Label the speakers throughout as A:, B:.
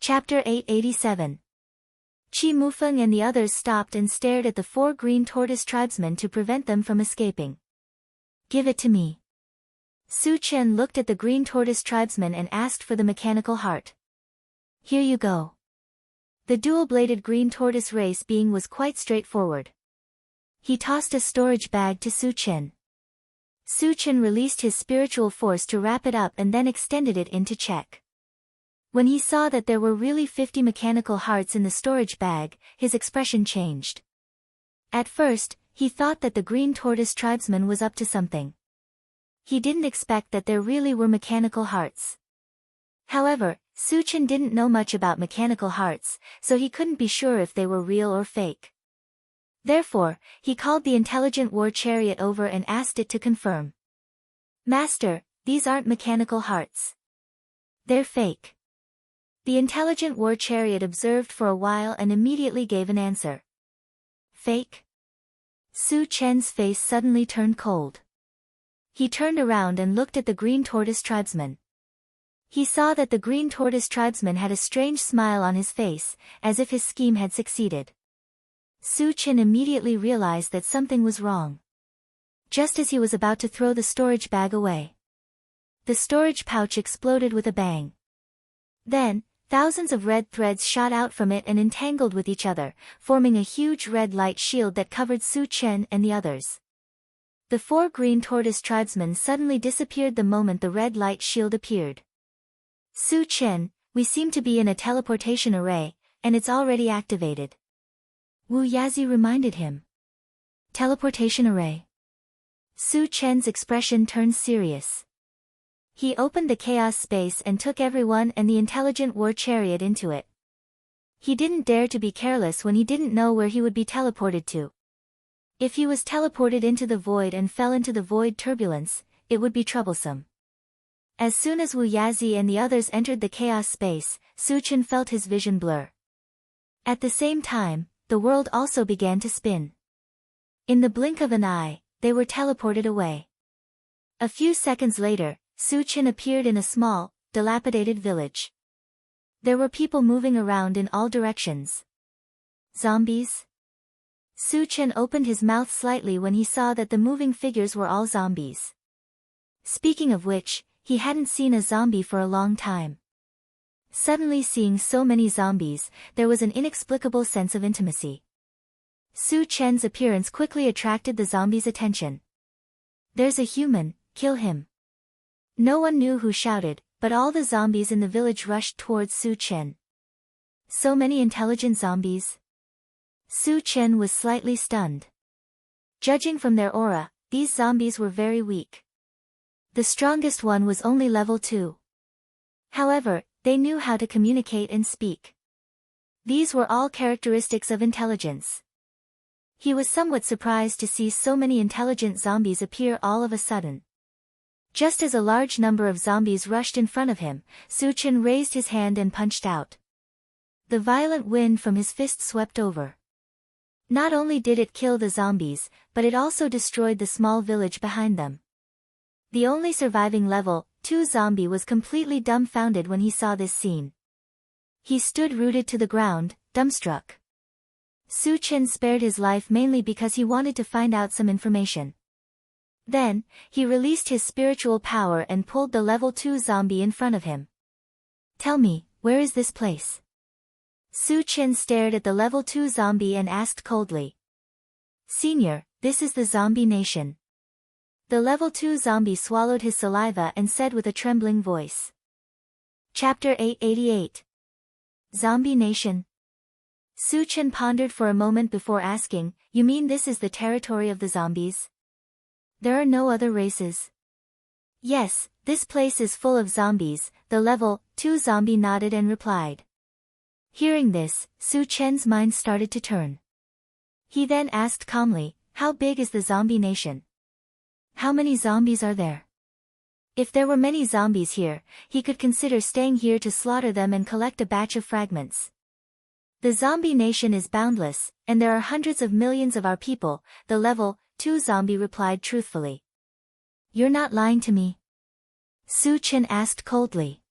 A: Chapter 887. Chi Mufeng and the others stopped and stared at the 4 green tortoise tribesmen to prevent them from escaping. Give it to me. Su Chen looked at the green tortoise tribesmen and asked for the mechanical heart. Here you go. The dual-bladed green tortoise race being was quite straightforward. He tossed a storage bag to Su Chen. Su Chen released his spiritual force to wrap it up and then extended it into check. When he saw that there were really 50 mechanical hearts in the storage bag, his expression changed. At first, he thought that the green tortoise tribesman was up to something. He didn't expect that there really were mechanical hearts. However, Su Chen didn't know much about mechanical hearts, so he couldn't be sure if they were real or fake. Therefore, he called the intelligent war chariot over and asked it to confirm. Master, these aren't mechanical hearts. They're fake. The intelligent war chariot observed for a while and immediately gave an answer. Fake? Su Chen's face suddenly turned cold. He turned around and looked at the green tortoise tribesman. He saw that the green tortoise tribesman had a strange smile on his face, as if his scheme had succeeded. Su Chen immediately realized that something was wrong. Just as he was about to throw the storage bag away, the storage pouch exploded with a bang. Then, thousands of red threads shot out from it and entangled with each other, forming a huge red light shield that covered Su Chen and the others. The 4 green tortoise tribesmen suddenly disappeared the moment the red light shield appeared. Su Chen, we seem to be in a teleportation array, and it's already activated. Wu Yazi reminded him. Teleportation array. Su Chen's expression turned serious. He opened the chaos space and took everyone and the intelligent war chariot into it. He didn't dare to be careless when he didn't know where he would be teleported to. If he was teleported into the void and fell into the void turbulence, it would be troublesome. As soon as Wu Yazi and the others entered the chaos space, Su Chen felt his vision blur. At the same time, the world also began to spin. In the blink of an eye, they were teleported away. A few seconds later, Su Chen appeared in a small, dilapidated village. There were people moving around in all directions. Zombies? Su Chen opened his mouth slightly when he saw that the moving figures were all zombies. Speaking of which, he hadn't seen a zombie for a long time. Suddenly seeing so many zombies, there was an inexplicable sense of intimacy. Su Chen's appearance quickly attracted the zombies' attention. There's a human, kill him. No one knew who shouted, but all the zombies in the village rushed towards Su Chen. So many intelligent zombies? Su Chen was slightly stunned. Judging from their aura, these zombies were very weak. The strongest one was only level 2. However, they knew how to communicate and speak. These were all characteristics of intelligence. He was somewhat surprised to see so many intelligent zombies appear all of a sudden. Just as a large number of zombies rushed in front of him, Su Chen raised his hand and punched out. The violent wind from his fist swept over. Not only did it kill the zombies, but it also destroyed the small village behind them. The only surviving level 2 zombie was completely dumbfounded when he saw this scene. He stood rooted to the ground, dumbstruck. Su Chen spared his life mainly because he wanted to find out some information. Then, he released his spiritual power and pulled the level 2 zombie in front of him. Tell me, where is this place? Su Chen stared at the level 2 zombie and asked coldly. Senior, this is the zombie nation. The level 2 zombie swallowed his saliva and said with a trembling voice. Chapter 888. Zombie Nation. Su Chen pondered for a moment before asking, you mean this is the territory of the zombies? There are no other races? Yes, this place is full of zombies, the level 2 zombie nodded and replied. Hearing this, Su Chen's mind started to turn. He then asked calmly, how big is the zombie nation? How many zombies are there? If there were many zombies here, he could consider staying here to slaughter them and collect a batch of fragments. The zombie nation is boundless, and there are hundreds of millions of our people, the level 2 zombie replied truthfully. You're not lying to me? Su Chen asked coldly.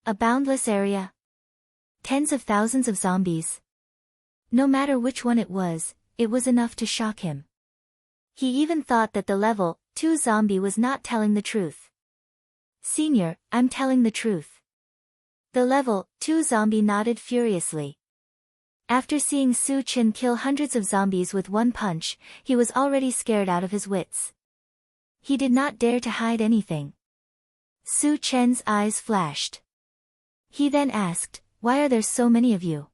A: A boundless area? Tens of thousands of zombies. No matter which one it was enough to shock him. He even thought that the level 2 zombie was not telling the truth. Senior, I'm telling the truth. The level 2 zombie nodded furiously. After seeing Su Chen kill hundreds of zombies with one punch, he was already scared out of his wits. He did not dare to hide anything. Su Chen's eyes flashed. He then asked, why are there so many of you?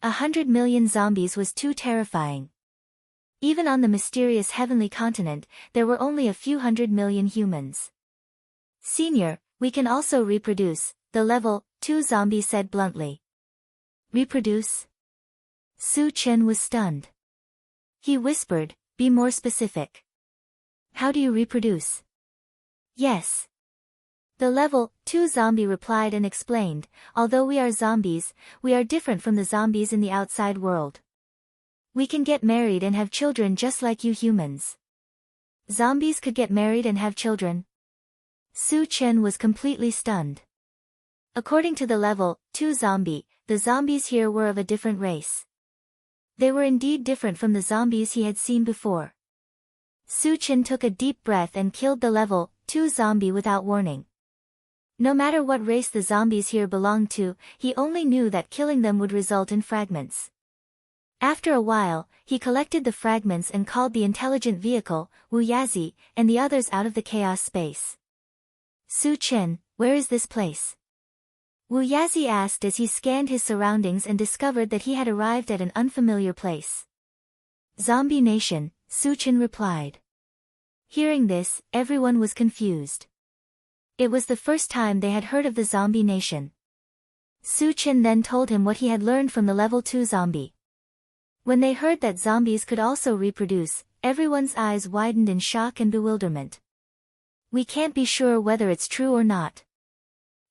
A: 100 million zombies was too terrifying. Even on the mysterious heavenly continent, there were only a few 100 million humans. Senior, we can also reproduce, the level 2 zombie said bluntly. Reproduce? Su Chen was stunned. He whispered, be more specific. How do you reproduce? Yes. The level 2 zombie replied and explained, although we are zombies, we are different from the zombies in the outside world. We can get married and have children just like you humans. Zombies could get married and have children? Su Chen was completely stunned. According to the level 2 zombie, the zombies here were of a different race. They were indeed different from the zombies he had seen before. Su Chen took a deep breath and killed the level 2 zombie without warning. No matter what race the zombies here belonged to, he only knew that killing them would result in fragments. After a while, he collected the fragments and called the intelligent vehicle, Wu Yazi, and the others out of the chaos space. Su Chen, where is this place? Wu Yazi asked as he scanned his surroundings and discovered that he had arrived at an unfamiliar place. Zombie Nation, Su Chen replied. Hearing this, everyone was confused. It was the first time they had heard of the Zombie Nation. Su Chen then told him what he had learned from the level 2 zombie. When they heard that zombies could also reproduce, everyone's eyes widened in shock and bewilderment. We can't be sure whether it's true or not.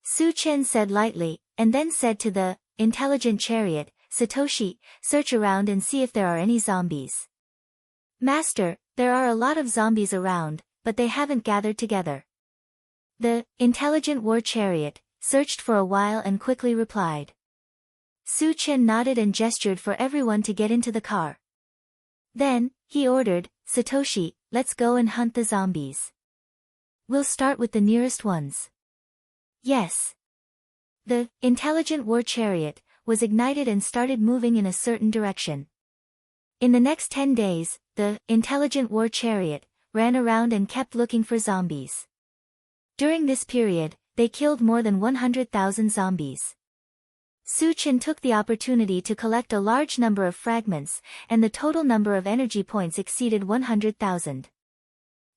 A: Su Chen said lightly, and then said to the intelligent chariot, Satoshi, search around and see if there are any zombies. Master, there are a lot of zombies around, but they haven't gathered together. The intelligent war chariot searched for a while and quickly replied. Su Chen nodded and gestured for everyone to get into the car. Then, he ordered, Satoshi, let's go and hunt the zombies. We'll start with the nearest ones. Yes. The intelligent war chariot was ignited and started moving in a certain direction. In the next 10 days, the intelligent war chariot ran around and kept looking for zombies. During this period, they killed more than 100,000 zombies. Su Chen took the opportunity to collect a large number of fragments, and the total number of energy points exceeded 100,000.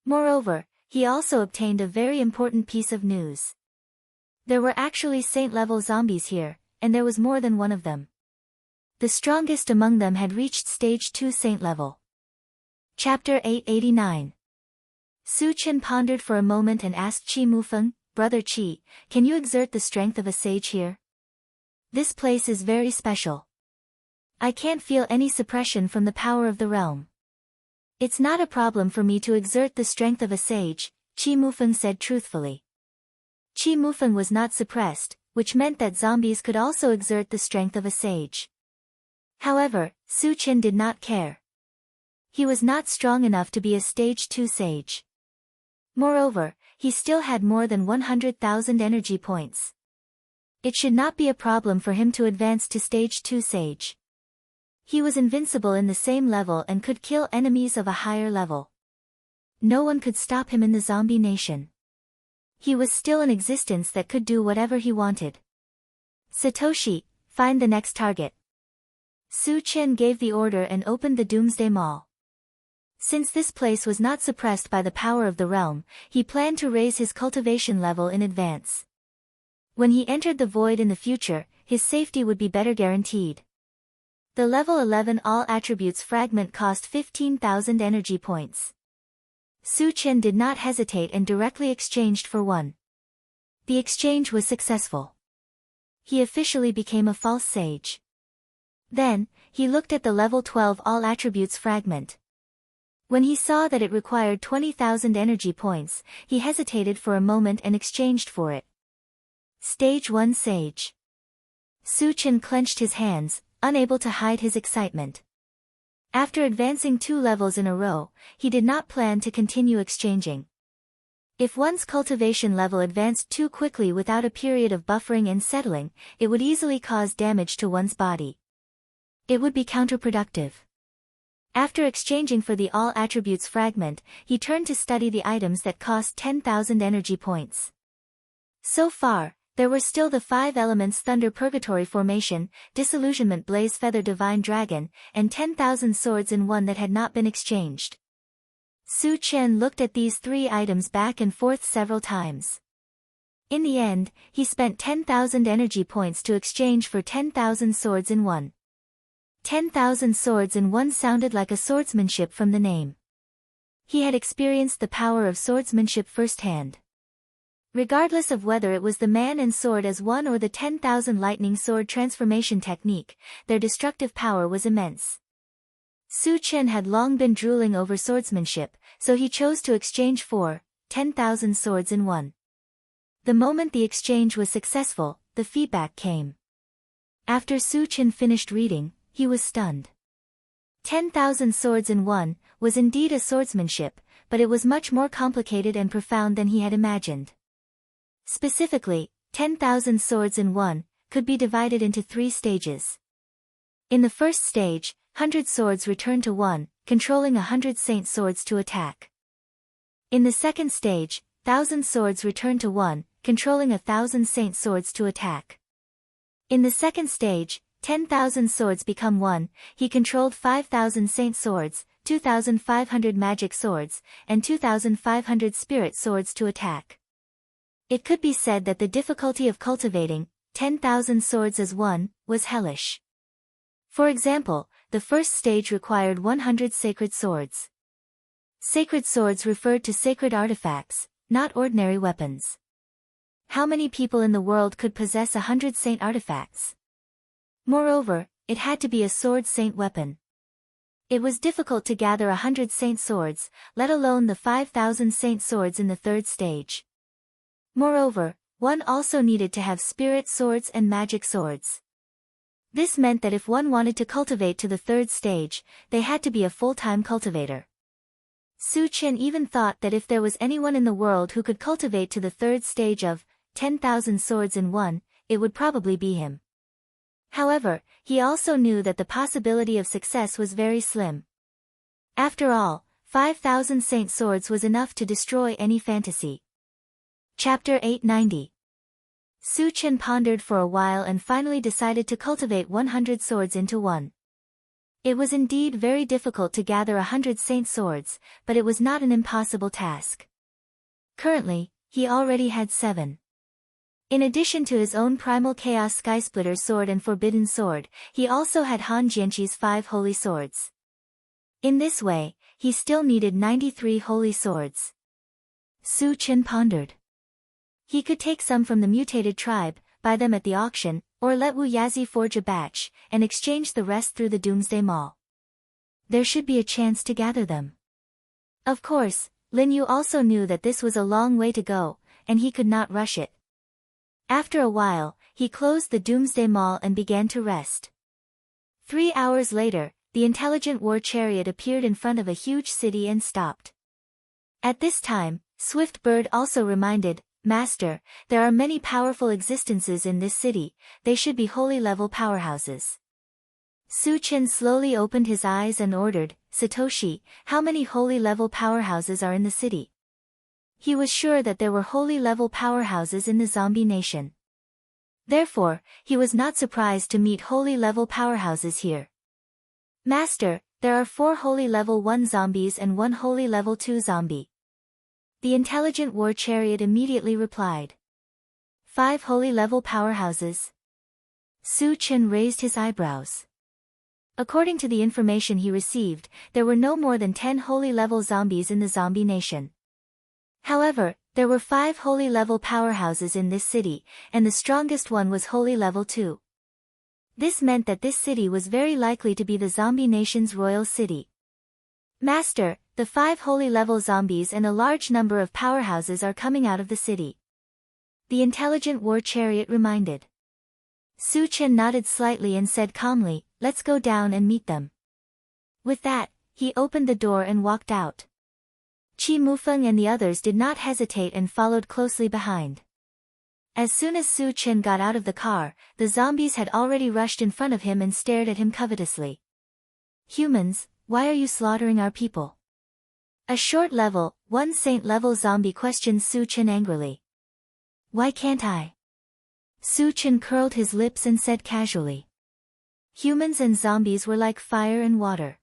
A: Moreover, he also obtained a very important piece of news. There were actually saint-level zombies here, and there was more than one of them. The strongest among them had reached stage 2 saint level. Chapter 889. Su Chen pondered for a moment and asked Qi Mufeng, Brother Qi, can you exert the strength of a sage here? This place is very special. I can't feel any suppression from the power of the realm. It's not a problem for me to exert the strength of a sage, Qi Mufeng said truthfully. Qi Mufeng was not suppressed, which meant that zombies could also exert the strength of a sage. However, Su Chen did not care. He was not strong enough to be a stage 2 sage. Moreover, he still had more than 100,000 energy points. It should not be a problem for him to advance to stage 2 sage. He was invincible in the same level and could kill enemies of a higher level. No one could stop him in the zombie nation. He was still an existence that could do whatever he wanted. Satoshi, find the next target. Su Chen gave the order and opened the Doomsday Mall. Since this place was not suppressed by the power of the realm, he planned to raise his cultivation level in advance. When he entered the void in the future, his safety would be better guaranteed. The level 11 all attributes fragment cost 15,000 energy points. Su Chen did not hesitate and directly exchanged for one. The exchange was successful. He officially became a false sage. Then, he looked at the level 12 all attributes fragment. When he saw that it required 20,000 energy points, he hesitated for a moment and exchanged for it. Stage 1 Sage. Su Chen clenched his hands, unable to hide his excitement. After advancing 2 levels in a row, he did not plan to continue exchanging. If one's cultivation level advanced too quickly without a period of buffering and settling, it would easily cause damage to one's body. It would be counterproductive. After exchanging for the All Attributes fragment, he turned to study the items that cost 10,000 energy points. So far, there were still the 5 elements Thunder Purgatory Formation, Disillusionment Blaze Feather Divine Dragon, and 10,000 swords in one that had not been exchanged. Su Chen looked at these 3 items back and forth several times. In the end, he spent 10,000 energy points to exchange for 10,000 swords in one. 10,000 swords in one sounded like a swordsmanship from the name. He had experienced the power of swordsmanship firsthand. Regardless of whether it was the man and sword as one or the 10,000 lightning sword transformation technique, their destructive power was immense. Su Chen had long been drooling over swordsmanship, so he chose to exchange for 10,000 swords in one. The moment the exchange was successful, the feedback came. After Su Chen finished reading, he was stunned. 10,000 swords in one was indeed a swordsmanship, but it was much more complicated and profound than he had imagined. Specifically, 10,000 swords in one could be divided into 3 stages. In the first stage, 100 swords return to one, controlling 100 saint swords to attack. In the second stage, 1,000 swords return to one, controlling 1,000 saint swords to attack. In the second stage, 10,000 swords become one. He controlled 5,000 saint swords, 2,500 magic swords, and 2,500 spirit swords to attack. It could be said that the difficulty of cultivating 10,000 swords as one was hellish. For example, the first stage required 100 sacred swords. Sacred swords referred to sacred artifacts, not ordinary weapons. How many people in the world could possess 100 saint artifacts? Moreover, it had to be a sword saint weapon. It was difficult to gather 100 saint swords, let alone the 5,000 saint swords in the third stage. Moreover, one also needed to have spirit swords and magic swords. This meant that if one wanted to cultivate to the third stage, they had to be a full-time cultivator. Su Chen even thought that if there was anyone in the world who could cultivate to the third stage of 10,000 swords in one, it would probably be him. However, he also knew that the possibility of success was very slim. After all, 5,000 saint swords was enough to destroy any fantasy. Chapter 890. Su Chen pondered for a while and finally decided to cultivate 100 swords into one. It was indeed very difficult to gather 100 saint swords, but it was not an impossible task. Currently, he already had 7. In addition to his own Primal Chaos Skysplitter sword and Forbidden sword, he also had Han Jianqi's 5 holy swords. In this way, he still needed 93 holy swords. Su Chen pondered. He could take some from the mutated tribe, buy them at the auction, or let Wu Yazi forge a batch, and exchange the rest through the Doomsday Mall. There should be a chance to gather them. Of course, Lin Yu also knew that this was a long way to go, and he could not rush it. After a while, he closed the Doomsday Mall and began to rest. 3 hours later, the intelligent war chariot appeared in front of a huge city and stopped. At this time, Swift Bird also reminded, "Master, there are many powerful existences in this city, they should be holy level powerhouses." Su Chen slowly opened his eyes and ordered, "Satoshi, how many holy level powerhouses are in the city?" He was sure that there were holy level powerhouses in the zombie nation. Therefore, he was not surprised to meet holy level powerhouses here. "Master, there are 4 holy level 1 zombies and 1 holy level 2 zombie." The intelligent war chariot immediately replied. 5 holy level powerhouses? Su Chen raised his eyebrows. According to the information he received, there were no more than 10 holy level zombies in the zombie nation. However, there were 5 holy level powerhouses in this city, and the strongest one was holy level 2. This meant that this city was very likely to be the zombie nation's royal city. "Master, the 5 holy level zombies and a large number of powerhouses are coming out of the city," the intelligent war chariot reminded. Su Chen nodded slightly and said calmly, let's go down and meet them. With that, he opened the door and walked out. Qi Mufeng and the others did not hesitate and followed closely behind. As soon as Su Chen got out of the car, the zombies had already rushed in front of him and stared at him covetously. Humans, why are you slaughtering our people? A short level, 1 saint level zombie questioned Su Chen angrily. Why can't I? Su Chen curled his lips and said casually. Humans and zombies were like fire and water.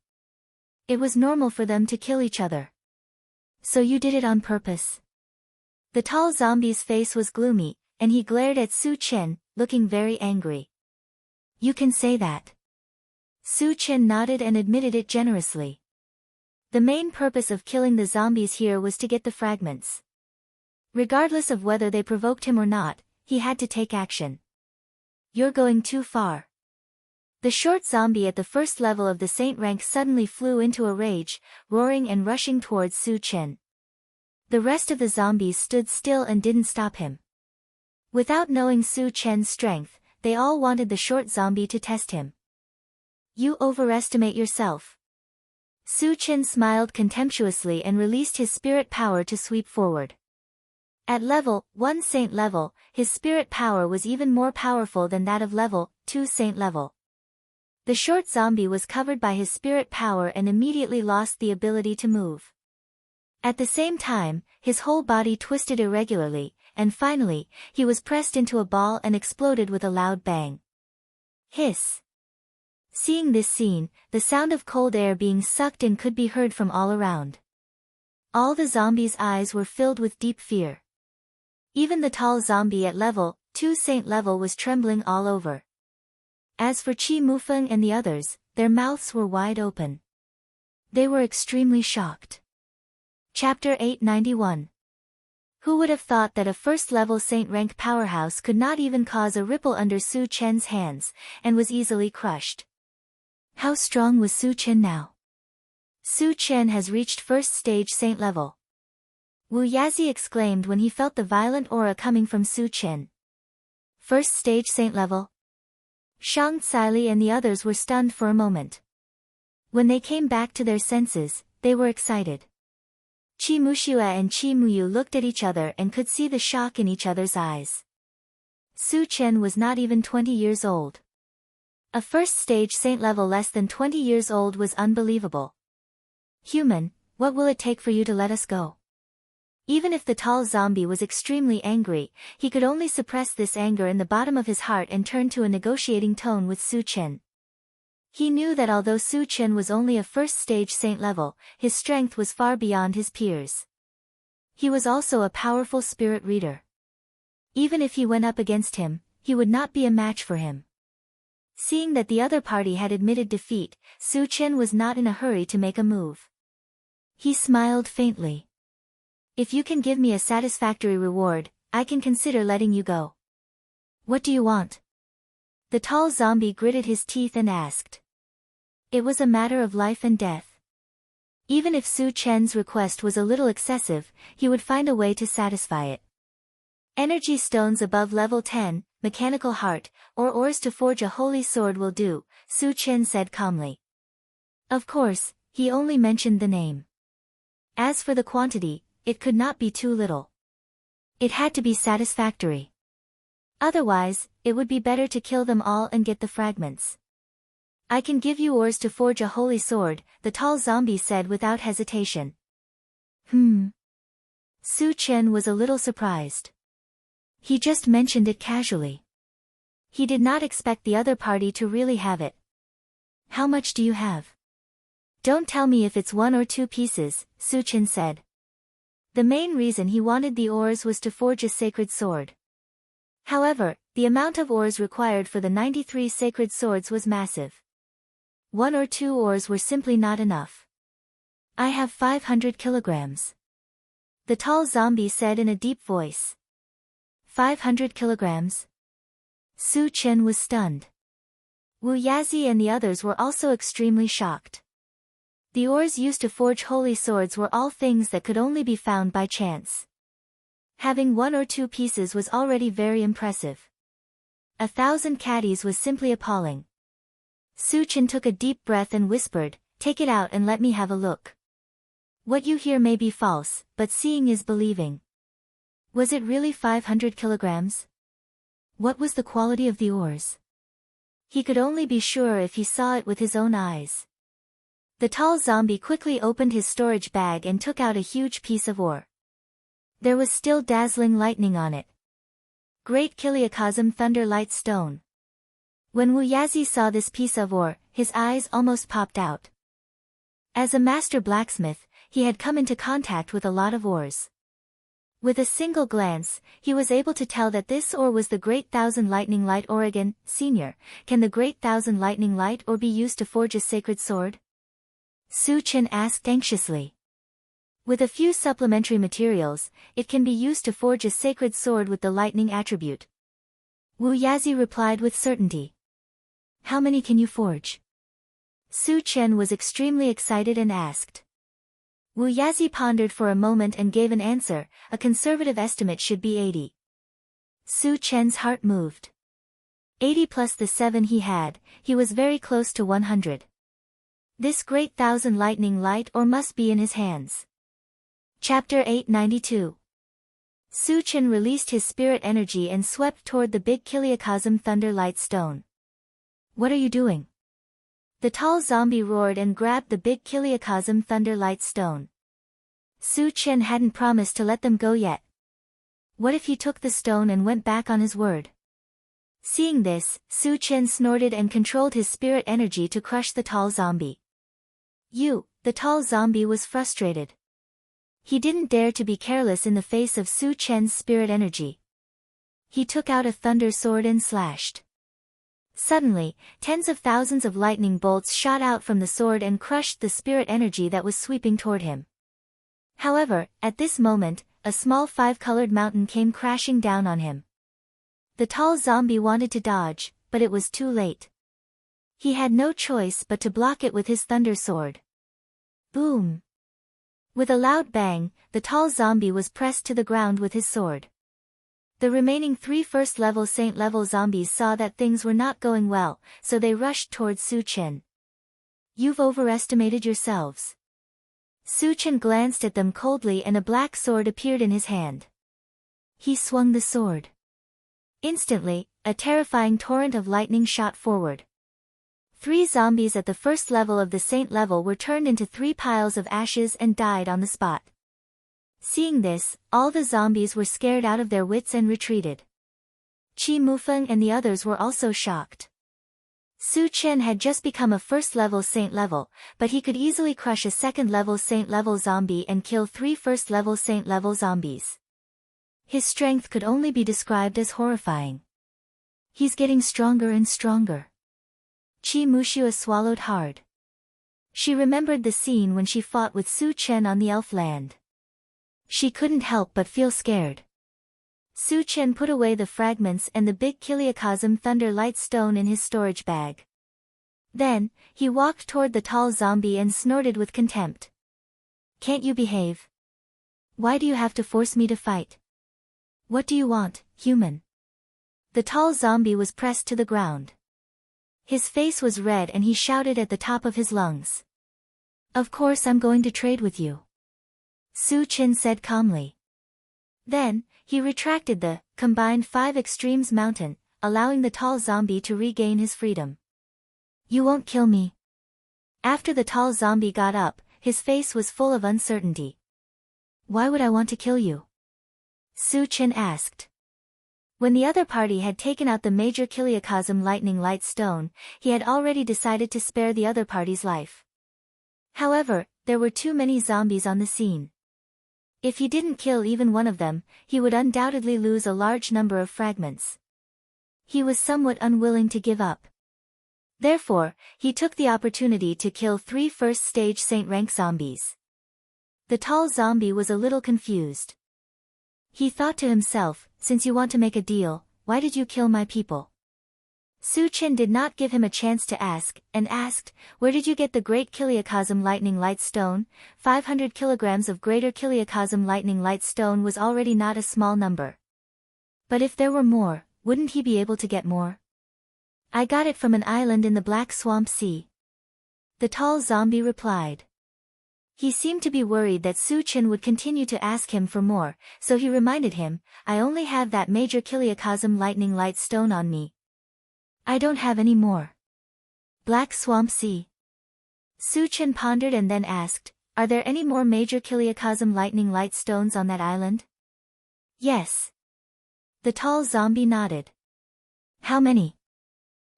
A: It was normal for them to kill each other. So you did it on purpose? The tall zombie's face was gloomy, and he glared at Su Chen, looking very angry. You can say that. Su Chen nodded and admitted it generously. The main purpose of killing the zombies here was to get the fragments. Regardless of whether they provoked him or not, he had to take action. You're going too far. The short zombie at the first level of the saint rank suddenly flew into a rage, roaring and rushing towards Su Chen. The rest of the zombies stood still and didn't stop him. Without knowing Su Chen's strength, they all wanted the short zombie to test him. You overestimate yourself. Su Chen smiled contemptuously and released his spirit power to sweep forward. At level 1 saint level, his spirit power was even more powerful than that of level 2 saint level. The short zombie was covered by his spirit power and immediately lost the ability to move. At the same time, his whole body twisted irregularly, and finally, he was pressed into a ball and exploded with a loud bang. Hiss. Seeing this scene, the sound of cold air being sucked in could be heard from all around. All the zombies' eyes were filled with deep fear. Even the tall zombie at level 2 saint level was trembling all over. As for Qi Mufeng and the others, their mouths were wide open. They were extremely shocked. Chapter 891. Who would have thought that a first-level saint rank powerhouse could not even cause a ripple under Su Chen's hands, and was easily crushed? How strong was Su Chen now? Su Chen has reached first stage saint level. Wu Yazi exclaimed when he felt the violent aura coming from Su Chen. First stage saint level? Shang Caili and the others were stunned for a moment. When they came back to their senses, they were excited. Qi Muxue and Qi Muyu looked at each other and could see the shock in each other's eyes. Su Chen was not even 20 years old. A first stage saint level less than 20 years old was unbelievable. Human, what will it take for you to let us go? Even if the tall zombie was extremely angry, he could only suppress this anger in the bottom of his heart and turn to a negotiating tone with Su Chen. He knew that although Su Chen was only a first-stage saint level, his strength was far beyond his peers. He was also a powerful spirit reader. Even if he went up against him, he would not be a match for him. Seeing that the other party had admitted defeat, Su Chen was not in a hurry to make a move. He smiled faintly. If you can give me a satisfactory reward, I can consider letting you go. What do you want? The tall zombie gritted his teeth and asked. It was a matter of life and death. Even if Su Chen's request was a little excessive, he would find a way to satisfy it. Energy stones above level 10, mechanical heart, or ores to forge a holy sword will do, Su Chen said calmly. Of course, he only mentioned the name. As for the quantity, it could not be too little. It had to be satisfactory. Otherwise, it would be better to kill them all and get the fragments. I can give you ores to forge a holy sword, the tall zombie said without hesitation. Su Chen was a little surprised. He just mentioned it casually. He did not expect the other party to really have it. How much do you have? Don't tell me if it's 1 or 2 pieces, Su Chen said. The main reason he wanted the ores was to forge a sacred sword. However, the amount of ores required for the 93 sacred swords was massive. 1 or 2 ores were simply not enough. I have 500 kilograms. The tall zombie said in a deep voice. 500 kilograms? Su Chen was stunned. Wu Yazi and the others were also extremely shocked. The ores used to forge holy swords were all things that could only be found by chance. Having 1 or 2 pieces was already very impressive. 1,000 caddies was simply appalling. Su Chen took a deep breath and whispered, "Take it out and let me have a look. What you hear may be false, but seeing is believing." Was it really 500 kilograms? What was the quality of the ores? He could only be sure if he saw it with his own eyes. The tall zombie quickly opened his storage bag and took out a huge piece of ore. There was still dazzling lightning on it. Great Kiliakazam Thunder Light Stone. When Wu Yazi saw this piece of ore, his eyes almost popped out. As a master blacksmith, he had come into contact with a lot of ores. With a single glance, he was able to tell that this ore was the Great Thousand Lightning Light Oregon. Senior, can the Great Thousand Lightning Light ore be used to forge a sacred sword? Su Chen asked anxiously. With a few supplementary materials, it can be used to forge a sacred sword with the lightning attribute. Wu Yazi replied with certainty. How many can you forge? Su Chen was extremely excited and asked. Wu Yazi pondered for a moment and gave an answer. A conservative estimate should be 80. Su Chen's heart moved. 80 plus the 7 he had, he was very close to 100. This Great Thousand Lightning Light ore must be in his hands. Chapter 892. Su Chen released his spirit energy and swept toward the big Kiliakazam Thunder Light Stone. What are you doing? The tall zombie roared and grabbed the big Kiliakazam Thunder Light Stone. Su Chen hadn't promised to let them go yet. What if he took the stone and went back on his word? Seeing this, Su Chen snorted and controlled his spirit energy to crush the tall zombie. The tall zombie was frustrated. He didn't dare to be careless in the face of Su Chen's spirit energy. He took out a thunder sword and slashed. Suddenly, tens of thousands of lightning bolts shot out from the sword and crushed the spirit energy that was sweeping toward him. However, at this moment, a small 5-colored mountain came crashing down on him. The tall zombie wanted to dodge, but it was too late. He had no choice but to block it with his thunder sword. Boom! With a loud bang, the tall zombie was pressed to the ground with his sword. The remaining 3 first-level saint-level zombies saw that things were not going well, so they rushed towards Su Chen. You've overestimated yourselves. Su Chen glanced at them coldly and a black sword appeared in his hand. He swung the sword. Instantly, a terrifying torrent of lightning shot forward. 3 zombies at the first level of the saint level were turned into 3 piles of ashes and died on the spot. Seeing this, all the zombies were scared out of their wits and retreated. Qi Mufeng and the others were also shocked. Su Chen had just become a first-level saint level, but he could easily crush a second-level saint level zombie and kill 3 first-level saint level zombies. His strength could only be described as horrifying. He's getting stronger and stronger. Qi Muxua swallowed hard. She remembered the scene when she fought with Su Chen on the elf land. She couldn't help but feel scared. Su Chen put away the fragments and the big Kiliakazam Thunder Light Stone in his storage bag. Then, he walked toward the tall zombie and snorted with contempt. Can't you behave? Why do you have to force me to fight? What do you want, human? The tall zombie was pressed to the ground. His face was red and he shouted at the top of his lungs. Of course I'm going to trade with you. Su Chen said calmly. Then, he retracted the combined 5 extremes mountain, allowing the tall zombie to regain his freedom. You won't kill me. After the tall zombie got up, his face was full of uncertainty. Why would I want to kill you? Su Chen asked. When the other party had taken out the major Kiliakazam Lightning Light Stone, he had already decided to spare the other party's life. However, there were too many zombies on the scene. If he didn't kill even one of them, he would undoubtedly lose a large number of fragments. He was somewhat unwilling to give up. Therefore, he took the opportunity to kill 3 first-stage saint-rank zombies. The tall zombie was a little confused. He thought to himself, since you want to make a deal, why did you kill my people? Su Chen did not give him a chance to ask, and asked, where did you get the Great Kiliakazam Lightning Light Stone? 500 kilograms of Greater Kiliakazam Lightning Light Stone was already not a small number. But if there were more, wouldn't he be able to get more? I got it from an island in the Black Swamp Sea. The tall zombie replied. He seemed to be worried that Su Chen would continue to ask him for more, so he reminded him, I only have that major Kiliacosm lightning light stone on me. I don't have any more. Black Swamp Sea. Su Chen pondered and then asked, are there any more major Kiliacosm lightning light stones on that island? Yes. The tall zombie nodded. How many?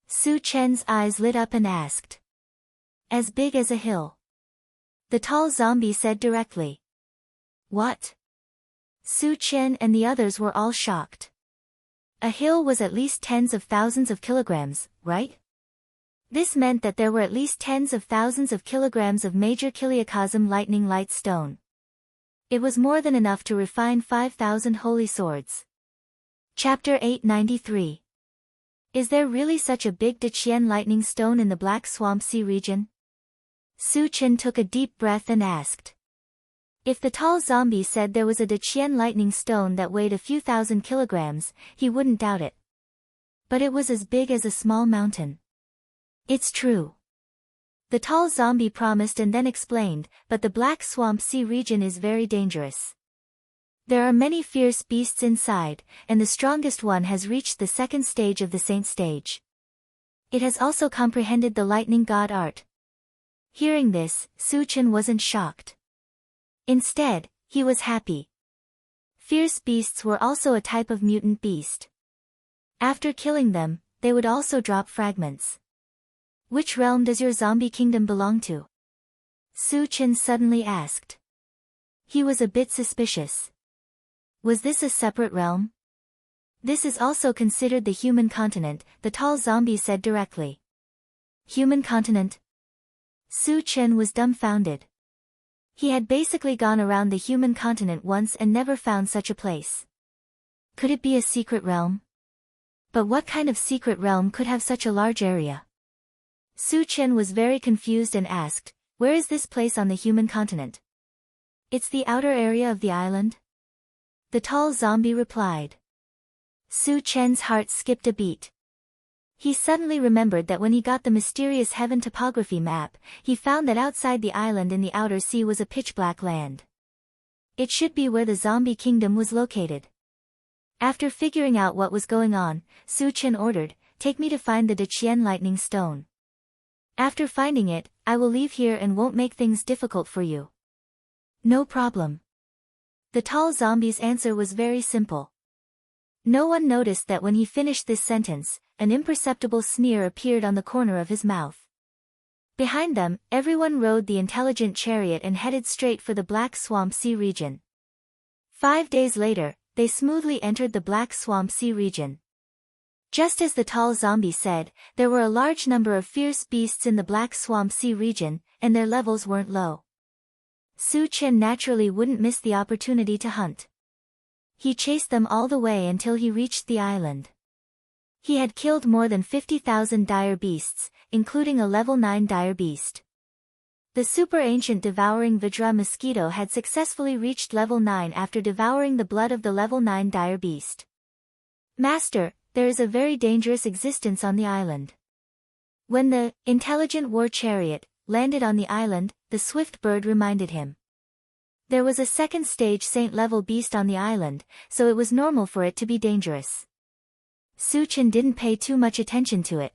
A: Su Chen's eyes lit up and asked. As big as a hill. The tall zombie said directly. What? Su Chen and the others were all shocked. A hill was at least tens of thousands of kilograms, right? This meant that there were at least tens of thousands of kilograms of major Kiliacosm lightning light stone. It was more than enough to refine 5,000 holy swords. Chapter 893. Is there really such a big Deqian lightning stone in the Black Swamp Sea region? Su Chen took a deep breath and asked. If the tall zombie said there was a Deqian lightning stone that weighed a few thousand kilograms, he wouldn't doubt it. But it was as big as a small mountain. It's true. The tall zombie promised and then explained, but the Black Swamp Sea region is very dangerous. There are many fierce beasts inside, and the strongest one has reached the second stage of the Saint stage. It has also comprehended the lightning god art. Hearing this, Su Chen wasn't shocked. Instead, he was happy. Fierce beasts were also a type of mutant beast. After killing them, they would also drop fragments. Which realm does your zombie kingdom belong to? Su Chen suddenly asked. He was a bit suspicious. Was this a separate realm? This is also considered the human continent, the tall zombie said directly. Human continent? Su Chen was dumbfounded. He had basically gone around the human continent once and never found such a place. Could it be a secret realm? But what kind of secret realm could have such a large area? Su Chen was very confused and asked, where is this place on the human continent? It's the outer area of the island? The tall zombie replied. Su Chen's heart skipped a beat. He suddenly remembered that when he got the mysterious heaven topography map, he found that outside the island in the outer sea was a pitch-black land. It should be where the zombie kingdom was located. After figuring out what was going on, Su Chen ordered, take me to find the Deqian lightning stone. After finding it, I will leave here and won't make things difficult for you. No problem. The tall zombie's answer was very simple. No one noticed that when he finished this sentence, an imperceptible sneer appeared on the corner of his mouth. Behind them, everyone rode the intelligent chariot and headed straight for the Black Swamp Sea region. 5 days later, they smoothly entered the Black Swamp Sea region. Just as the tall zombie said, there were a large number of fierce beasts in the Black Swamp Sea region, and their levels weren't low. Su Chen naturally wouldn't miss the opportunity to hunt. He chased them all the way until he reached the island. He had killed more than 50,000 dire beasts, including a level 9 dire beast. The super ancient devouring Vidra mosquito had successfully reached level 9 after devouring the blood of the level 9 dire beast. Master, there is a very dangerous existence on the island. When the intelligent war chariot landed on the island, the swift bird reminded him. There was a second stage saint-level beast on the island, so it was normal for it to be dangerous. Su Chen didn't pay too much attention to it.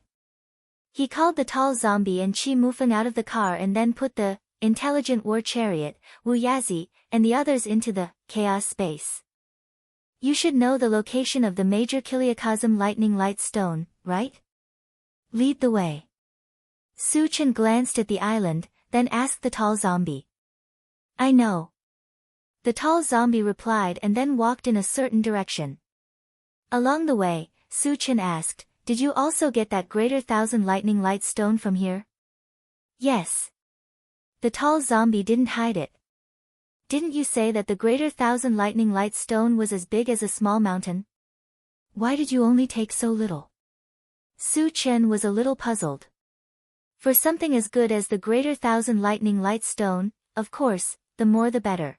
A: He called the tall zombie and Qi Mufeng out of the car and then put the intelligent war chariot, Wu Yazi, and the others into the chaos space. You should know the location of the major Kiliacosm lightning light stone, right? Lead the way. Su Chen glanced at the island, then asked the tall zombie. I know. The tall zombie replied and then walked in a certain direction. Along the way, Su Chen asked, did you also get that greater thousand lightning light stone from here? Yes. The tall zombie didn't hide it. Didn't you say that the greater thousand lightning light stone was as big as a small mountain? Why did you only take so little? Su Chen was a little puzzled. For something as good as the greater thousand lightning light stone, of course, the more the better.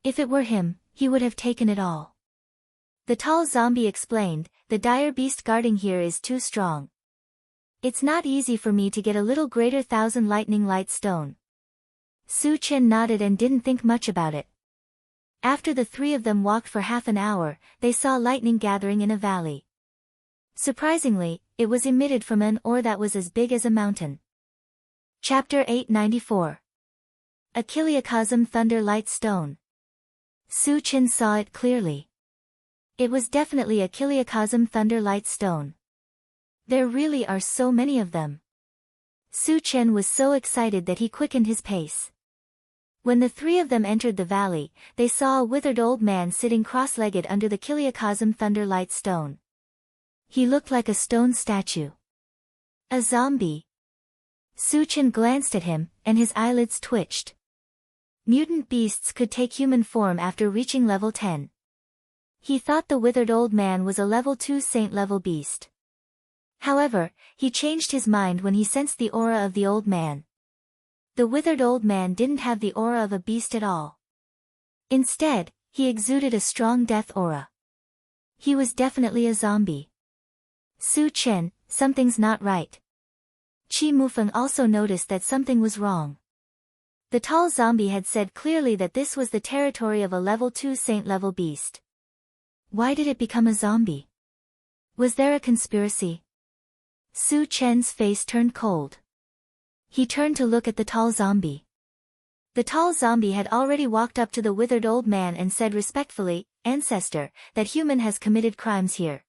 A: If it were him, he would have taken it all. The tall zombie explained, the dire beast guarding here is too strong. It's not easy for me to get a little greater 1,000 lightning light stone. Su Chen nodded and didn't think much about it. After the three of them walked for half an hour, they saw lightning gathering in a valley. Surprisingly, it was emitted from an ore that was as big as a mountain. Chapter 894. A Kiliacosm Thunder Light Stone. Su Chen saw it clearly. It was definitely a Kiliacosm Thunder Light Stone. There really are so many of them. Su Chen was so excited that he quickened his pace. When the three of them entered the valley, they saw a withered old man sitting cross-legged under the Kiliacosm Thunder Light Stone. He looked like a stone statue. A zombie. Su Chen glanced at him, and his eyelids twitched. Mutant beasts could take human form after reaching level 10. He thought the withered old man was a level 2 saint-level beast. However, he changed his mind when he sensed the aura of the old man. The withered old man didn't have the aura of a beast at all. Instead, he exuded a strong death aura. He was definitely a zombie. Su Chen, something's not right. Qi Mufeng also noticed that something was wrong. The tall zombie had said clearly that this was the territory of a level 2 saint-level beast. Why did it become a zombie? Was there a conspiracy? Su Chen's face turned cold. He turned to look at the tall zombie. The tall zombie had already walked up to the withered old man and said respectfully, "Ancestor, that human has committed crimes here.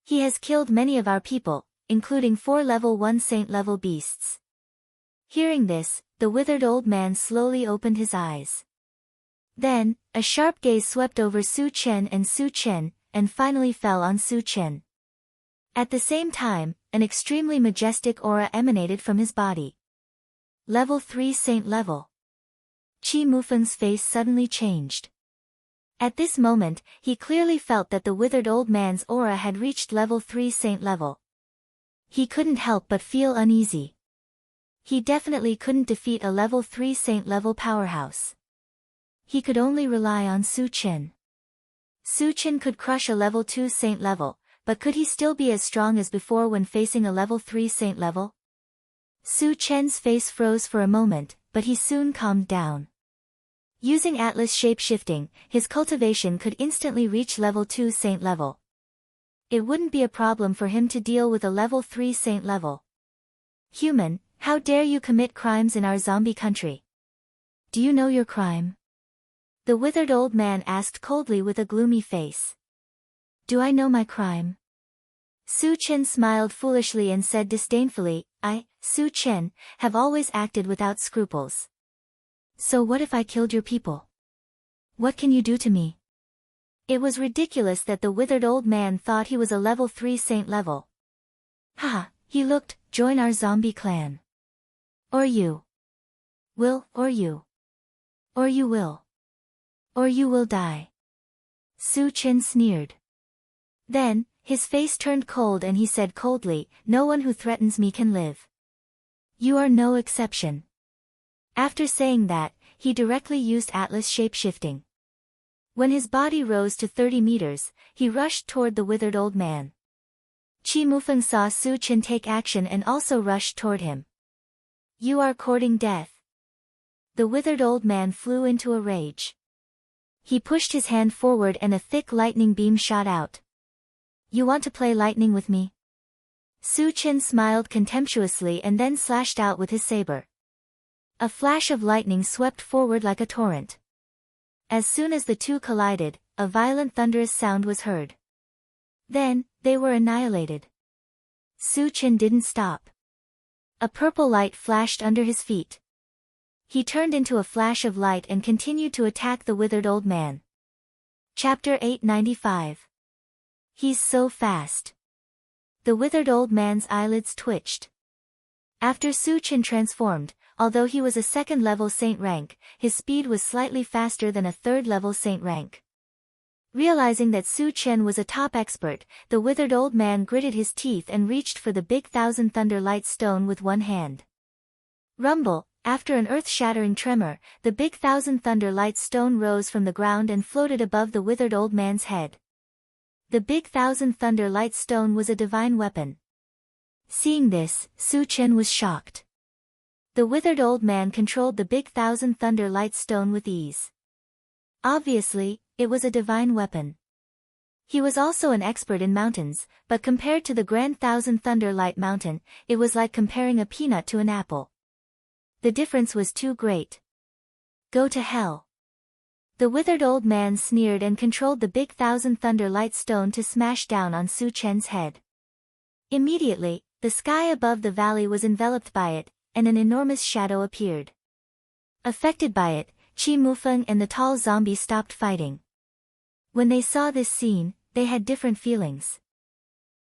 A: He has killed many of our people, including 4 level 1 saint-level beasts." Hearing this, the withered old man slowly opened his eyes. Then, a sharp gaze swept over Su Chen, and finally fell on Su Chen. At the same time, an extremely majestic aura emanated from his body. Level 3 saint level. Qi Mufeng's face suddenly changed. At this moment, he clearly felt that the withered old man's aura had reached level 3 saint level. He couldn't help but feel uneasy. He definitely couldn't defeat a level 3 saint level powerhouse. He could only rely on Su Chen. Su Chen could crush a level 2 saint level, but could he still be as strong as before when facing a level 3 saint level? Su Chen's face froze for a moment, but he soon calmed down. Using Atlas shape-shifting, his cultivation could instantly reach level 2 saint level. It wouldn't be a problem for him to deal with a level 3 saint level. "Human, how dare you commit crimes in our zombie country? Do you know your crime?" The withered old man asked coldly with a gloomy face. "Do I know my crime?" Su Chen smiled foolishly and said disdainfully, "I, Su Chen, have always acted without scruples. So what if I killed your people? What can you do to me?" It was ridiculous that the withered old man thought he was a level 3 saint level. "Haha," he looked, "join our zombie clan. Or you will, or you will. Or you will die." Su Chen sneered. Then, his face turned cold and he said coldly, "No one who threatens me can live. You are no exception." After saying that, he directly used Atlas shape-shifting. When his body rose to 30 meters, he rushed toward the withered old man. Qi Mufeng saw Su Chen take action and also rushed toward him. "You are courting death." The withered old man flew into a rage. He pushed his hand forward and a thick lightning beam shot out. "You want to play lightning with me?" Su Chen smiled contemptuously and then slashed out with his saber. A flash of lightning swept forward like a torrent. As soon as the two collided, a violent thunderous sound was heard. Then, they were annihilated. Su Chen didn't stop. A purple light flashed under his feet. He turned into a flash of light and continued to attack the withered old man. Chapter 895. He's so fast. The withered old man's eyelids twitched. After Su Chen transformed, although he was a second-level saint rank, his speed was slightly faster than a third-level saint rank. Realizing that Su Chen was a top expert, the withered old man gritted his teeth and reached for the big 1,000 thunder light stone with one hand. Rumble! After an earth-shattering tremor, the big 1,000 thunder light stone rose from the ground and floated above the withered old man's head. The big Thousand Thunder Light Stone was a divine weapon. Seeing this, Su Chen was shocked. The withered old man controlled the big Thousand Thunder Light Stone with ease. Obviously, it was a divine weapon. He was also an expert in mountains, but compared to the Grand Thousand Thunder Light Mountain, it was like comparing a peanut to an apple. The difference was too great. Go to hell. The withered old man sneered and controlled the big Thousand Thunder Light Stone to smash down on Su Chen's head. Immediately, the sky above the valley was enveloped by it, and an enormous shadow appeared. Affected by it, Qi Mufeng and the tall zombie stopped fighting. When they saw this scene, they had different feelings.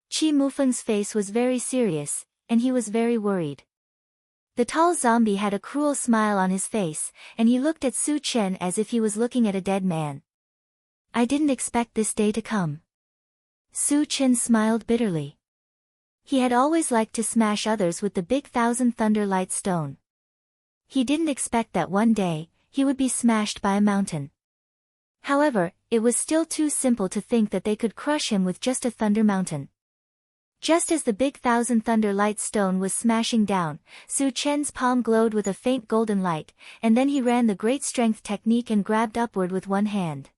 A: Qi Mufeng's face was very serious, and he was very worried. The tall zombie had a cruel smile on his face, and he looked at Su Chen as if he was looking at a dead man. I didn't expect this day to come. Su Chen smiled bitterly. He had always liked to smash others with the big Thousand Thunder Light Stone. He didn't expect that one day, he would be smashed by a mountain. However, it was still too simple to think that they could crush him with just a thunder mountain. Just as the big Thousand Thunder Light Stone was smashing down, Su Chen's palm glowed with a faint golden light, and then he ran the great strength technique and grabbed upward with one hand.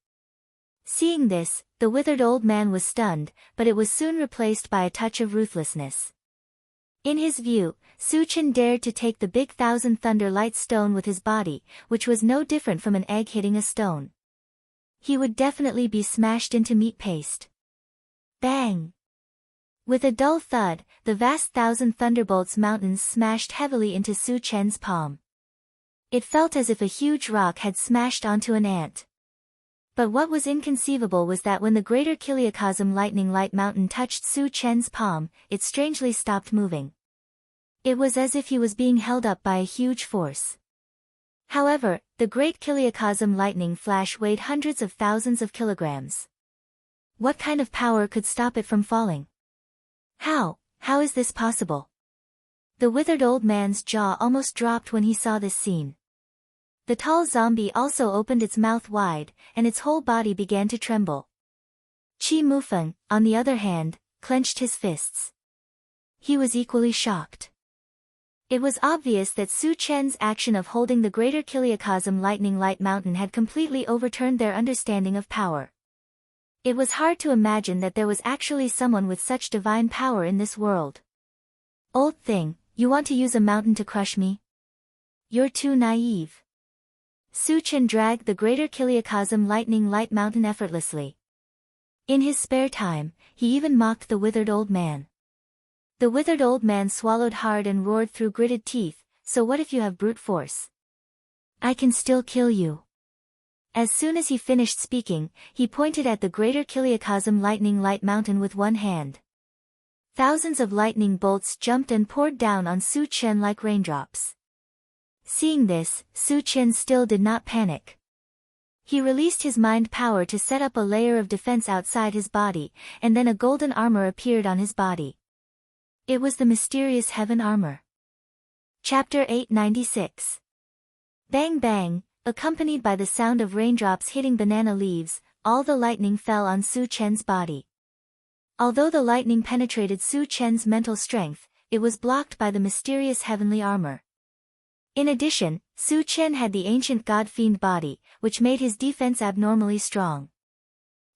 A: Seeing this, the withered old man was stunned, but it was soon replaced by a touch of ruthlessness. In his view, Su Chen dared to take the big Thousand Thunder Light Stone with his body, which was no different from an egg hitting a stone. He would definitely be smashed into meat paste. Bang! With a dull thud, the vast Thousand Thunderbolts mountains smashed heavily into Su Chen's palm. It felt as if a huge rock had smashed onto an ant. But what was inconceivable was that when the greater Kiliacosm Lightning Light Mountain touched Su Chen's palm, it strangely stopped moving. It was as if he was being held up by a huge force. However, the great Kiliacosm lightning flash weighed hundreds of thousands of kilograms. What kind of power could stop it from falling? How is this possible? The withered old man's jaw almost dropped when he saw this scene. The tall zombie also opened its mouth wide, and its whole body began to tremble. Qi Mufeng, on the other hand, clenched his fists. He was equally shocked. It was obvious that Su Chen's action of holding the greater Kiliacosm Lightning Light Mountain had completely overturned their understanding of power. It was hard to imagine that there was actually someone with such divine power in this world. Old thing, you want to use a mountain to crush me? You're too naive. Su Chen dragged the greater Kiliacosm Lightning Light Mountain effortlessly. In his spare time, he even mocked the withered old man. The withered old man swallowed hard and roared through gritted teeth, so what if you have brute force? I can still kill you. As soon as he finished speaking, he pointed at the greater Kiliacosm Lightning Light Mountain with one hand. Thousands of lightning bolts jumped and poured down on Su Chen like raindrops. Seeing this, Su Chen still did not panic. He released his mind power to set up a layer of defense outside his body, and then a golden armor appeared on his body. It was the mysterious heaven armor. Chapter 896. Bang bang, accompanied by the sound of raindrops hitting banana leaves, all the lightning fell on Su Chen's body. Although the lightning penetrated Su Chen's mental strength, it was blocked by the mysterious heavenly armor. In addition, Su Chen had the ancient god-fiend body, which made his defense abnormally strong.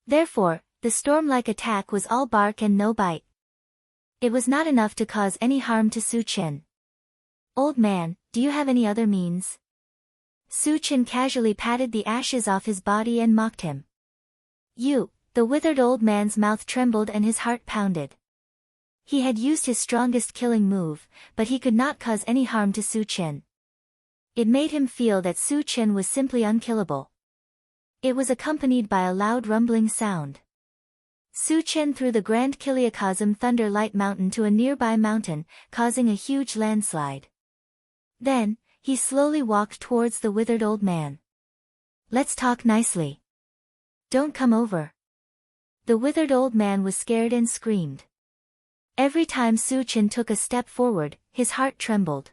A: Therefore, the storm-like attack was all bark and no bite. It was not enough to cause any harm to Su Chen. Old man, do you have any other means? Su Chen casually patted the ashes off his body and mocked him. The withered old man's mouth trembled and his heart pounded. He had used his strongest killing move, but he could not cause any harm to Su Chen. It made him feel that Su Chen was simply unkillable. It was accompanied by a loud rumbling sound. Su Chen threw the Grand Kiliacosm Thunder Light Mountain to a nearby mountain, causing a huge landslide. Then, he slowly walked towards the withered old man. Let's talk nicely. Don't come over. The withered old man was scared and screamed. Every time Su Chen took a step forward, his heart trembled.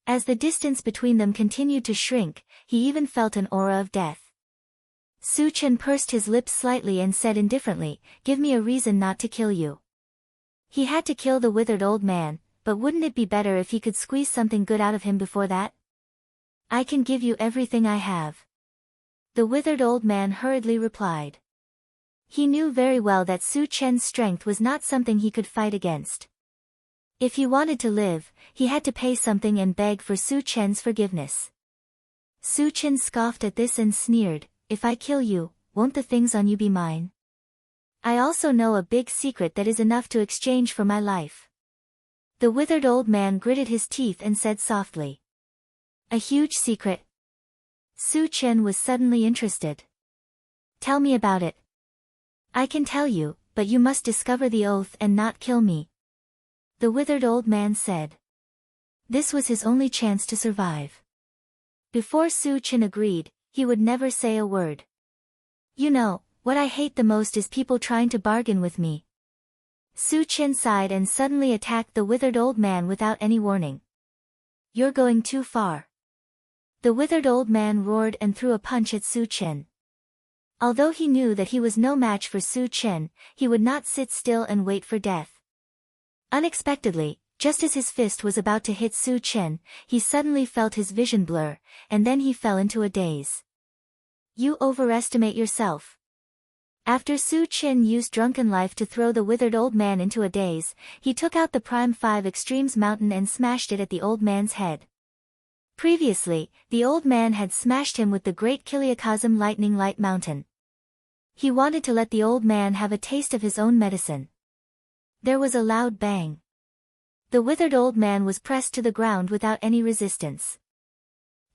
A: As the distance between them continued to shrink, he even felt an aura of death. Su Chen pursed his lips slightly and said indifferently, "Give me a reason not to kill you." He had to kill the withered old man, but wouldn't it be better if he could squeeze something good out of him before that? "I can give you everything I have," the withered old man hurriedly replied. He knew very well that Su Chen's strength was not something he could fight against. If he wanted to live, he had to pay something and beg for Su Chen's forgiveness. Su Chen scoffed at this and sneered, "If I kill you, won't the things on you be mine? I also know a big secret that is enough to exchange for my life." The withered old man gritted his teeth and said softly, "A huge secret?" Su Chen was suddenly interested. "Tell me about it." "I can tell you, but you must discover the oath and not kill me," the withered old man said. This was his only chance to survive. Before Su Chen agreed, he would never say a word. "You know, what I hate the most is people trying to bargain with me." Su Chen sighed and suddenly attacked the withered old man without any warning. "You're going too far." The withered old man roared and threw a punch at Su Chen. Although he knew that he was no match for Su Chen, he would not sit still and wait for death. Unexpectedly, just as his fist was about to hit Su Chen, he suddenly felt his vision blur, and then he fell into a daze. "You overestimate yourself." After Su Chen used drunken life to throw the withered old man into a daze, he took out the Prime 5 Extremes mountain and smashed it at the old man's head. Previously, the old man had smashed him with the Great Kiliakazam Lightning Light Mountain. He wanted to let the old man have a taste of his own medicine. There was a loud bang. The withered old man was pressed to the ground without any resistance.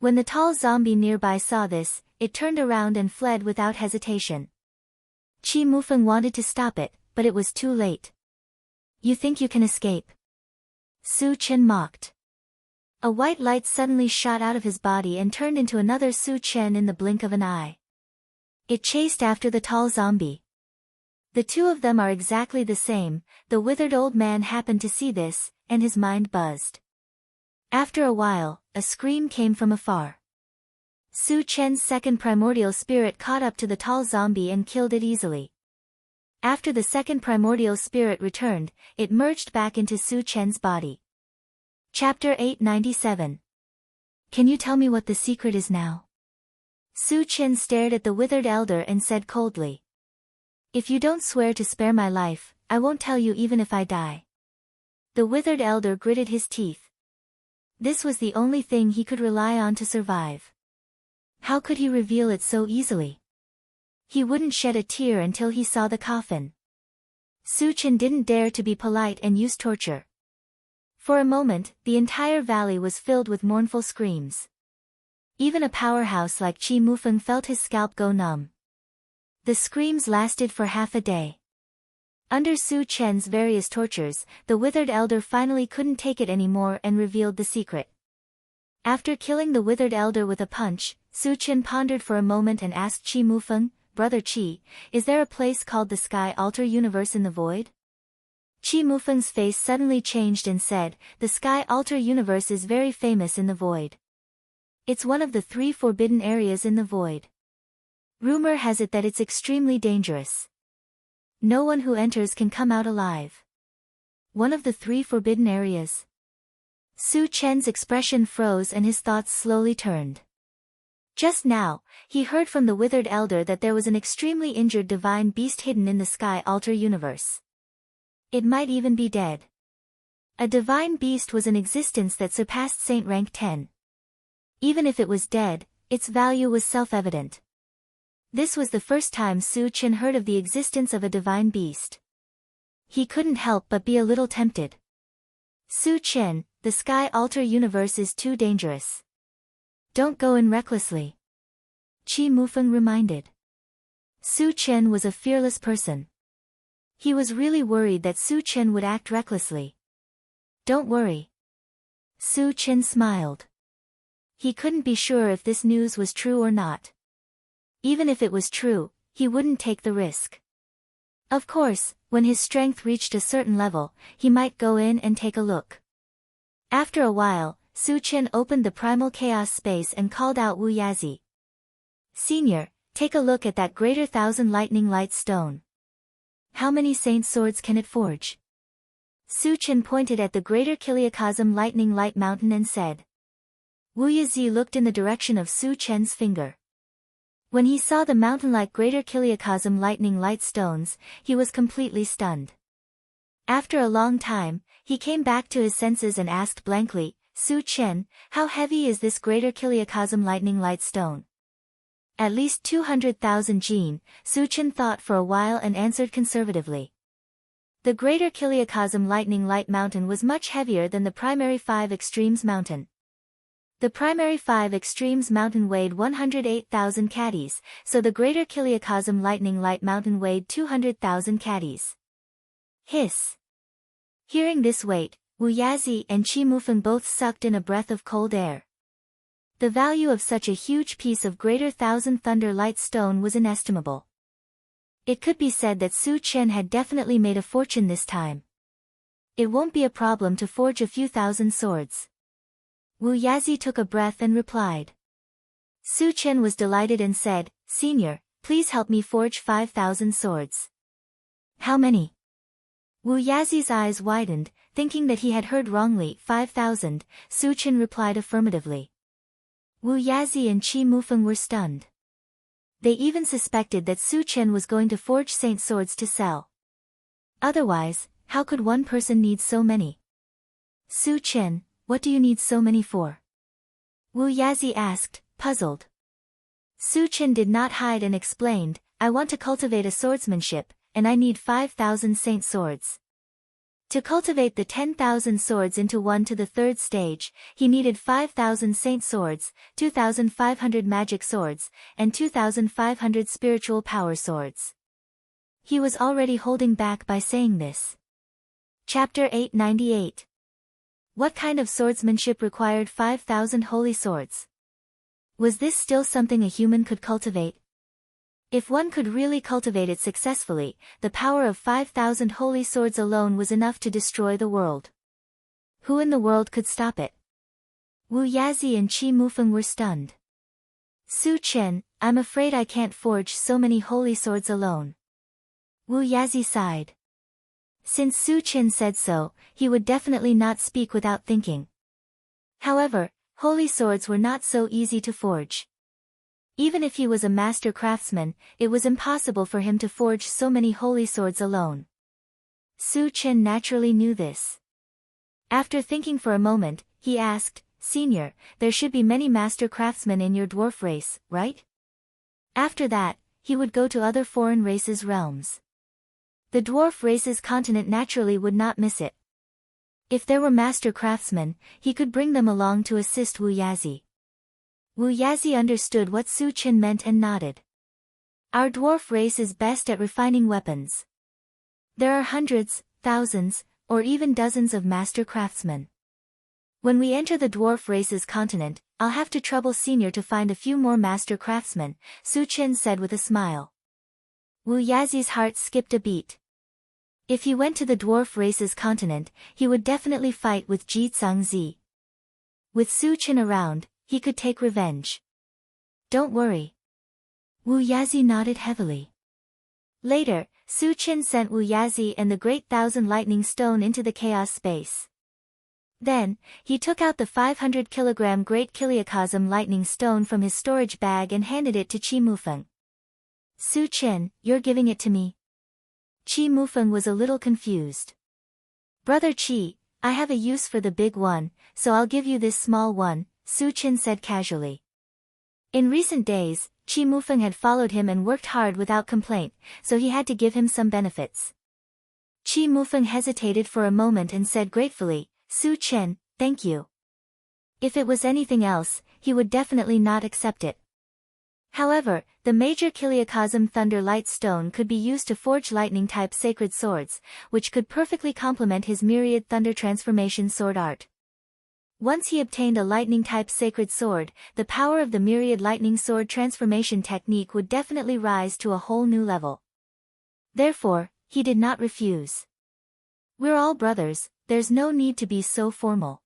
A: When the tall zombie nearby saw this, it turned around and fled without hesitation. Qi Mufeng wanted to stop it, but it was too late. "You think you can escape?" Su Chen mocked. A white light suddenly shot out of his body and turned into another Su Chen in the blink of an eye. It chased after the tall zombie. The two of them are exactly the same. The withered old man happened to see this, and his mind buzzed. After a while, a scream came from afar. Su Chen's second primordial spirit caught up to the tall zombie and killed it easily. After the second primordial spirit returned, it merged back into Su Chen's body. Chapter 897. "Can you tell me what the secret is now?" Su Chen stared at the withered elder and said coldly. "If you don't swear to spare my life, I won't tell you even if I die." The withered elder gritted his teeth. This was the only thing he could rely on to survive. How could he reveal it so easily? He wouldn't shed a tear until he saw the coffin. Su Chen didn't dare to be polite and use torture. For a moment, the entire valley was filled with mournful screams. Even a powerhouse like Qi Mufeng felt his scalp go numb. The screams lasted for half a day. Under Su Chen's various tortures, the withered elder finally couldn't take it anymore and revealed the secret. After killing the withered elder with a punch, Su Chen pondered for a moment and asked Qi Mufeng, "Brother Qi, is there a place called the Sky Altar Universe in the void?" Qi Mufeng's face suddenly changed and said, "The Sky Altar Universe is very famous in the void. It's one of the 3 forbidden areas in the void. Rumor has it that it's extremely dangerous. No one who enters can come out alive." "One of the 3 forbidden areas?" Su Chen's expression froze and his thoughts slowly turned. Just now, he heard from the withered elder that there was an extremely injured divine beast hidden in the Sky Altar Universe. It might even be dead. A divine beast was in existence that surpassed Saint Rank 10. Even if it was dead, its value was self-evident. This was the first time Su Chen heard of the existence of a divine beast. He couldn't help but be a little tempted. "Su Chen, the Sky Altar Universe is too dangerous. Don't go in recklessly," Qi Mufeng reminded. Su Chen was a fearless person. He was really worried that Su Chen would act recklessly. "Don't worry." Su Chen smiled. He couldn't be sure if this news was true or not. Even if it was true, he wouldn't take the risk. Of course, when his strength reached a certain level, he might go in and take a look. After a while, Su Chen opened the primal chaos space and called out Wu Yazi. "Senior, Take a look at that greater 1,000 lightning light stone. How many saint swords can it forge? Su Chen pointed at the greater Kiliakazam lightning light mountain and said. Wu Yazi looked in the direction of Su Chen's finger. When he saw the mountain-like greater Kiliakazam lightning light stones, he was completely stunned. After a long time, he came back to his senses and asked blankly, Su Chen, how heavy is this greater Kiliakazam lightning light stone? At least 200,000 jin, Su Chen thought for a while and answered conservatively. The greater Kiliakazam lightning light mountain was much heavier than the primary 5 extremes mountain. The primary 5 extremes mountain weighed 108,000 caddies, so the greater Kiliakazam lightning light mountain weighed 200,000 caddies. Hiss! Hearing this weight, Wu Yazi and Qi Mufeng both sucked in a breath of cold air. The value of such a huge piece of greater 1,000 thunder light stone was inestimable. It could be said that Su Chen had definitely made a fortune this time. It won't be a problem to forge a few thousand swords. Wu Yazi took a breath and replied. Su Chen was delighted and said, Senior, please help me forge 5,000 swords. How many? Wu Yazi's eyes widened, thinking that he had heard wrongly, 5,000, Su Chen replied affirmatively. Wu Yazi and Qi Mufeng were stunned. They even suspected that Su Chen was going to forge saint swords to sell. Otherwise, how could one person need so many? Su Chen, what do you need so many for? Wu Yazi asked, puzzled. Su Chen did not hide and explained, I want to cultivate a swordsmanship, and I need 5,000 saint swords. To cultivate the 10,000 swords into 1 to the 3rd stage, he needed 5,000 saint swords, 2,500 magic swords, and 2,500 spiritual power swords. He was already holding back by saying this. Chapter 898. What kind of swordsmanship required 5,000 holy swords? Was this still something a human could cultivate? If one could really cultivate it successfully, the power of 5,000 holy swords alone was enough to destroy the world. Who in the world could stop it? Wu Yazi and Qi Mufeng were stunned. Su Chen, I'm afraid I can't forge so many holy swords alone. Wu Yazi sighed. Since Su Chen said so, he would definitely not speak without thinking. However, holy swords were not so easy to forge. Even if he was a master craftsman, it was impossible for him to forge so many holy swords alone. Su Chen naturally knew this. After thinking for a moment, he asked, Senior, there should be many master craftsmen in your dwarf race, right? After that, he would go to other foreign races' realms. The dwarf race's continent naturally would not miss it. If there were master craftsmen, he could bring them along to assist Wu Yazi. Wu Yazi understood what Su Chen meant and nodded. Our dwarf race is best at refining weapons. There are hundreds, thousands, or even dozens of master craftsmen. When we enter the dwarf race's continent, I'll have to trouble Senior to find a few more master craftsmen, Su Chen said with a smile. Wu Yazi's heart skipped a beat. If he went to the dwarf race's continent, he would definitely fight with Ji Zhangzi. With Su Chen around, he could take revenge. Don't worry. Wu Yazi nodded heavily. Later, Su Chen sent Wu Yazi and the Great Thousand Lightning Stone into the chaos space. Then, he took out the 500-kilogram Great Kiliakazam Lightning Stone from his storage bag and handed it to Qi Mufeng. Su Chen, you're giving it to me? Qi Mufeng was a little confused. Brother Qi, I have a use for the big one, so I'll give you this small one, Su Chen said casually. In recent days, Qi Mufeng had followed him and worked hard without complaint, so he had to give him some benefits. Qi Mufeng hesitated for a moment and said gratefully, Su Chen, thank you. If it was anything else, he would definitely not accept it. However, the major Kiliakazam Thunder Light Stone could be used to forge lightning-type sacred swords, which could perfectly complement his myriad thunder transformation sword art. Once he obtained a lightning-type sacred sword, the power of the myriad lightning sword transformation technique would definitely rise to a whole new level. Therefore, he did not refuse. We're all brothers, there's no need to be so formal.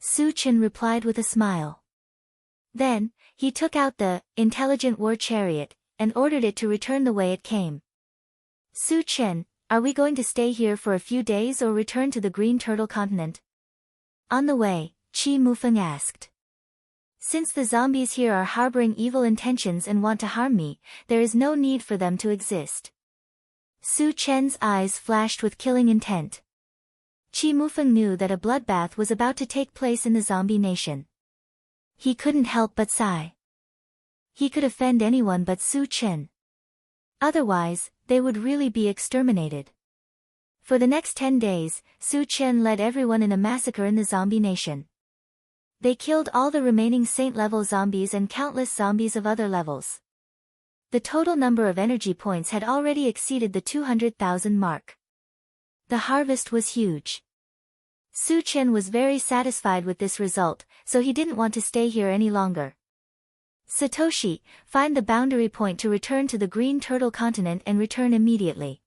A: Su Chen replied with a smile. Then, he took out the intelligent war chariot and ordered it to return the way it came. Su Chen, are we going to stay here for a few days or return to the Green Turtle continent? On the way, Qi Mufeng asked. Since the zombies here are harboring evil intentions and want to harm me, there is no need for them to exist. Su Chen's eyes flashed with killing intent. Qi Mufeng knew that a bloodbath was about to take place in the zombie nation. He couldn't help but sigh. He could offend anyone but Su Chen. Otherwise, they would really be exterminated. For the next 10 days, Su Chen led everyone in a massacre in the zombie nation. They killed all the remaining saint-level zombies and countless zombies of other levels. The total number of energy points had already exceeded the 200,000 mark. The harvest was huge. Su Chen was very satisfied with this result, so he didn't want to stay here any longer. Satoshi, find the boundary point to return to the Green Turtle continent and return immediately.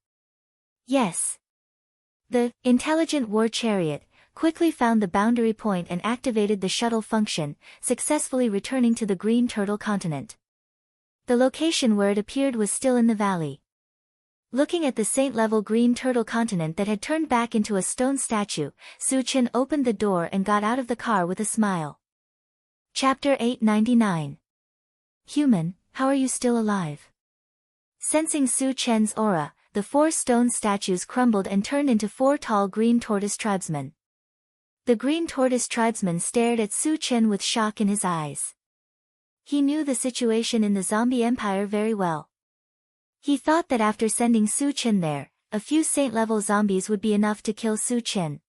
A: Yes. The intelligent war chariot quickly found the boundary point and activated the shuttle function, successfully returning to the Green Turtle continent. The location where it appeared was still in the valley. Looking at the saint-level Green Turtle continent that had turned back into a stone statue, Su Chen opened the door and got out of the car with a smile. Chapter 899. Human, how are you still alive? Sensing Su Chen's aura, the 4 stone statues crumbled and turned into 4 tall green tortoise tribesmen. The green tortoise tribesman stared at Su Chen with shock in his eyes. He knew the situation in the zombie empire very well. He thought that after sending Su Chen there, a few saint-level zombies would be enough to kill Su Chen.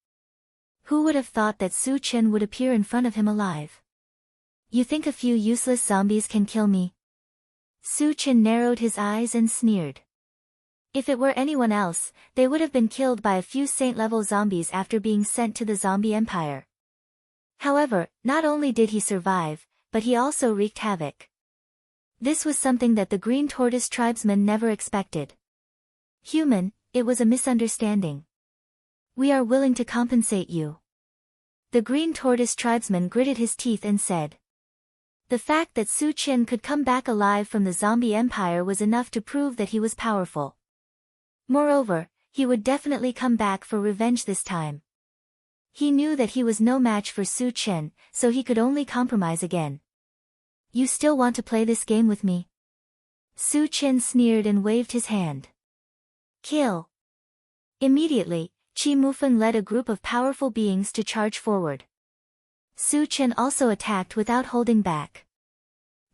A: Who would have thought that Su Chen would appear in front of him alive? You think a few useless zombies can kill me? Su Chen narrowed his eyes and sneered. If it were anyone else, they would have been killed by a few saint-level zombies after being sent to the zombie empire. However, not only did he survive, but he also wreaked havoc. This was something that the green tortoise tribesmen never expected. Human, it was a misunderstanding. We are willing to compensate you. The green tortoise tribesman gritted his teeth and said. The fact that Su Chen could come back alive from the zombie empire was enough to prove that he was powerful. Moreover, he would definitely come back for revenge this time. He knew that he was no match for Su Chen, so he could only compromise again. You still want to play this game with me? Su Chen sneered and waved his hand. Kill. Immediately, Qi Mufeng led a group of powerful beings to charge forward. Su Chen also attacked without holding back.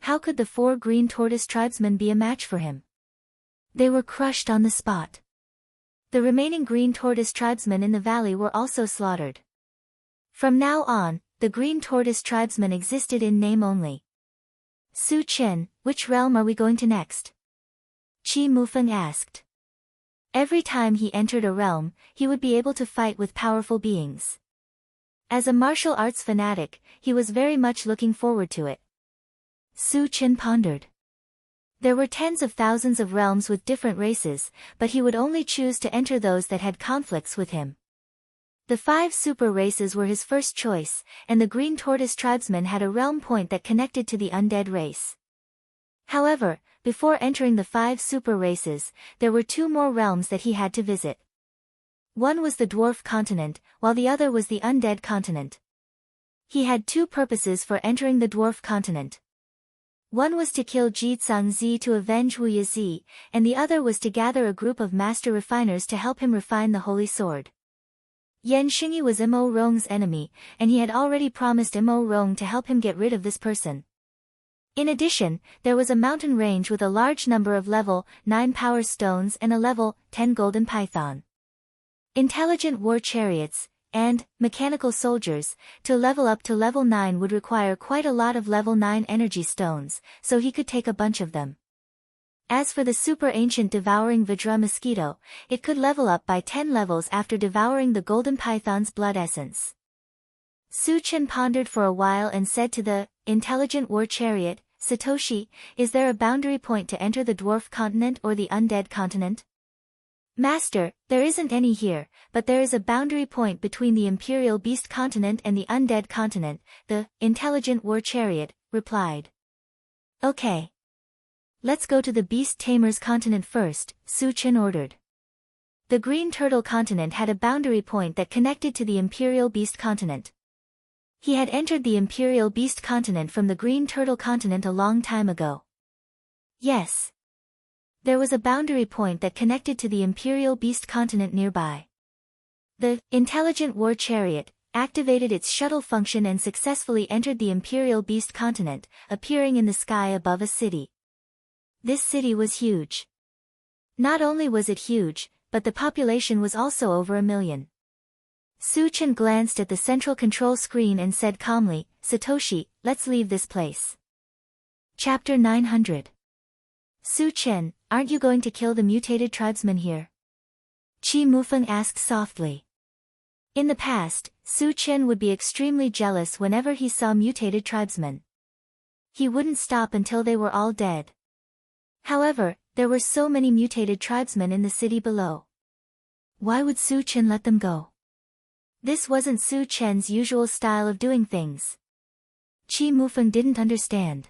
A: How could the 4 green tortoise tribesmen be a match for him? They were crushed on the spot. The remaining green tortoise tribesmen in the valley were also slaughtered. From now on, the green tortoise tribesmen existed in name only. Su Chen, which realm are we going to next? Qi Mufeng asked. Every time he entered a realm, he would be able to fight with powerful beings. As a martial arts fanatic, he was very much looking forward to it. Su Chen pondered. There were tens of thousands of realms with different races, but he would only choose to enter those that had conflicts with him. The 5 super races were his first choice, and the green tortoise tribesmen had a realm point that connected to the undead race. However, before entering the 5 super races, there were 2 more realms that he had to visit. One was the dwarf continent, while the other was the undead continent. He had 2 purposes for entering the dwarf continent. One was to kill Jitsang Zi to avenge Wu Zi, and the other was to gather a group of master refiners to help him refine the holy sword. Yan Xingyi was Mo Rong's enemy, and he had already promised Mo Rong to help him get rid of this person. In addition, there was a mountain range with a large number of level 9 power stones and a level 10 golden python. Intelligent war chariots, and mechanical soldiers, to level up to level 9 would require quite a lot of level 9 energy stones, so he could take a bunch of them. As for the super ancient devouring Vidra mosquito, it could level up by 10 levels after devouring the golden python's blood essence. Su Chen pondered for a while and said to the intelligent war chariot, Satoshi, is there a boundary point to enter the dwarf continent or the undead continent? Master, there isn't any here, but there is a boundary point between the imperial beast continent and the undead continent, the intelligent war chariot replied. Okay. Let's go to the Beast Tamer's continent first, Su Chen ordered. The Green Turtle continent had a boundary point that connected to the Imperial Beast continent. He had entered the Imperial Beast continent from the Green Turtle continent a long time ago. Yes. There was a boundary point that connected to the Imperial Beast continent nearby. The Intelligent War Chariot activated its shuttle function and successfully entered the Imperial Beast continent, appearing in the sky above a city. This city was huge. Not only was it huge, but the population was also over 1 million. Su Chen glanced at the central control screen and said calmly, Satoshi, let's leave this place. Chapter 900. Su Chen, aren't you going to kill the mutated tribesmen here? Qi Mufeng asked softly. In the past, Su Chen would be extremely jealous whenever he saw mutated tribesmen. He wouldn't stop until they were all dead. However, there were so many mutated tribesmen in the city below. Why would Su Chen let them go? This wasn't Su Chen's usual style of doing things. Qi Mufeng didn't understand.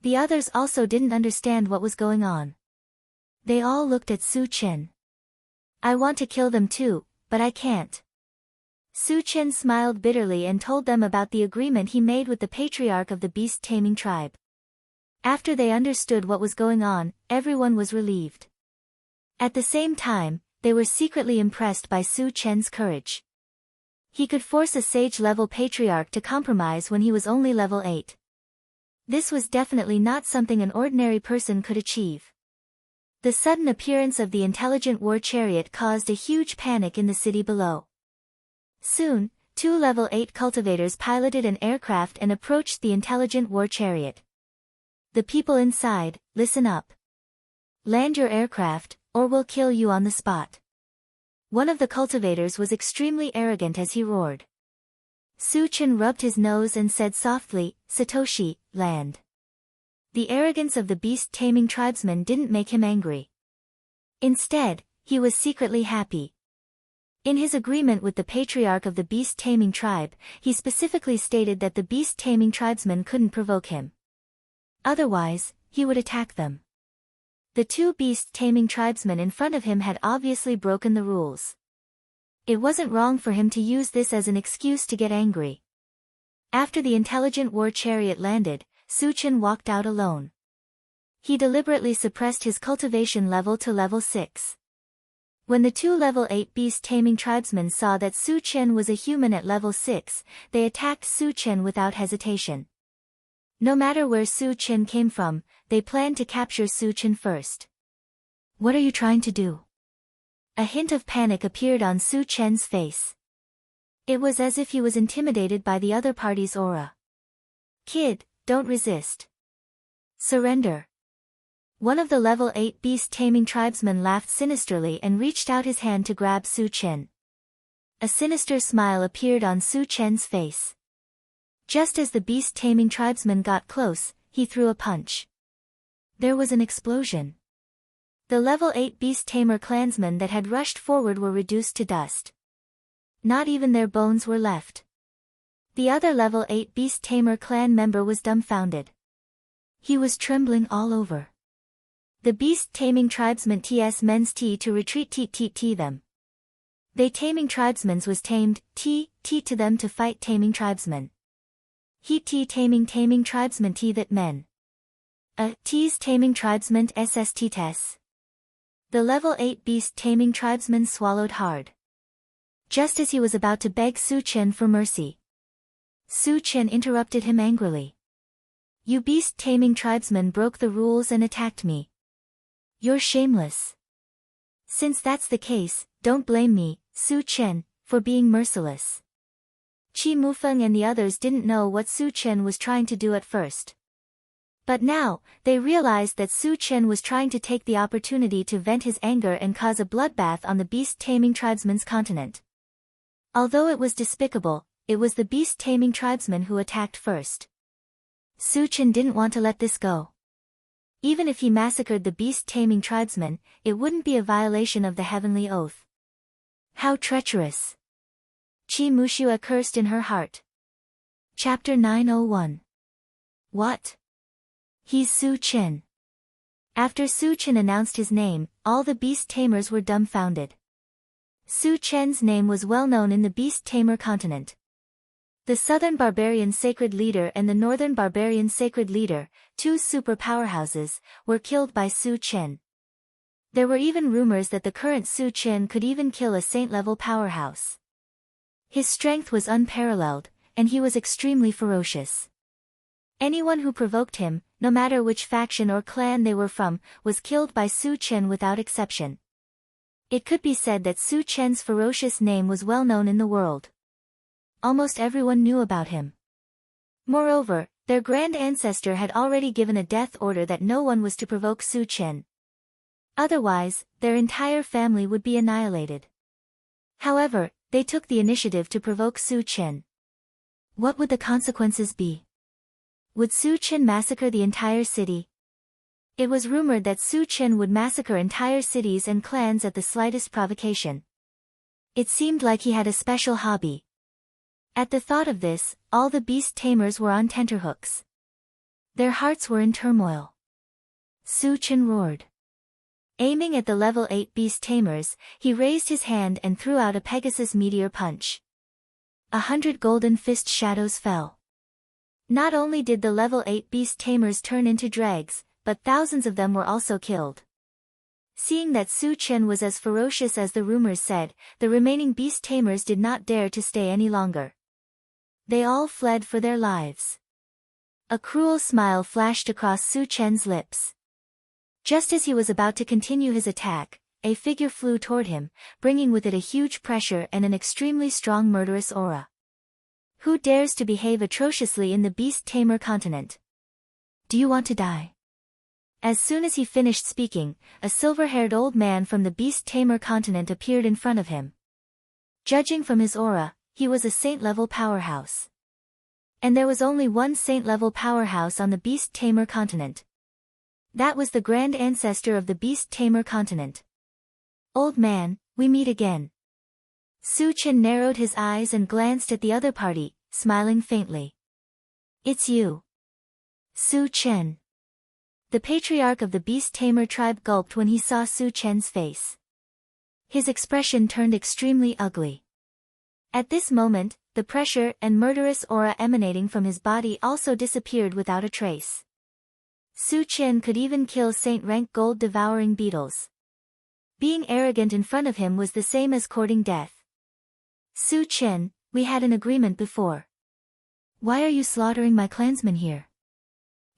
A: The others also didn't understand what was going on. They all looked at Su Chen. I want to kill them too, but I can't. Su Chen smiled bitterly and told them about the agreement he made with the patriarch of the beast-taming tribe. After they understood what was going on, everyone was relieved. At the same time, they were secretly impressed by Su Chen's courage. He could force a sage-level patriarch to compromise when he was only level 8. This was definitely not something an ordinary person could achieve. The sudden appearance of the Intelligent War Chariot caused a huge panic in the city below. Soon, 2 level 8 cultivators piloted an aircraft and approached the Intelligent War Chariot. The people inside, listen up. Land your aircraft, or we'll kill you on the spot. One of the cultivators was extremely arrogant as he roared. Su Chen rubbed his nose and said softly, Satoshi, land. The arrogance of the beast-taming tribesman didn't make him angry. Instead, he was secretly happy. In his agreement with the patriarch of the beast-taming tribe, he specifically stated that the beast-taming tribesmen couldn't provoke him. Otherwise, he would attack them. The 2 beast-taming tribesmen in front of him had obviously broken the rules. It wasn't wrong for him to use this as an excuse to get angry. After the Intelligent War Chariot landed, Su Chen walked out alone. He deliberately suppressed his cultivation level to level 6. When the 2 level 8 beast-taming tribesmen saw that Su Chen was a human at level 6, they attacked Su Chen without hesitation. No matter where Su Chen came from, they planned to capture Su Chen first. What are you trying to do? A hint of panic appeared on Su Chen's face. It was as if he was intimidated by the other party's aura. Kid, don't resist. Surrender. One of the level 8 beast-taming tribesmen laughed sinisterly and reached out his hand to grab Su Chen. A sinister smile appeared on Su Chen's face. Just as the beast-taming tribesman got close, he threw a punch. There was an explosion. The level 8 beast-tamer clansmen that had rushed forward were reduced to dust. Not even their bones were left. The other level 8 beast-tamer clan member was dumbfounded. He was trembling all over. The beast-taming tribesmen ts men's t to retreat t them. They taming tribesmen's was tamed, t to them to fight taming tribesmen. He t taming tribesmen t that men. T's taming tribesmen sst tes. The level 8 beast-taming tribesman swallowed hard. Just as he was about to beg Su Chen for mercy, Su Chen interrupted him angrily. You beast-taming tribesmen broke the rules and attacked me. You're shameless. Since that's the case, don't blame me, Su Chen, for being merciless. Qi Mufeng and the others didn't know what Su Chen was trying to do at first. But now, they realized that Su Chen was trying to take the opportunity to vent his anger and cause a bloodbath on the beast-taming tribesmen's continent. Although it was despicable, it was the beast-taming tribesmen who attacked first. Su Chen didn't want to let this go. Even if he massacred the beast-taming tribesmen, it wouldn't be a violation of the heavenly oath. How treacherous! Qi Muxua cursed in her heart. Chapter 901. What? He's Su Chen. After Su Chen announced his name, all the beast tamers were dumbfounded. Su Chen's name was well known in the beast tamer continent. The Southern Barbarian Sacred Leader and the Northern Barbarian Sacred Leader, two super powerhouses, were killed by Su Chen. There were even rumors that the current Su Chen could even kill a saint-level powerhouse. His strength was unparalleled, and he was extremely ferocious. Anyone who provoked him, no matter which faction or clan they were from, was killed by Su Chen without exception. It could be said that Su Chen's ferocious name was well known in the world. Almost everyone knew about him. Moreover, their grand ancestor had already given a death order that no one was to provoke Su Chen. Otherwise, their entire family would be annihilated. However, they took the initiative to provoke Su Chen. What would the consequences be? Would Su Chen massacre the entire city? It was rumored that Su Chen would massacre entire cities and clans at the slightest provocation. It seemed like he had a special hobby. At the thought of this, all the beast tamers were on tenterhooks. Their hearts were in turmoil. Su Chen roared. Aiming at the level 8 beast tamers, he raised his hand and threw out a Pegasus meteor punch. 100 golden fist shadows fell. Not only did the level 8 beast tamers turn into dregs, but thousands of them were also killed. Seeing that Su Chen was as ferocious as the rumors said, the remaining beast tamers did not dare to stay any longer. They all fled for their lives. A cruel smile flashed across Su Chen's lips. Just as he was about to continue his attack, a figure flew toward him, bringing with it a huge pressure and an extremely strong murderous aura. Who dares to behave atrociously in the beast tamer continent? Do you want to die? As soon as he finished speaking, a silver-haired old man from the beast tamer continent appeared in front of him. Judging from his aura, he was a saint-level powerhouse. And there was only one saint-level powerhouse on the beast tamer continent. That was the grand ancestor of the beast tamer continent. Old man, we meet again. Su Chen narrowed his eyes and glanced at the other party, smiling faintly. It's you. Su Chen. The patriarch of the beast tamer tribe gulped when he saw Su Chen's face. His expression turned extremely ugly. At this moment, the pressure and murderous aura emanating from his body also disappeared without a trace. Su Chen could even kill saint-rank gold-devouring beetles. Being arrogant in front of him was the same as courting death. Su Chen, we had an agreement before. Why are you slaughtering my clansmen here?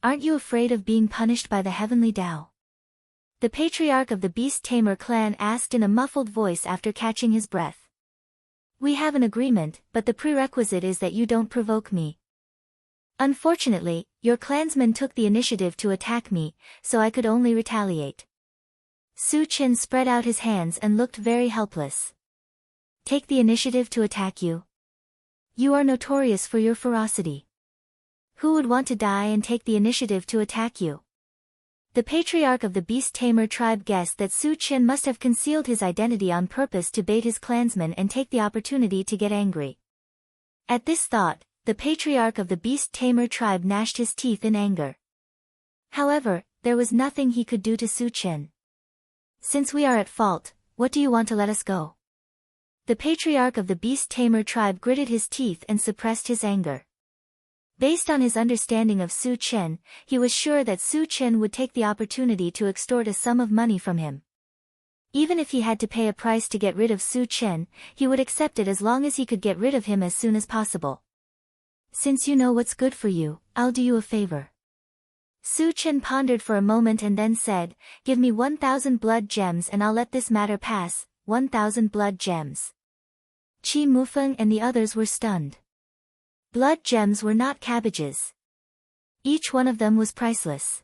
A: Aren't you afraid of being punished by the heavenly Tao? The patriarch of the beast tamer clan asked in a muffled voice after catching his breath. We have an agreement, but the prerequisite is that you don't provoke me. Unfortunately, your clansmen took the initiative to attack me, so I could only retaliate. Su Chen spread out his hands and looked very helpless. Take the initiative to attack you? You are notorious for your ferocity. Who would want to die and take the initiative to attack you? The patriarch of the beast tamer tribe guessed that Su Chen must have concealed his identity on purpose to bait his clansmen and take the opportunity to get angry. At this thought, the patriarch of the beast tamer tribe gnashed his teeth in anger. However, there was nothing he could do to Su Chen. Since we are at fault, what do you want to let us go? The patriarch of the beast tamer tribe gritted his teeth and suppressed his anger. Based on his understanding of Su Chen, he was sure that Su Chen would take the opportunity to extort a sum of money from him. Even if he had to pay a price to get rid of Su Chen, he would accept it as long as he could get rid of him as soon as possible. Since you know what's good for you, I'll do you a favor. Su Chen pondered for a moment and then said, give me 1,000 blood gems and I'll let this matter pass. 1,000 blood gems. Qi Mufeng and the others were stunned. Blood gems were not cabbages. Each one of them was priceless.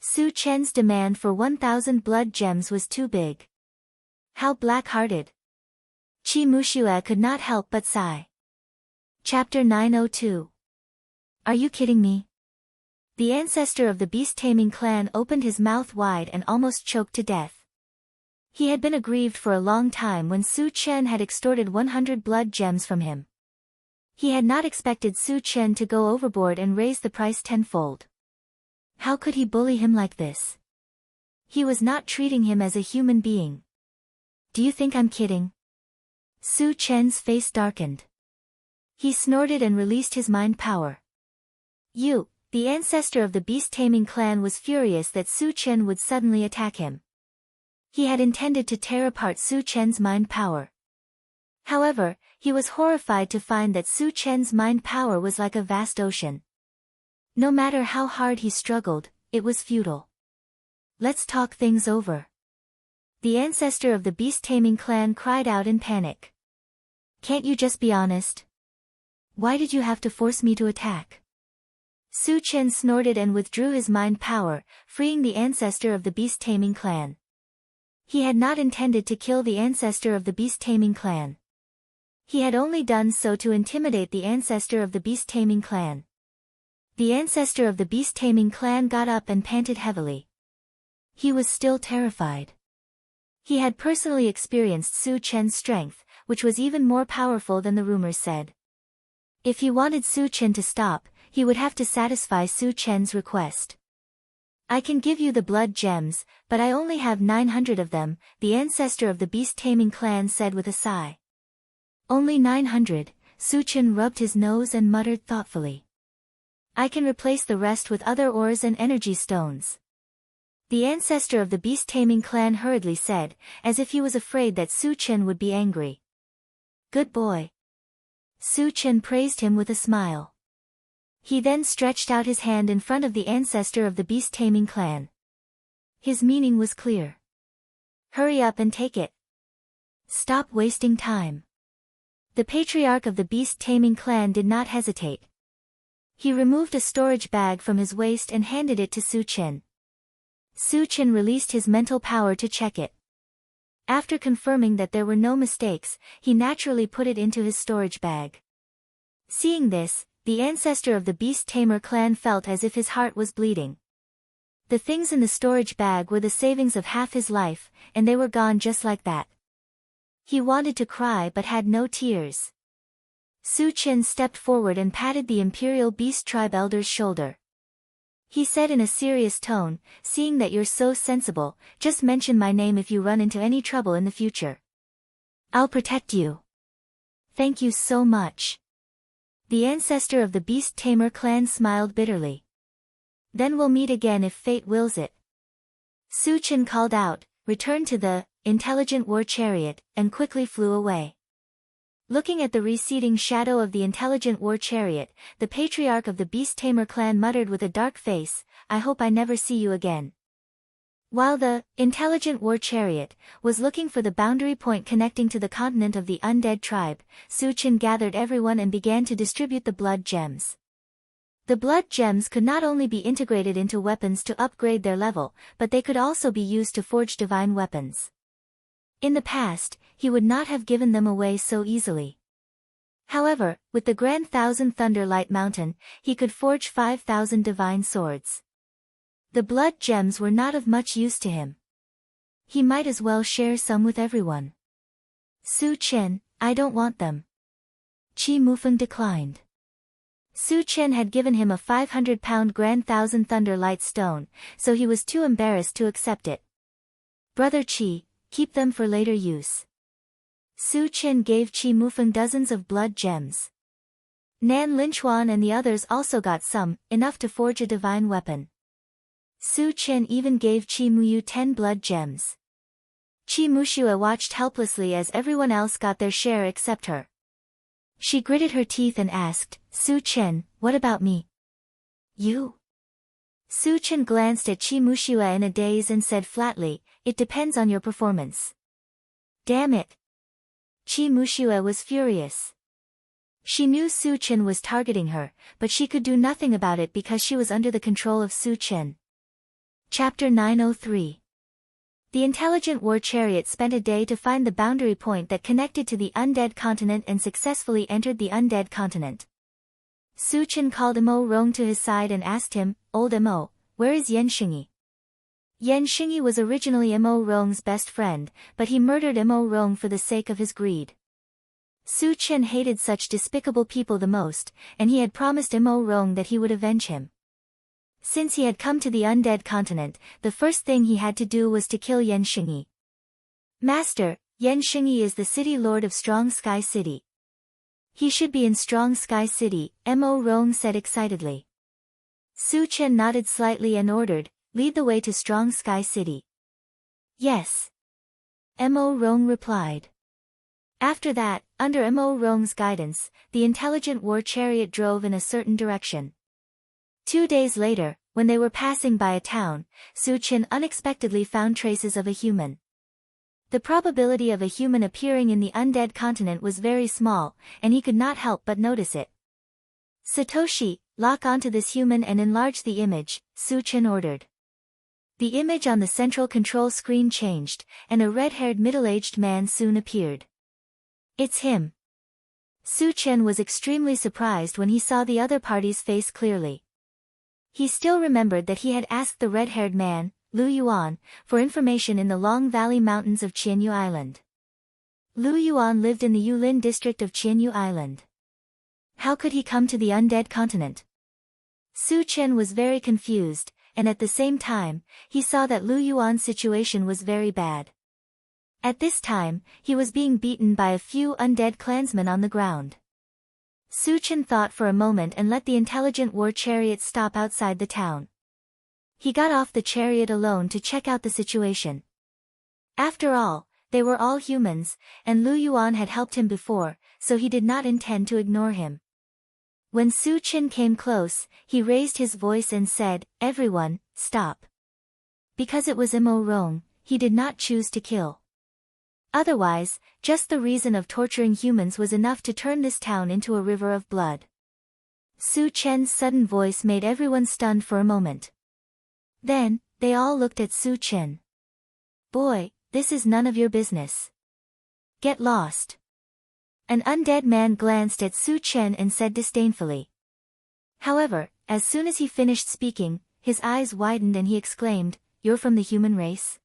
A: Su Chen's demand for 1,000 blood gems was too big. How black-hearted. Qi Muxue could not help but sigh. Chapter 902. Are you kidding me? The ancestor of the beast-taming clan opened his mouth wide and almost choked to death. He had been aggrieved for a long time when Su Chen had extorted 100 blood gems from him. He had not expected Su Chen to go overboard and raise the price tenfold. How could he bully him like this? He was not treating him as a human being. Do you think I'm kidding? Su Chen's face darkened. He snorted and released his mind power. You, the ancestor of the beast-taming clan, was furious that Su Chen would suddenly attack him. He had intended to tear apart Su Chen's mind power. However, he was horrified to find that Su Chen's mind power was like a vast ocean. No matter how hard he struggled, it was futile. Let's talk things over. The ancestor of the beast-taming clan cried out in panic. Can't you just be honest? Why did you have to force me to attack? Su Chen snorted and withdrew his mind power, freeing the ancestor of the beast-taming clan. He had not intended to kill the ancestor of the beast-taming clan. He had only done so to intimidate the ancestor of the beast-taming clan. The ancestor of the beast-taming clan got up and panted heavily. He was still terrified. He had personally experienced Su Chen's strength, which was even more powerful than the rumors said. If he wanted Su Chen to stop, he would have to satisfy Su Chen's request. I can give you the blood gems, but I only have 900 of them, the ancestor of the beast-taming clan said with a sigh. Only 900, Su Chen rubbed his nose and muttered thoughtfully. I can replace the rest with other ores and energy stones. The ancestor of the beast-taming clan hurriedly said, as if he was afraid that Su Chen would be angry. Good boy. Su Chen praised him with a smile. He then stretched out his hand in front of the ancestor of the beast-taming clan. His meaning was clear. Hurry up and take it. Stop wasting time. The patriarch of the beast-taming clan did not hesitate. He removed a storage bag from his waist and handed it to Su Chen. Su Chen released his mental power to check it. After confirming that there were no mistakes, he naturally put it into his storage bag. Seeing this, the ancestor of the beast-tamer clan felt as if his heart was bleeding. The things in the storage bag were the savings of half his life, and they were gone just like that. He wanted to cry but had no tears. Su Chen stepped forward and patted the Imperial Beast Tribe elder's shoulder. He said in a serious tone, seeing that you're so sensible, just mention my name if you run into any trouble in the future. I'll protect you. Thank you so much. The ancestor of the beast-tamer clan smiled bitterly. Then we'll meet again if fate wills it. Su Chen called out, returned to the intelligent war chariot, and quickly flew away. Looking at the receding shadow of the intelligent war chariot, the patriarch of the beast-tamer clan muttered with a dark face, I hope I never see you again. While the intelligent war chariot was looking for the boundary point connecting to the continent of the undead tribe, Su Chen gathered everyone and began to distribute the blood gems. The blood gems could not only be integrated into weapons to upgrade their level, but they could also be used to forge divine weapons. In the past, he would not have given them away so easily. However, with the Grand Thousand Thunder Light Mountain, he could forge 5,000 divine swords. The blood gems were not of much use to him. He might as well share some with everyone. Su Chen, I don't want them. Qi Mufeng declined. Su Chen had given him a 500-pound Grand Thousand Thunder Light Stone, so he was too embarrassed to accept it. Brother Qi, keep them for later use. Su Chen gave Qi Mufeng dozens of blood gems. Nan Linchuan and the others also got some, enough to forge a divine weapon. Su Chen even gave Qi Muyu 10 blood gems. Qi Muxue watched helplessly as everyone else got their share except her. She gritted her teeth and asked, Su Chen, what about me? You? Su Chen glanced at Qi Muxue in a daze and said flatly, it depends on your performance. Damn it! Qi Muxue was furious. She knew Su Chen was targeting her, but she could do nothing about it because she was under the control of Su Chen. Chapter 903. The intelligent war chariot spent a day to find the boundary point that connected to the undead continent and successfully entered the undead continent. Su Chen called Mo Rong to his side and asked him, Old Mo, where is Yan Xingyi? Yan Xingyi was originally Mo Rong's best friend, but he murdered Mo Rong for the sake of his greed. Su Chen hated such despicable people the most, and he had promised Mo Rong that he would avenge him. Since he had come to the undead continent, the first thing he had to do was to kill Yan Xingyi. Master, Yan Xingyi is the city lord of Strong Sky City. He should be in Strong Sky City, Mo Rong said excitedly. Su Chen nodded slightly and ordered, lead the way to Strong Sky City. Yes. Mo Rong replied. After that, under Mo Rong's guidance, the intelligent war chariot drove in a certain direction. 2 days later, when they were passing by a town, Su Chen unexpectedly found traces of a human. The probability of a human appearing in the undead continent was very small, and he could not help but notice it. Satoshi, lock onto this human and enlarge the image, Su Chen ordered. The image on the central control screen changed, and a red-haired middle-aged man soon appeared. It's him. Su Chen was extremely surprised when he saw the other party's face clearly. He still remembered that he had asked the red-haired man, Lu Yuan, for information in the Long Valley Mountains of Qianyu Island. Lu Yuan lived in the Yulin district of Qianyu Island. How could he come to the undead continent? Su Chen was very confused, and at the same time, he saw that Lu Yuan's situation was very bad. At this time, he was being beaten by a few undead clansmen on the ground. Su Chen thought for a moment and let the intelligent war chariot stop outside the town. He got off the chariot alone to check out the situation. After all, they were all humans, and Lu Yuan had helped him before, so he did not intend to ignore him. When Su Chen came close, he raised his voice and said, "Everyone, stop." Because it was Mo Rong, he did not choose to kill. Otherwise, just the reason of torturing humans was enough to turn this town into a river of blood. Su Chen's sudden voice made everyone stunned for a moment. Then, they all looked at Su Chen. "Boy, this is none of your business. Get lost." An undead man glanced at Su Chen and said disdainfully. However, as soon as he finished speaking, his eyes widened and he exclaimed, "You're from the human race?"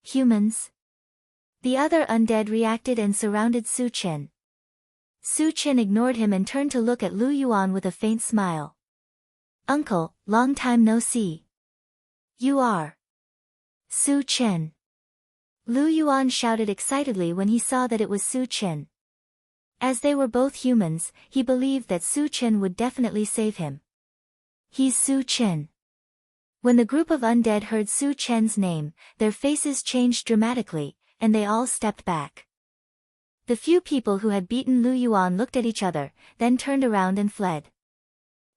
A: "Humans?" The other undead reacted and surrounded Su Chen. Su Chen ignored him and turned to look at Lu Yuan with a faint smile. "Uncle, long time no see." "You are Su Chen." Lu Yuan shouted excitedly when he saw that it was Su Chen. As they were both humans, he believed that Su Chen would definitely save him. "He's Su Chen." When the group of undead heard Su Chen's name, their faces changed dramatically, and they all stepped back. The few people who had beaten Lu Yuan looked at each other, then turned around and fled.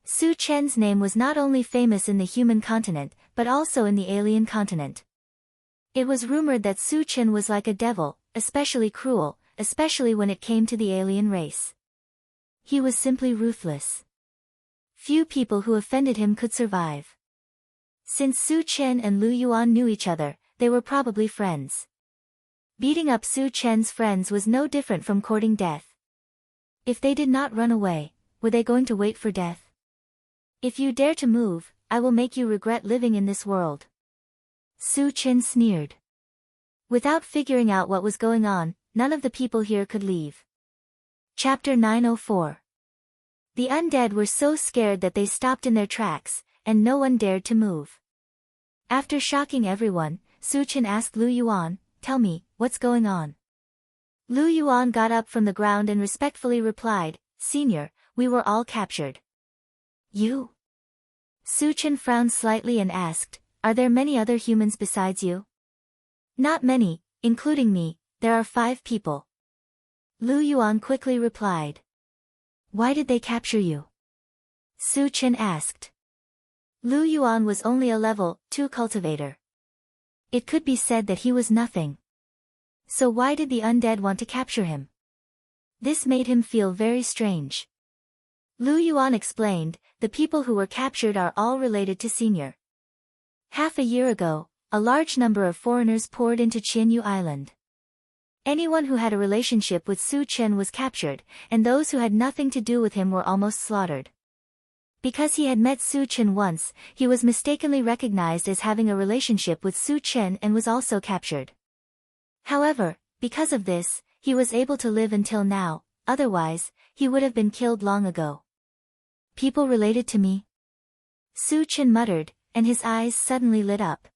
A: Su Chen's name was not only famous in the human continent, but also in the alien continent. It was rumored that Su Chen was like a devil, especially cruel, especially when it came to the alien race. He was simply ruthless. Few people who offended him could survive. Since Su Chen and Lu Yuan knew each other, they were probably friends. Beating up Su Chen's friends was no different from courting death. If they did not run away, were they going to wait for death? "If you dare to move, I will make you regret living in this world." Su Chen sneered. Without figuring out what was going on, none of the people here could leave. Chapter 904. The undead were so scared that they stopped in their tracks, and no one dared to move. After shocking everyone, Su Chen asked Lu Yuan, "Tell me, what's going on?" Lu Yuan got up from the ground and respectfully replied, "Senior, we were all captured." "You?" Su Chen frowned slightly and asked, "Are there many other humans besides you?" "Not many, including me, there are 5 people." Lu Yuan quickly replied. "Why did they capture you?" Su Chen asked. Lu Yuan was only a level 2 cultivator. It could be said that he was nothing. So why did the undead want to capture him? This made him feel very strange. Lu Yuan explained, "The people who were captured are all related to Senior. Half a year ago, a large number of foreigners poured into Qianyu Island. Anyone who had a relationship with Su Chen was captured, and those who had nothing to do with him were almost slaughtered. Because he had met Su Chen once, he was mistakenly recognized as having a relationship with Su Chen and was also captured. However, because of this, he was able to live until now, otherwise, he would have been killed long ago. People related to me? Su Chen muttered, and his eyes suddenly lit up.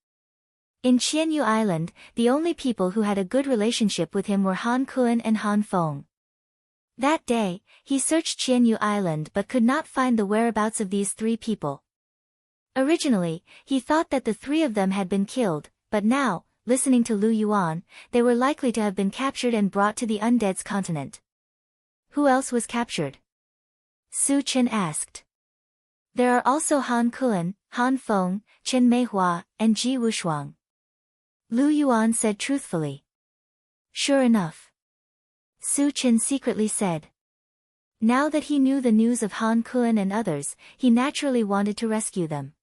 A: In Qianyu Island, the only people who had a good relationship with him were Han Kuan and Han Feng. That day, he searched Qianyu Island but could not find the whereabouts of these three people. Originally, he thought that the three of them had been killed, but now, listening to Lu Yuan, they were likely to have been captured and brought to the undead's continent. Who else was captured? Su Chen asked. There are also Han Kuan, Han Feng, Chen Meihua, and Ji Wushuang. Lu Yuan said truthfully. Sure enough. Su Chen secretly said. Now that he knew the news of Han Kuan and others, he naturally wanted to rescue them.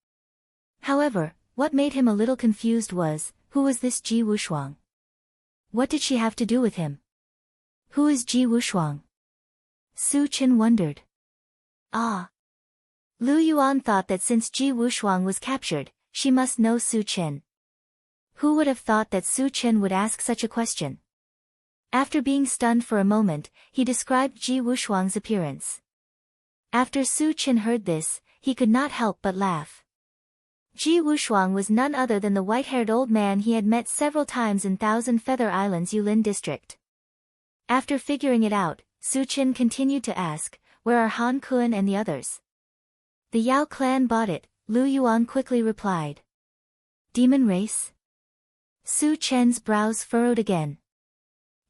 A: However, what made him a little confused was, who was this Ji Wushuang? What did she have to do with him? Who is Ji Wushuang? Su Chen wondered. Ah. Lu Yuan thought that since Ji Wushuang was captured, she must know Su Chen. Who would have thought that Su Chen would ask such a question? After being stunned for a moment, he described Ji Wushuang's appearance. After Su Chen heard this, he could not help but laugh. Ji Wushuang was none other than the white-haired old man he had met several times in Thousand Feather Island's Yulin district. After figuring it out, Su Chen continued to ask, where are Han Kuan and the others? The Yao clan bought it, Lu Yuan quickly replied. Demon race? Su Chen's brows furrowed again.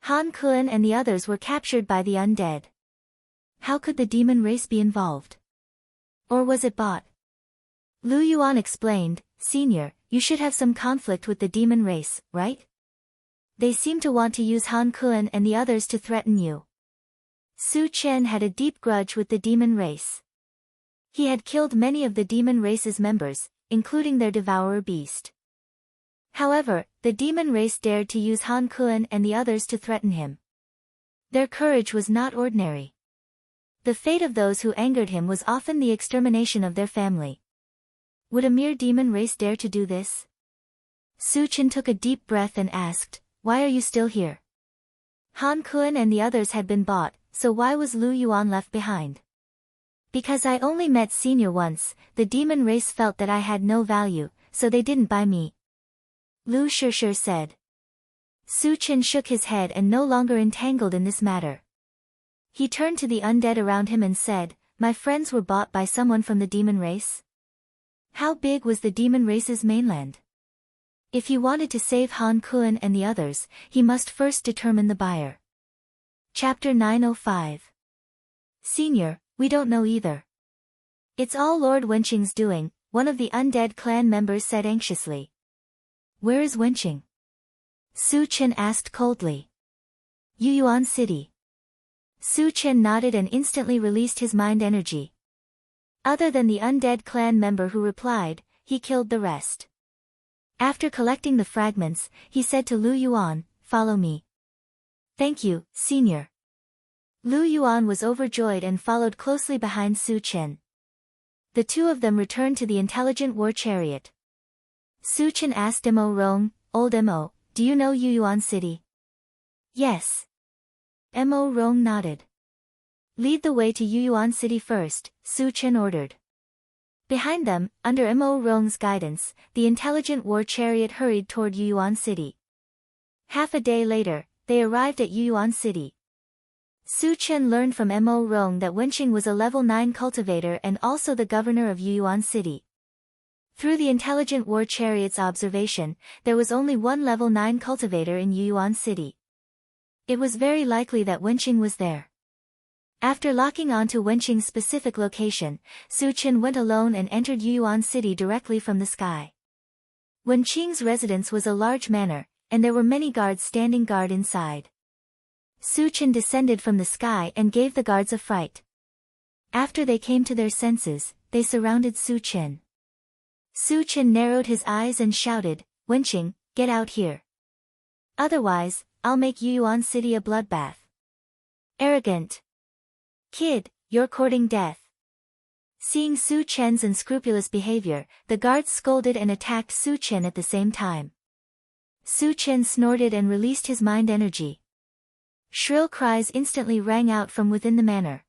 A: Han Kuan and the others were captured by the undead. How could the demon race be involved? Or was it bought? Lu Yuan explained, Senior, you should have some conflict with the demon race, right? They seem to want to use Han Kuan and the others to threaten you. Su Chen had a deep grudge with the demon race. He had killed many of the demon race's members, including their devourer beast. However, the demon race dared to use Han Kuan and the others to threaten him. Their courage was not ordinary. The fate of those who angered him was often the extermination of their family. Would a mere demon race dare to do this? Su Chen took a deep breath and asked, why are you still here? Han Kuan and the others had been bought, so why was Lu Yuan left behind? Because I only met Senior once, the demon race felt that I had no value, so they didn't buy me. Lu Shishir said. Su Chen shook his head and no longer entangled in this matter. He turned to the undead around him and said, my friends were bought by someone from the demon race? How big was the demon race's mainland? If he wanted to save Han Kuan and the others, he must first determine the buyer. Chapter 905. Senior, we don't know either. It's all Lord Wenqing's doing, one of the undead clan members said anxiously. Where is Wenqing? Su Chen asked coldly. Yuyuan City. Su Chen nodded and instantly released his mind energy. Other than the undead clan member who replied, he killed the rest. After collecting the fragments, he said to Lu Yuan, follow me. Thank you, Senior. Lu Yuan was overjoyed and followed closely behind Su Chen. The two of them returned to the intelligent war chariot. Su Chen asked Mo Rong, Old Mo, do you know Yuyuan City? Yes. Mo Rong nodded. Lead the way to Yuyuan City first, Su Chen ordered. Behind them, under Mo Rong's guidance, the intelligent war chariot hurried toward Yuyuan City. Half a day later, they arrived at Yuyuan City. Su Chen learned from Mo Rong that Wenqing was a level 9 cultivator and also the governor of Yuyuan City. Through the intelligent war chariot's observation, there was only one level 9 cultivator in Yuyuan City. It was very likely that Wenqing was there. After locking onto Wenqing's specific location, Su Chen went alone and entered Yuyuan City directly from the sky. Wenqing's residence was a large manor, and there were many guards standing guard inside. Su Chen descended from the sky and gave the guards a fright. After they came to their senses, they surrounded Su Chen. Su Chen narrowed his eyes and shouted, Wenqing, get out here. Otherwise, I'll make Yuyuan City a bloodbath. Arrogant kid, you're courting death. Seeing Su Chen's unscrupulous behavior, the guards scolded and attacked Su Chen at the same time. Su Chen snorted and released his mind energy. Shrill cries instantly rang out from within the manor.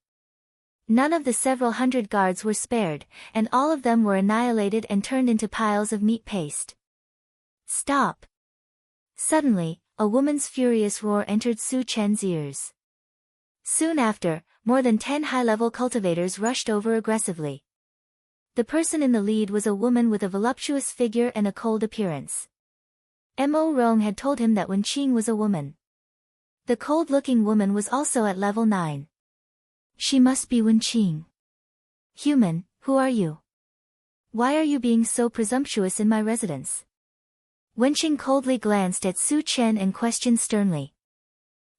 A: None of the several hundred guards were spared, and all of them were annihilated and turned into piles of meat paste. Stop! Suddenly, a woman's furious roar entered Su Chen's ears. Soon after, more than 10 high-level cultivators rushed over aggressively. The person in the lead was a woman with a voluptuous figure and a cold appearance. Mo Rong had told him that Wen Qing was a woman. The cold-looking woman was also at level 9. She must be Wen Qing. Human, who are you? Why are you being so presumptuous in my residence? Wen Qing coldly glanced at Su Chen and questioned sternly.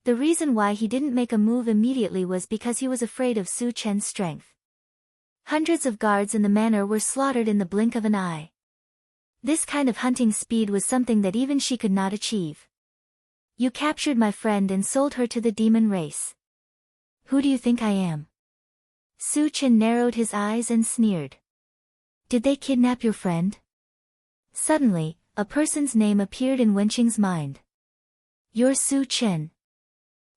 A: The reason why he didn't make a move immediately was because he was afraid of Su Chen's strength. Hundreds of guards in the manor were slaughtered in the blink of an eye. This kind of hunting speed was something that even she could not achieve. You captured my friend and sold her to the demon race. Who do you think I am? Su Chen narrowed his eyes and sneered. Did they kidnap your friend? Suddenly, a person's name appeared in Wen Qing's mind. You're Su Chen.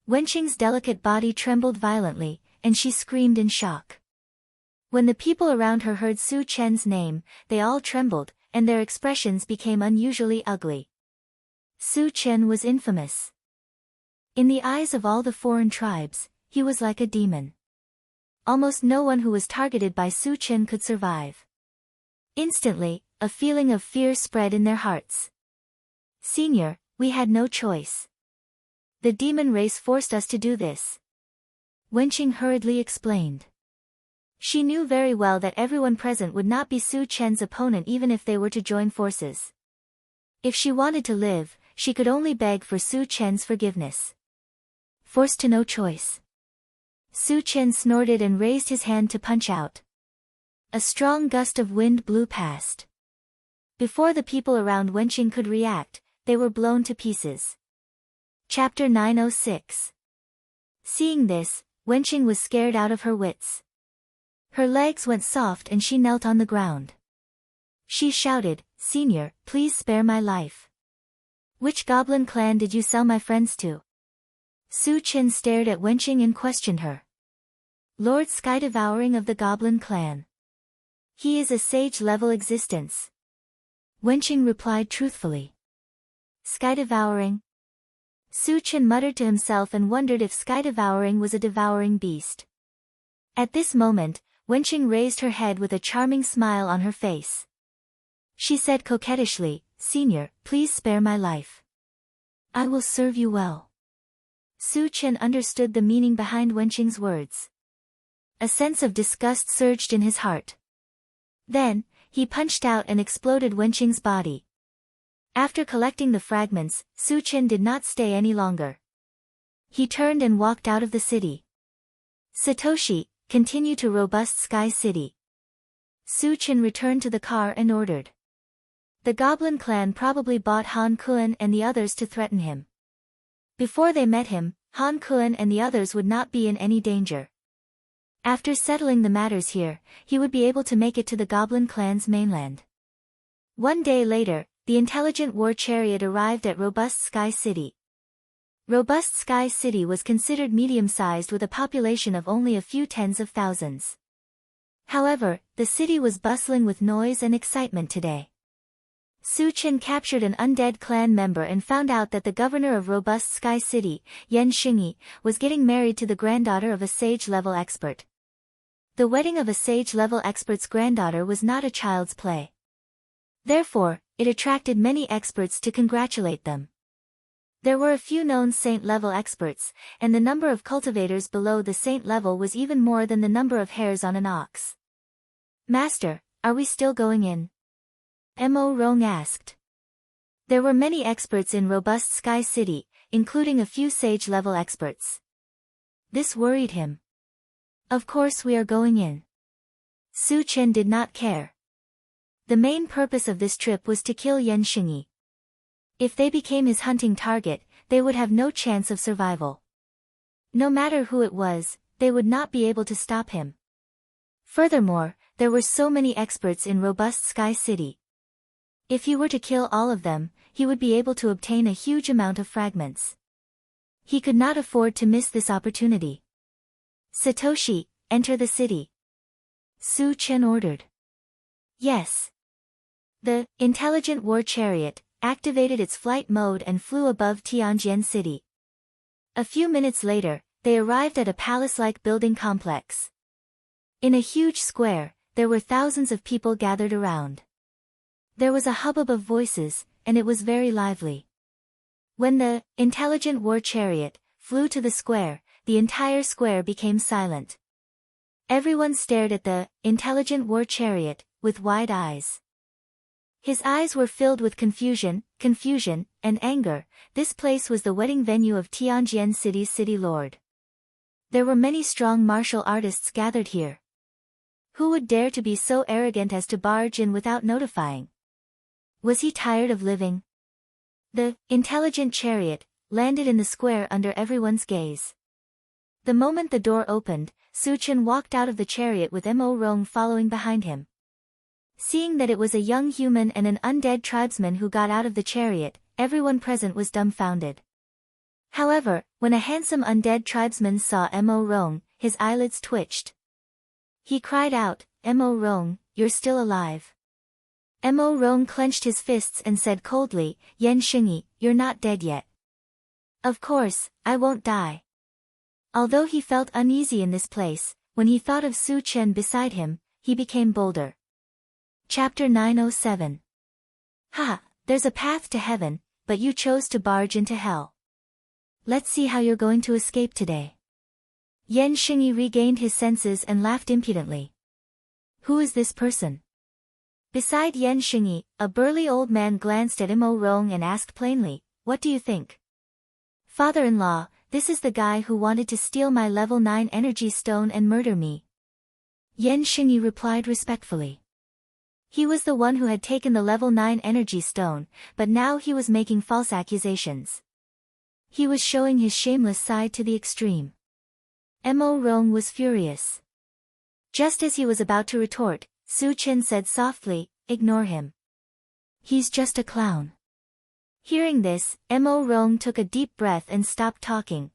A: Wen Qing's delicate body trembled violently, and she screamed in shock. When the people around her heard Su Chen's name, they all trembled, and their expressions became unusually ugly. Su Chen was infamous. In the eyes of all the foreign tribes, he was like a demon. Almost no one who was targeted by Su Chen could survive. Instantly, a feeling of fear spread in their hearts. Senior, we had no choice. The demon race forced us to do this. Wen Qing hurriedly explained. She knew very well that everyone present would not be Su Chen's opponent even if they were to join forces. If she wanted to live, she could only beg for Su Chen's forgiveness. Forced to no choice. Su Chen snorted and raised his hand to punch out. A strong gust of wind blew past. Before the people around Wen Qing could react, they were blown to pieces. Chapter 906. Seeing this, Wen Qing was scared out of her wits. Her legs went soft and she knelt on the ground. She shouted, Senior, please spare my life. Which goblin clan did you sell my friends to? Su Chen stared at Wen Qing and questioned her. Lord Sky Devouring of the Goblin Clan. He is a sage-level existence. Wen Qing replied truthfully. Sky Devouring? Su Chen muttered to himself and wondered if Sky Devouring was a devouring beast. At this moment, Wen Qing raised her head with a charming smile on her face. She said coquettishly, Senior, please spare my life. I will serve you well. Su Chen understood the meaning behind Wen Qing's words. A sense of disgust surged in his heart. Then, he punched out and exploded Wen Qing's body. After collecting the fragments, Su Chen did not stay any longer. He turned and walked out of the city. Satoshi, continue to Robust Sky City. Su Chen returned to the car and ordered. The Goblin clan probably bought Han Kuan and the others to threaten him. Before they met him, Han Kuan and the others would not be in any danger. After settling the matters here, he would be able to make it to the Goblin clan's mainland. One day later, the intelligent war chariot arrived at Robust Sky City. Robust Sky City was considered medium-sized with a population of only a few tens of thousands. However, the city was bustling with noise and excitement today. Su Chen captured an undead clan member and found out that the governor of Robust Sky City, Yan Xingyi, was getting married to the granddaughter of a sage-level expert. The wedding of a sage-level expert's granddaughter was not a child's play. Therefore, it attracted many experts to congratulate them. There were a few known saint-level experts, and the number of cultivators below the saint level was even more than the number of hairs on an ox. Master, are we still going in? Mo Rong asked. There were many experts in Robust Sky City, including a few sage-level experts. This worried him. Of course we are going in. Su Chen did not care. The main purpose of this trip was to kill Yan Xingyi. If they became his hunting target, they would have no chance of survival. No matter who it was, they would not be able to stop him. Furthermore, there were so many experts in Robust Sky City. If he were to kill all of them, he would be able to obtain a huge amount of fragments. He could not afford to miss this opportunity. Satoshi, enter the city. Su Chen ordered. Yes. The intelligent war chariot activated its flight mode and flew above Tianjin City. A few minutes later, they arrived at a palace-like building complex. In a huge square, there were thousands of people gathered around. There was a hubbub of voices, and it was very lively. When the intelligent war chariot flew to the square, the entire square became silent. Everyone stared at the intelligent war chariot with wide eyes. His eyes were filled with confusion, and anger. This place was the wedding venue of Tianjin City's city lord. There were many strong martial artists gathered here. Who would dare to be so arrogant as to barge in without notifying? Was he tired of living? The intelligent chariot landed in the square under everyone's gaze. The moment the door opened, Su Chen walked out of the chariot with Mo Rong following behind him. Seeing that it was a young human and an undead tribesman who got out of the chariot, everyone present was dumbfounded. However, when a handsome undead tribesman saw Mo Rong, his eyelids twitched. He cried out, Mo Rong, you're still alive. Mo Rong clenched his fists and said coldly, Yan Xingyi, you're not dead yet. Of course, I won't die. Although he felt uneasy in this place, when he thought of Su Chen beside him, he became bolder. Chapter 907. Ha, there's a path to heaven, but you chose to barge into hell. Let's see how you're going to escape today. Yan Xingyi regained his senses and laughed impudently. Who is this person? Beside Yan Xingyi, a burly old man glanced at Mo Rong and asked plainly, what do you think? Father-in-law, this is the guy who wanted to steal my level 9 energy stone and murder me. Yan Xingyi replied respectfully. He was the one who had taken the level 9 energy stone, but now he was making false accusations. He was showing his shameless side to the extreme. Mo Rong was furious. Just as he was about to retort, Su Chen said softly, ignore him. He's just a clown. Hearing this, Mo Rong took a deep breath and stopped talking.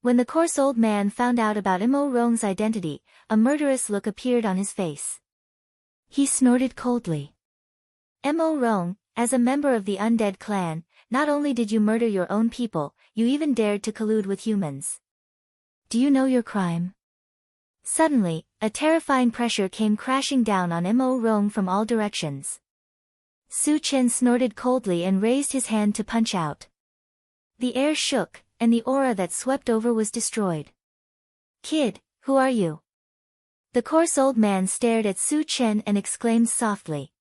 A: When the coarse old man found out about Mo Rong's identity, a murderous look appeared on his face. He snorted coldly. Mo Rong, as a member of the undead clan, not only did you murder your own people, you even dared to collude with humans. Do you know your crime? Suddenly, a terrifying pressure came crashing down on Mo Rong from all directions. Su Chen snorted coldly and raised his hand to punch out. The air shook, and the aura that swept over was destroyed. Kid, who are you? The coarse old man stared at Su Chen and exclaimed softly.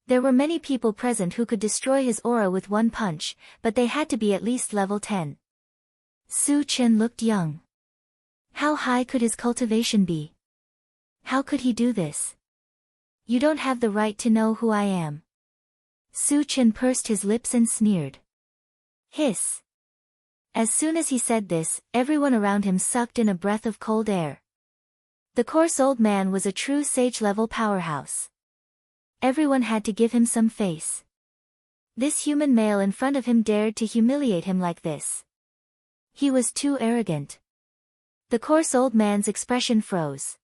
A: There were many people present who could destroy his aura with one punch, but they had to be at least level 10. Su Chen looked young. How high could his cultivation be? How could he do this? You don't have the right to know who I am. Su Chen pursed his lips and sneered. Hiss. As soon as he said this, everyone around him sucked in a breath of cold air. The coarse old man was a true sage-level powerhouse. Everyone had to give him some face. This human male in front of him dared to humiliate him like this. He was too arrogant. The coarse old man's expression froze.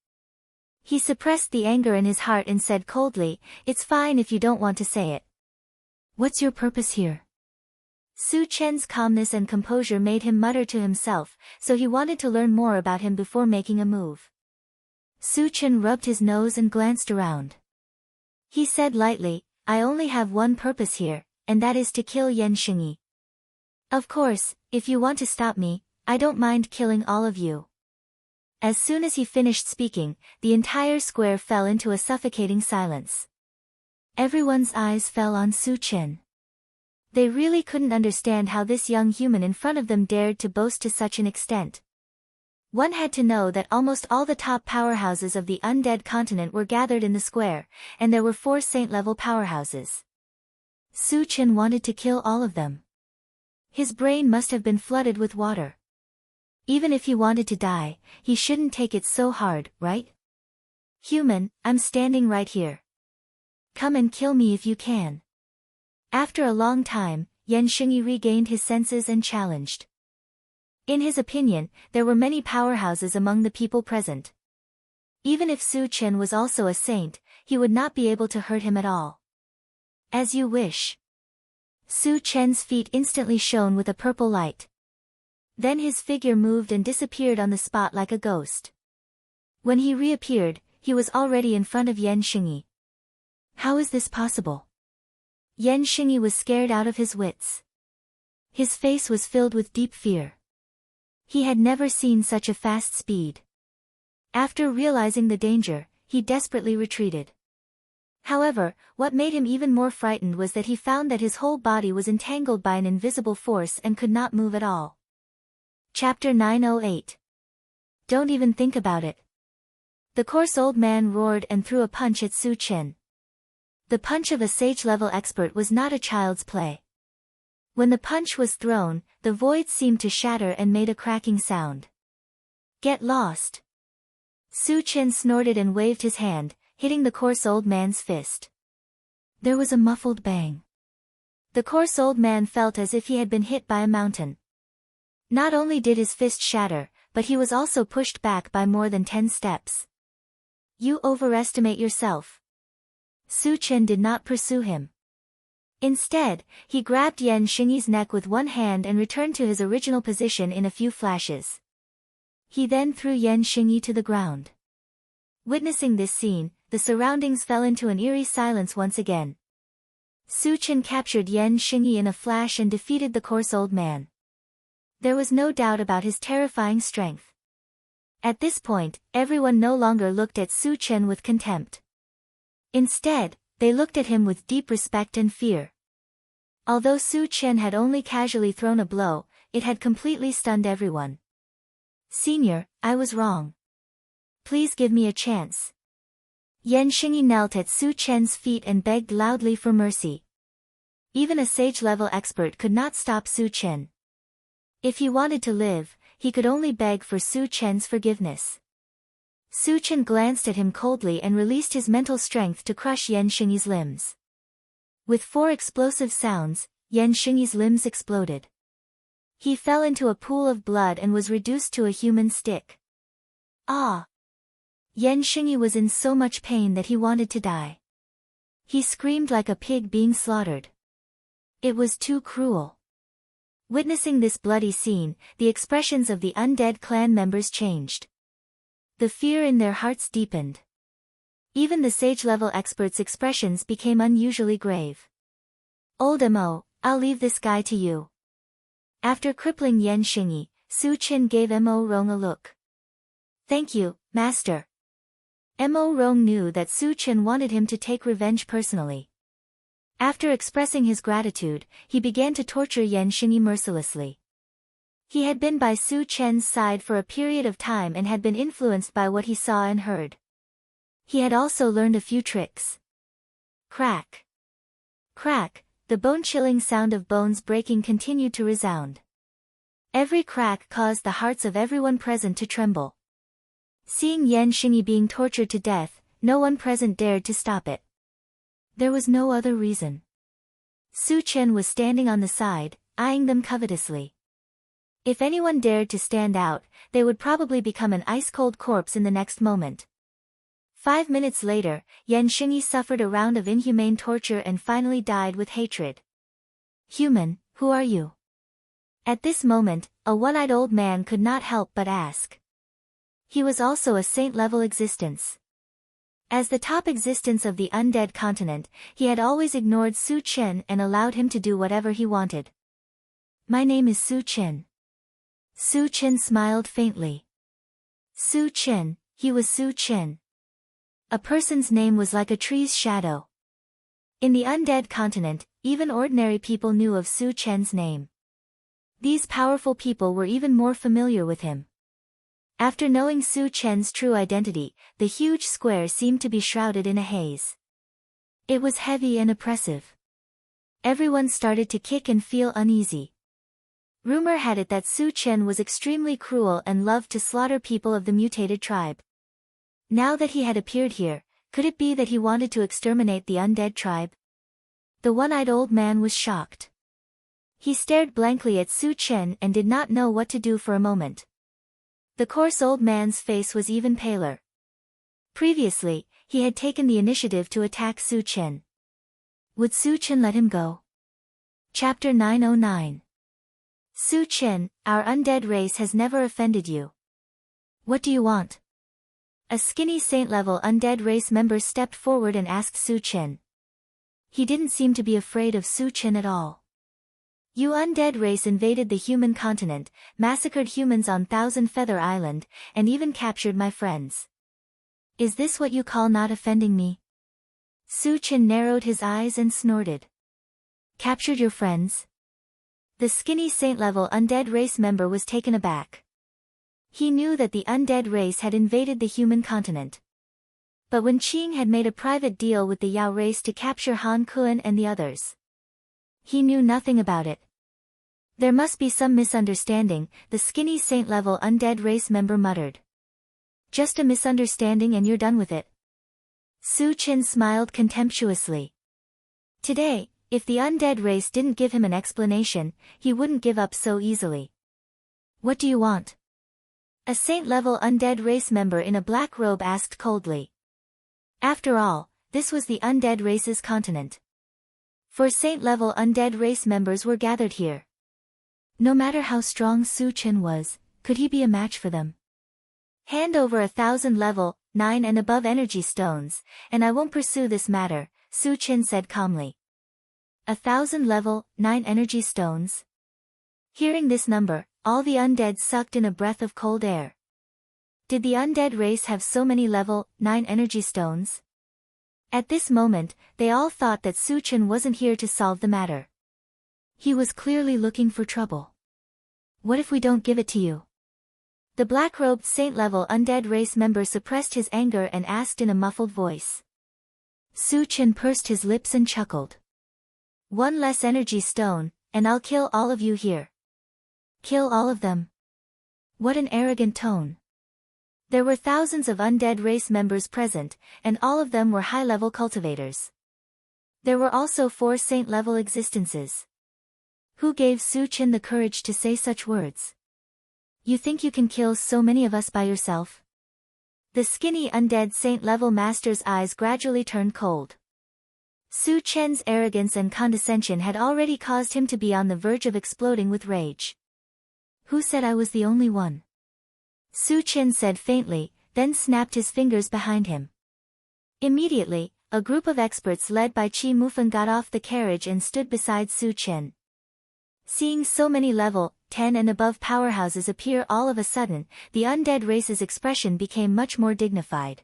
A: He suppressed the anger in his heart and said coldly, it's fine if you don't want to say it. What's your purpose here? Su Chen's calmness and composure made him mutter to himself, so he wanted to learn more about him before making a move. Su Chen rubbed his nose and glanced around. He said lightly, I only have one purpose here, and that is to kill Yan Xingyi. Of course, if you want to stop me, I don't mind killing all of you. As soon as he finished speaking, the entire square fell into a suffocating silence. Everyone's eyes fell on Su Chen. They really couldn't understand how this young human in front of them dared to boast to such an extent. One had to know that almost all the top powerhouses of the undead continent were gathered in the square, and there were 4 saint-level powerhouses. Su Chen wanted to kill all of them. His brain must have been flooded with water. Even if he wanted to die, he shouldn't take it so hard, right? Human, I'm standing right here. Come and kill me if you can. After a long time, Yan Xingyi regained his senses and challenged. In his opinion, there were many powerhouses among the people present. Even if Su Chen was also a saint, he would not be able to hurt him at all. As you wish. Su Chen's feet instantly shone with a purple light. Then his figure moved and disappeared on the spot like a ghost. When he reappeared, he was already in front of Yan Xingyi. How is this possible? Yan Xingyi was scared out of his wits. His face was filled with deep fear. He had never seen such a fast speed. After realizing the danger, he desperately retreated. However, what made him even more frightened was that he found that his whole body was entangled by an invisible force and could not move at all. Chapter 908. Don't even think about it. The coarse old man roared and threw a punch at Su Chen. The punch of a sage-level expert was not a child's play. When the punch was thrown, the void seemed to shatter and made a cracking sound. Get lost. Su Chen snorted and waved his hand, hitting the coarse old man's fist. There was a muffled bang. The coarse old man felt as if he had been hit by a mountain. Not only did his fist shatter, but he was also pushed back by more than 10 steps. You overestimate yourself. Su Chen did not pursue him. Instead, he grabbed Yan Xingyi's neck with one hand and returned to his original position in a few flashes. He then threw Yan Xingyi to the ground. Witnessing this scene, the surroundings fell into an eerie silence once again. Su Chen captured Yan Xingyi in a flash and defeated the coarse old man. There was no doubt about his terrifying strength. At this point, everyone no longer looked at Su Chen with contempt. Instead, they looked at him with deep respect and fear. Although Su Chen had only casually thrown a blow, it had completely stunned everyone. Senior, I was wrong. Please give me a chance. Yan Xingyi knelt at Su Chen's feet and begged loudly for mercy. Even a sage-level expert could not stop Su Chen. If he wanted to live, he could only beg for Su Chen's forgiveness. Su Chen glanced at him coldly and released his mental strength to crush Yan Xingyi's limbs. With 4 explosive sounds, Yan Xingyi's limbs exploded. He fell into a pool of blood and was reduced to a human stick. Ah! Yan Xingyi was in so much pain that he wanted to die. He screamed like a pig being slaughtered. It was too cruel. Witnessing this bloody scene, the expressions of the undead clan members changed. The fear in their hearts deepened. Even the sage-level experts' expressions became unusually grave. Old Mo, I'll leave this guy to you. After crippling Yan Xingyi, Su Chen gave Mo Rong a look. Thank you, master. Mo Rong knew that Su Chen wanted him to take revenge personally. After expressing his gratitude, he began to torture Yan Xingyi mercilessly. He had been by Su Chen's side for a period of time and had been influenced by what he saw and heard. He had also learned a few tricks. Crack. Crack, the bone-chilling sound of bones breaking continued to resound. Every crack caused the hearts of everyone present to tremble. Seeing Yan Xingyi being tortured to death, no one present dared to stop it. There was no other reason. Su Chen was standing on the side, eyeing them covetously. If anyone dared to stand out, they would probably become an ice-cold corpse in the next moment. 5 minutes later, Yan Xingyi suffered a round of inhumane torture and finally died with hatred. Human, who are you? At this moment, a one-eyed old man could not help but ask. He was also a saint-level existence. As the top existence of the undead continent, he had always ignored Su Chen and allowed him to do whatever he wanted. My name is Su Chen. Su Chen smiled faintly. Su Chen, he was Su Chen. A person's name was like a tree's shadow. In the undead continent, even ordinary people knew of Su Chen's name. These powerful people were even more familiar with him. After knowing Su Chen's true identity, the huge square seemed to be shrouded in a haze. It was heavy and oppressive. Everyone started to kick and feel uneasy. Rumor had it that Su Chen was extremely cruel and loved to slaughter people of the mutated tribe. Now that he had appeared here, could it be that he wanted to exterminate the undead tribe? The one-eyed old man was shocked. He stared blankly at Su Chen and did not know what to do for a moment. The coarse old man's face was even paler. Previously, he had taken the initiative to attack Su Chen. Would Su Chen let him go? Chapter 909. Su Chen, our undead race has never offended you. What do you want? A skinny saint-level undead race member stepped forward and asked Su Chen. He didn't seem to be afraid of Su Chen at all. You undead race invaded the human continent, massacred humans on Thousand Feather Island, and even captured my friends. Is this what you call not offending me? Su Chen narrowed his eyes and snorted. Captured your friends? The skinny saint-level undead race member was taken aback. He knew that the undead race had invaded the human continent. But when Qing had made a private deal with the Yao race to capture Han Kuan and the others, he knew nothing about it. There must be some misunderstanding, the skinny saint-level undead race member muttered. Just a misunderstanding and you're done with it. Su Chen smiled contemptuously. Today, if the undead race didn't give him an explanation, he wouldn't give up so easily. What do you want? A saint-level undead race member in a black robe asked coldly. After all, this was the undead race's continent. 4 saint-level undead race members were gathered here. No matter how strong Su Chen was, could he be a match for them? Hand over 1,000 level 9 and above energy stones, and I won't pursue this matter, Su Chen said calmly. 1,000 level 9 energy stones? Hearing this number, all the undead sucked in a breath of cold air. Did the undead race have so many level 9 energy stones? At this moment, they all thought that Su Chen wasn't here to solve the matter. He was clearly looking for trouble. What if we don't give it to you? The black-robed saint-level undead race member suppressed his anger and asked in a muffled voice. Su Chen pursed his lips and chuckled. 1 less energy stone, and I'll kill all of you here. Kill all of them? What an arrogant tone. There were thousands of undead race members present, and all of them were high-level cultivators. There were also 4 saint-level existences. Who gave Su Chen the courage to say such words? You think you can kill so many of us by yourself? The skinny undead saint-level master's eyes gradually turned cold. Su Chen's arrogance and condescension had already caused him to be on the verge of exploding with rage. Who said I was the only one? Su Chen said faintly, then snapped his fingers behind him. Immediately, a group of experts led by Qi Mufeng got off the carriage and stood beside Su Chen. Seeing so many level 10 and above powerhouses appear all of a sudden, the undead race's expression became much more dignified.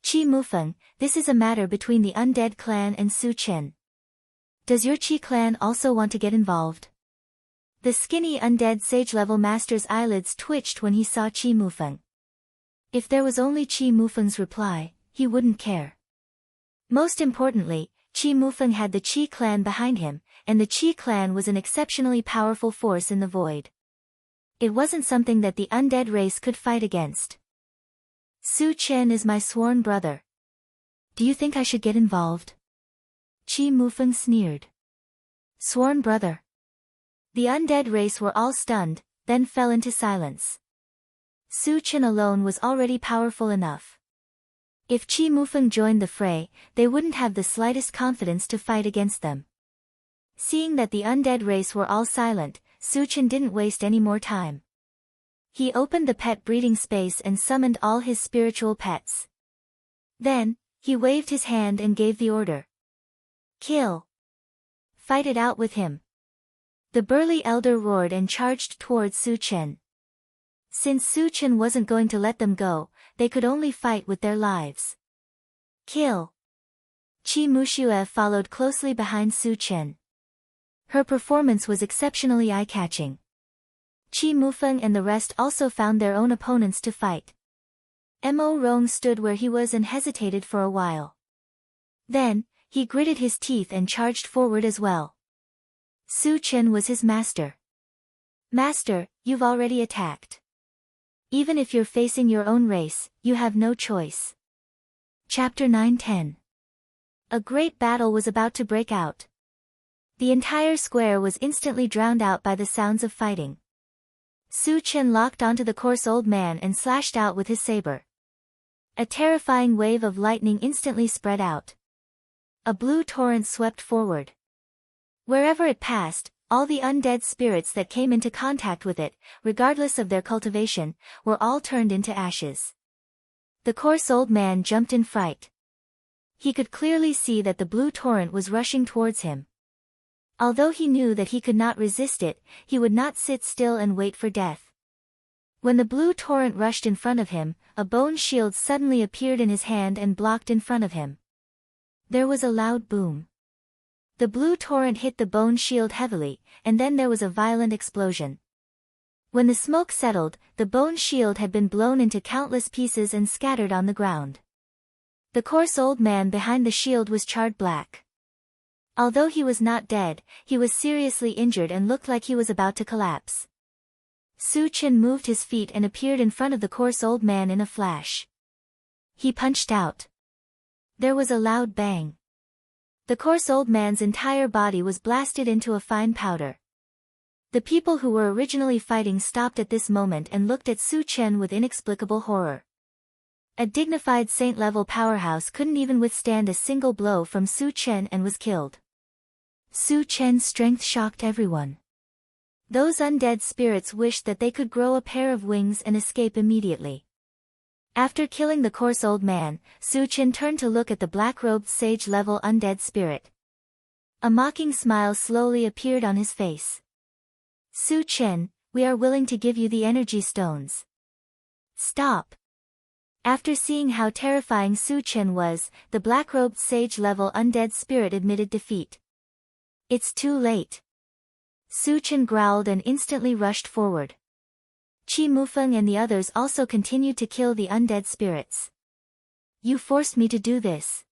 A: Qi Mufeng, this is a matter between the undead clan and Su Chen. Does your Qi clan also want to get involved? The skinny undead sage-level master's eyelids twitched when he saw Qi Mufeng. If there was only Qi Mufeng's reply, he wouldn't care. Most importantly, Qi Mufeng had the Qi clan behind him, and the Qi clan was an exceptionally powerful force in the void. It wasn't something that the undead race could fight against. Su Chen is my sworn brother. Do you think I should get involved? Qi Mufeng sneered. Sworn brother. The undead race were all stunned, then fell into silence. Su Chen alone was already powerful enough. If Qi Mufeng joined the fray, they wouldn't have the slightest confidence to fight against them. Seeing that the undead race were all silent, Su Chen didn't waste any more time. He opened the pet breeding space and summoned all his spiritual pets. Then, he waved his hand and gave the order. Kill. Fight it out with him. The burly elder roared and charged towards Su Chen. Since Su Chen wasn't going to let them go, they could only fight with their lives. Kill. Qi Muxue followed closely behind Su Chen. Her performance was exceptionally eye-catching. Qi Mufeng and the rest also found their own opponents to fight. Mo Rong stood where he was and hesitated for a while. Then, he gritted his teeth and charged forward as well. Su Chen was his master. Master, you've already attacked. Even if you're facing your own race, you have no choice. Chapter 910. A great battle was about to break out. The entire square was instantly drowned out by the sounds of fighting. Su Chen locked onto the coarse old man and slashed out with his saber. A terrifying wave of lightning instantly spread out. A blue torrent swept forward. Wherever it passed, all the undead spirits that came into contact with it, regardless of their cultivation, were all turned into ashes. The coarse old man jumped in fright. He could clearly see that the blue torrent was rushing towards him. Although he knew that he could not resist it, he would not sit still and wait for death. When the blue torrent rushed in front of him, a bone shield suddenly appeared in his hand and blocked in front of him. There was a loud boom. The blue torrent hit the bone shield heavily, and then there was a violent explosion. When the smoke settled, the bone shield had been blown into countless pieces and scattered on the ground. The coarse old man behind the shield was charred black. Although he was not dead, he was seriously injured and looked like he was about to collapse. Su Chen moved his feet and appeared in front of the coarse old man in a flash. He punched out. There was a loud bang. The coarse old man's entire body was blasted into a fine powder. The people who were originally fighting stopped at this moment and looked at Su Chen with inexplicable horror. A dignified saint-level powerhouse couldn't even withstand a single blow from Su Chen and was killed. Su Chen's strength shocked everyone. Those undead spirits wished that they could grow a pair of wings and escape immediately. After killing the coarse old man, Su Chen turned to look at the black-robed sage-level undead spirit. A mocking smile slowly appeared on his face. Su Chen, we are willing to give you the energy stones. Stop. After seeing how terrifying Su Chen was, the black-robed sage-level undead spirit admitted defeat. It's too late. Su Chen growled and instantly rushed forward. Qi Mufeng and the others also continued to kill the undead spirits. You forced me to do this.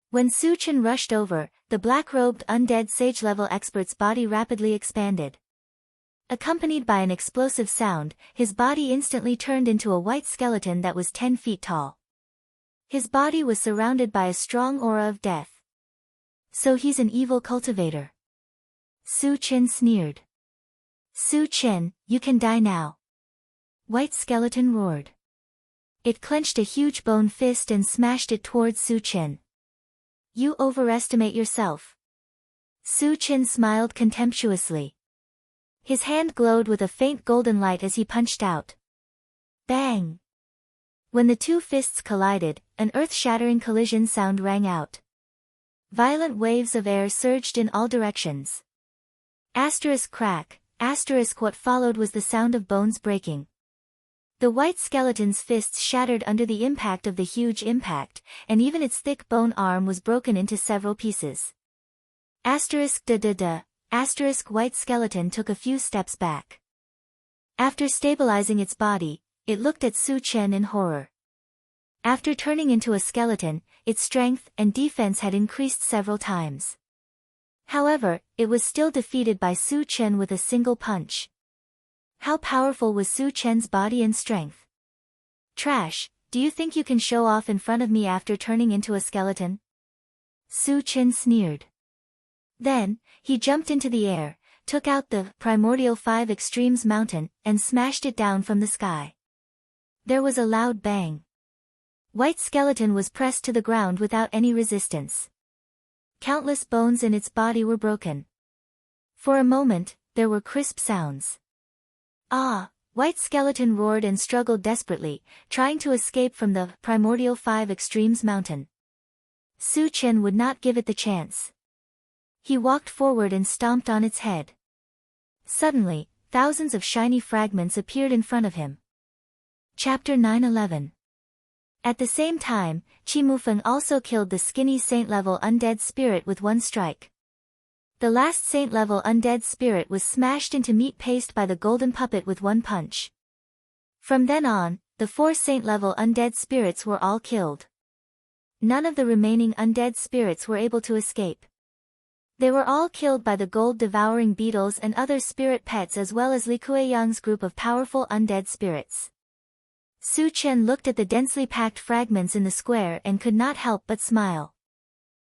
A: When Su Chen rushed over, the black-robed undead sage-level expert's body rapidly expanded. Accompanied by an explosive sound, his body instantly turned into a white skeleton that was 10 feet tall. His body was surrounded by a strong aura of death. So he's an evil cultivator. Su Chen sneered. Su Chen, you can die now. White skeleton roared. It clenched a huge bone fist and smashed it towards Su Chen. You overestimate yourself. Su Chen smiled contemptuously. His hand glowed with a faint golden light as he punched out. Bang! When the two fists collided, an earth-shattering collision sound rang out. Violent waves of air surged in all directions. Crack, what followed was the sound of bones breaking. The white skeleton's fists shattered under the impact of the huge impact, and even its thick bone arm was broken into several pieces. White skeleton took a few steps back. After stabilizing its body, it looked at Su Chen in horror. After turning into a skeleton, its strength and defense had increased several times. However, it was still defeated by Su Chen with a single punch. How powerful was Su Chen's body and strength? Trash, do you think you can show off in front of me after turning into a skeleton? Su Chen sneered. Then, he jumped into the air, took out the Primordial 5 Extremes mountain, and smashed it down from the sky. There was a loud bang. White skeleton was pressed to the ground without any resistance. Countless bones in its body were broken. For a moment, there were crisp sounds. White skeleton roared and struggled desperately, trying to escape from the Primordial 5 Extremes mountain. Su Chen would not give it the chance. He walked forward and stomped on its head. Suddenly, thousands of shiny fragments appeared in front of him. Chapter 9-11. At the same time, Qi Mufeng also killed the skinny saint-level undead spirit with one strike. The last saint-level undead spirit was smashed into meat paste by the golden puppet with one punch. From then on, the 4 saint-level undead spirits were all killed. None of the remaining undead spirits were able to escape. They were all killed by the gold-devouring beetles and other spirit pets as well as Li Kueyang's group of powerful undead spirits. Su Chen looked at the densely packed fragments in the square and could not help but smile.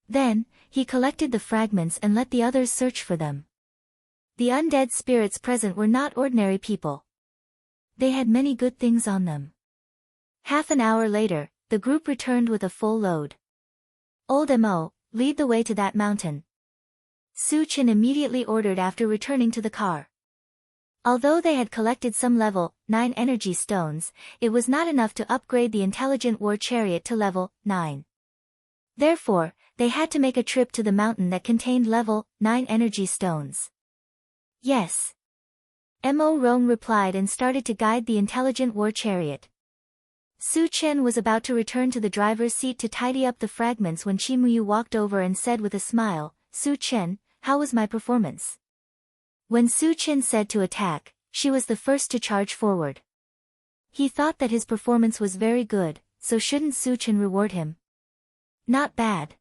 A: Then, he collected the fragments and let the others search for them. The undead spirits present were not ordinary people. They had many good things on them. Half an hour later, the group returned with a full load. Old Mo, lead the way to that mountain. Su Chen immediately ordered after returning to the car. Although they had collected some level 9 energy stones, it was not enough to upgrade the intelligent war chariot to level 9. Therefore, they had to make a trip to the mountain that contained level 9 energy stones. Yes. Mo Rong replied and started to guide the intelligent war chariot. Su Chen was about to return to the driver's seat to tidy up the fragments when Chimuyu walked over and said with a smile, Su Chen, how was my performance? When Su Chen said to attack, she was the first to charge forward. He thought that his performance was very good, so shouldn't Su Chen reward him? Not bad.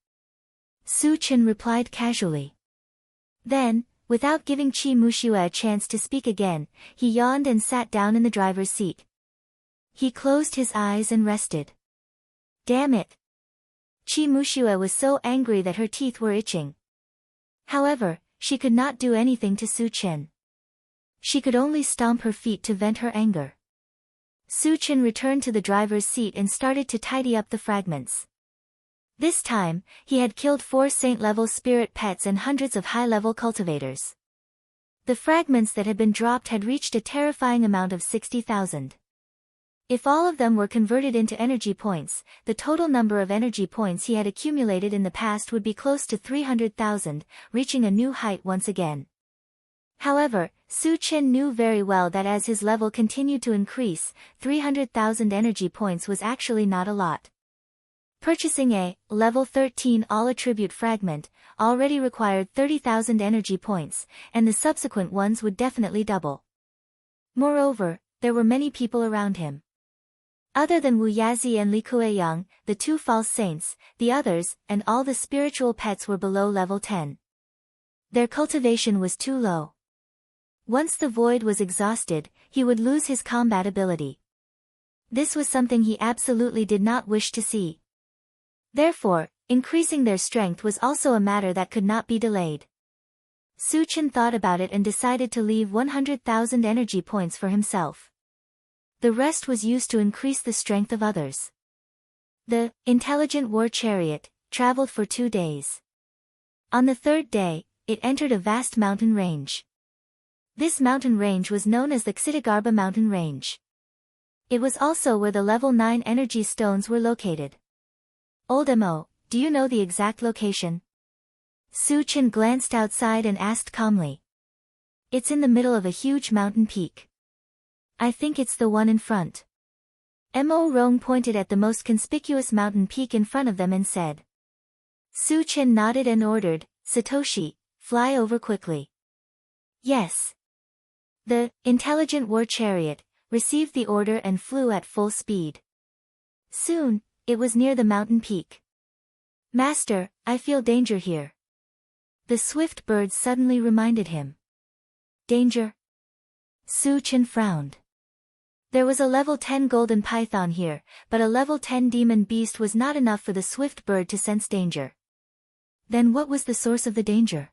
A: Su Chen replied casually. Then, without giving Chi Mushue a chance to speak again, he yawned and sat down in the driver's seat. He closed his eyes and rested. Damn it! Chi Mushue was so angry that her teeth were itching. However, she could not do anything to Su Chen. She could only stomp her feet to vent her anger. Su Chen returned to the driver's seat and started to tidy up the fragments. This time, he had killed 4 saint-level spirit pets and hundreds of high-level cultivators. The fragments that had been dropped had reached a terrifying amount of 60,000. If all of them were converted into energy points, the total number of energy points he had accumulated in the past would be close to 300,000, reaching a new height once again. However, Su Chen knew very well that as his level continued to increase, 300,000 energy points was actually not a lot. Purchasing a level 13 all-attribute fragment already required 30,000 energy points, and the subsequent ones would definitely double. Moreover, there were many people around him. Other than Wu Yazi and Li Kueyang, the 2 false saints, the others, and all the spiritual pets were below level 10. Their cultivation was too low. Once the void was exhausted, he would lose his combat ability. This was something he absolutely did not wish to see. Therefore, increasing their strength was also a matter that could not be delayed. Su Chen thought about it and decided to leave 100,000 energy points for himself. The rest was used to increase the strength of others. The intelligent war chariot traveled for 2 days. On the 3rd day, it entered a vast mountain range. This mountain range was known as the Xitagarba mountain range. It was also where the level 9 energy stones were located. Old Mo, do you know the exact location? Su Chen glanced outside and asked calmly. It's in the middle of a huge mountain peak. I think it's the one in front. Mo Rong pointed at the most conspicuous mountain peak in front of them and said. Su Chen nodded and ordered, Satoshi, fly over quickly. Yes. The intelligent war chariot received the order and flew at full speed. Soon, it was near the mountain peak. Master, I feel danger here. The swift bird suddenly reminded him. Danger? Su Chen frowned. There was a level 10 golden python here, but a level 10 demon beast was not enough for the swift bird to sense danger. Then what was the source of the danger?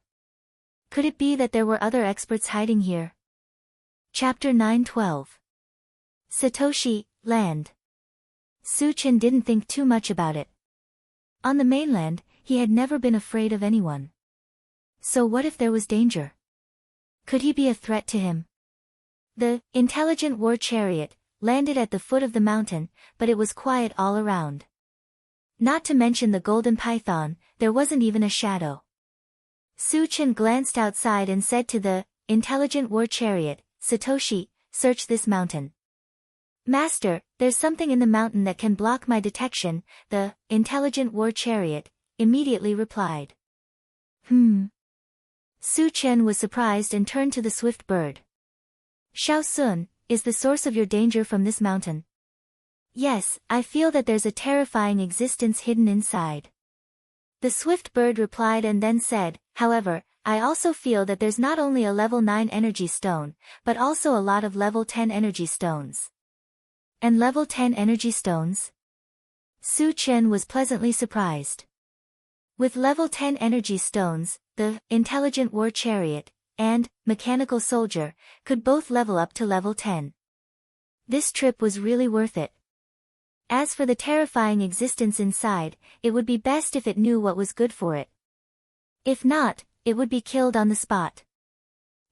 A: Could it be that there were other experts hiding here? Chapter 9:12. Satoshi, land. Su Chen didn't think too much about it. On the mainland, he had never been afraid of anyone. So what if there was danger? Could he be a threat to him? The intelligent war chariot landed at the foot of the mountain, but it was quiet all around. Not to mention the golden python, there wasn't even a shadow. Su Chen glanced outside and said to the intelligent war chariot, Satoshi, search this mountain. Master, there's something in the mountain that can block my detection, the intelligent war chariot immediately replied. Su Chen was surprised and turned to the swift bird. Xiao Sun, is the source of your danger from this mountain? Yes, I feel that there's a terrifying existence hidden inside. The swift bird replied and then said, however, I also feel that there's not only a level 9 energy stone, but also a lot of level 10 energy stones. And level 10 energy stones? Su Chen was pleasantly surprised. With level 10 energy stones, the intelligent war chariot and mechanical soldier could both level up to level 10. This trip was really worth it. As for the terrifying existence inside, it would be best if it knew what was good for it. If not, it would be killed on the spot.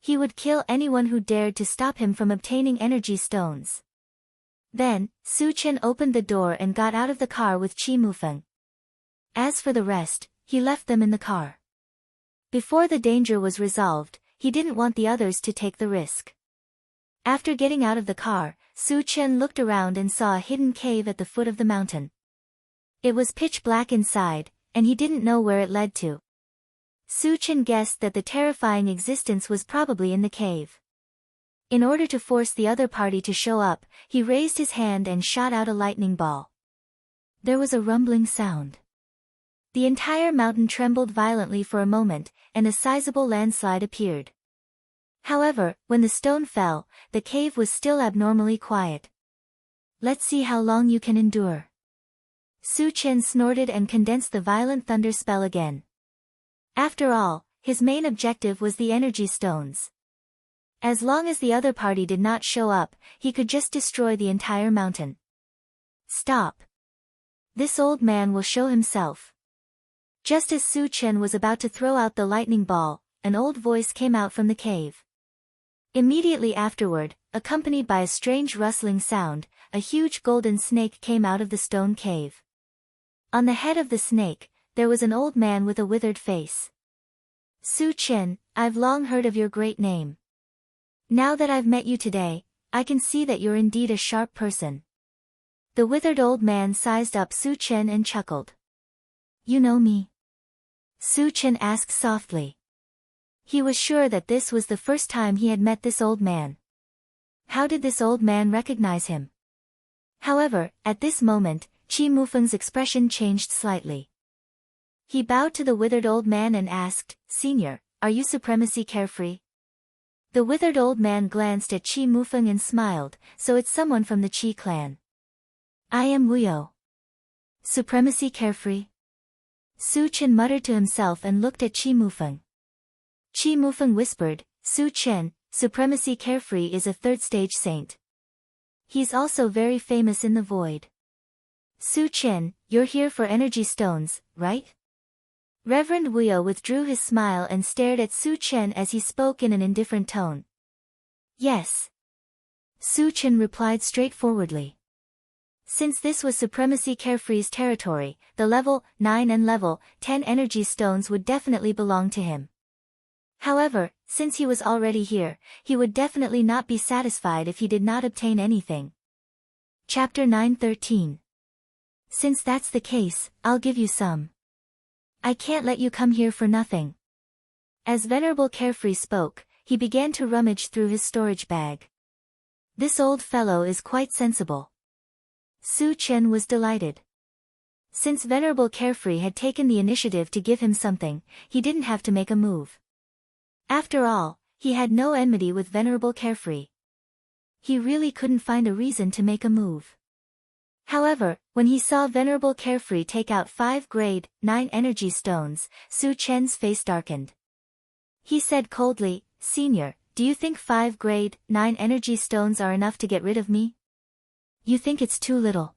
A: He would kill anyone who dared to stop him from obtaining energy stones. Then, Su Chen opened the door and got out of the car with Qi Mufeng. As for the rest, he left them in the car. Before the danger was resolved, he didn't want the others to take the risk. After getting out of the car, Su Chen looked around and saw a hidden cave at the foot of the mountain. It was pitch black inside, and he didn't know where it led to. Su Chen guessed that the terrifying existence was probably in the cave. In order to force the other party to show up, he raised his hand and shot out a lightning ball. There was a rumbling sound. The entire mountain trembled violently for a moment, and a sizable landslide appeared. However, when the stone fell, the cave was still abnormally quiet. Let's see how long you can endure. Su Chen snorted and condensed the violent thunder spell again. After all, his main objective was the energy stones. As long as the other party did not show up, he could just destroy the entire mountain. Stop. This old man will show himself. Just as Su Chen was about to throw out the lightning ball, an old voice came out from the cave. Immediately afterward, accompanied by a strange rustling sound, a huge golden snake came out of the stone cave. On the head of the snake, there was an old man with a withered face. Su Chen, I've long heard of your great name. Now that I've met you today, I can see that you're indeed a sharp person. The withered old man sized up Su Chen and chuckled. You know me? Su Chen asked softly. He was sure that this was the first time he had met this old man. How did this old man recognize him? However, at this moment, Qi Mufeng's expression changed slightly. He bowed to the withered old man and asked, Senior, are you Supremacy Carefree? The withered old man glanced at Qi Mufeng and smiled, so it's someone from the Qi clan. I am Wuyo. Supremacy Carefree? Su Chen muttered to himself and looked at Qi Mufeng. Qi Mufeng whispered, Su Chen, Supremacy Carefree is a third-stage saint. He's also very famous in the void. Su Chen, you're here for energy stones, right? Reverend Wuyo withdrew his smile and stared at Su Chen as he spoke in an indifferent tone. Yes. Su Chen replied straightforwardly. Since this was Supremacy Carefree's territory, the level 9 and level 10 energy stones would definitely belong to him. However, since he was already here, he would definitely not be satisfied if he did not obtain anything. Chapter 9:13. Since that's the case, I'll give you some. I can't let you come here for nothing. As Venerable Carefree spoke, he began to rummage through his storage bag. This old fellow is quite sensible. Su Chen was delighted. Since Venerable Carefree had taken the initiative to give him something, he didn't have to make a move. After all, he had no enmity with Venerable Carefree. He really couldn't find a reason to make a move. However, when he saw Venerable Carefree take out 5 grade 9 energy stones, Su Chen's face darkened. He said coldly, Senior, do you think 5 grade 9 energy stones are enough to get rid of me? You think it's too little?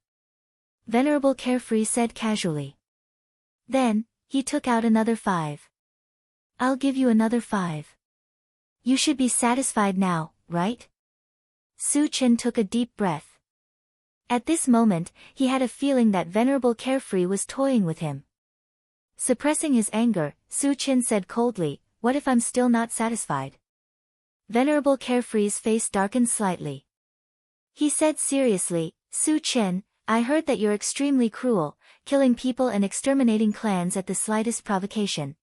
A: Venerable Carefree said casually. Then, he took out another 5. I'll give you another 5. You should be satisfied now, right? Su Chen took a deep breath. At this moment, he had a feeling that Venerable Carefree was toying with him. Suppressing his anger, Su Chen said coldly, what if I'm still not satisfied? Venerable Carefree's face darkened slightly. He said seriously, Su Chen, I heard that you're extremely cruel, killing people and exterminating clans at the slightest provocation.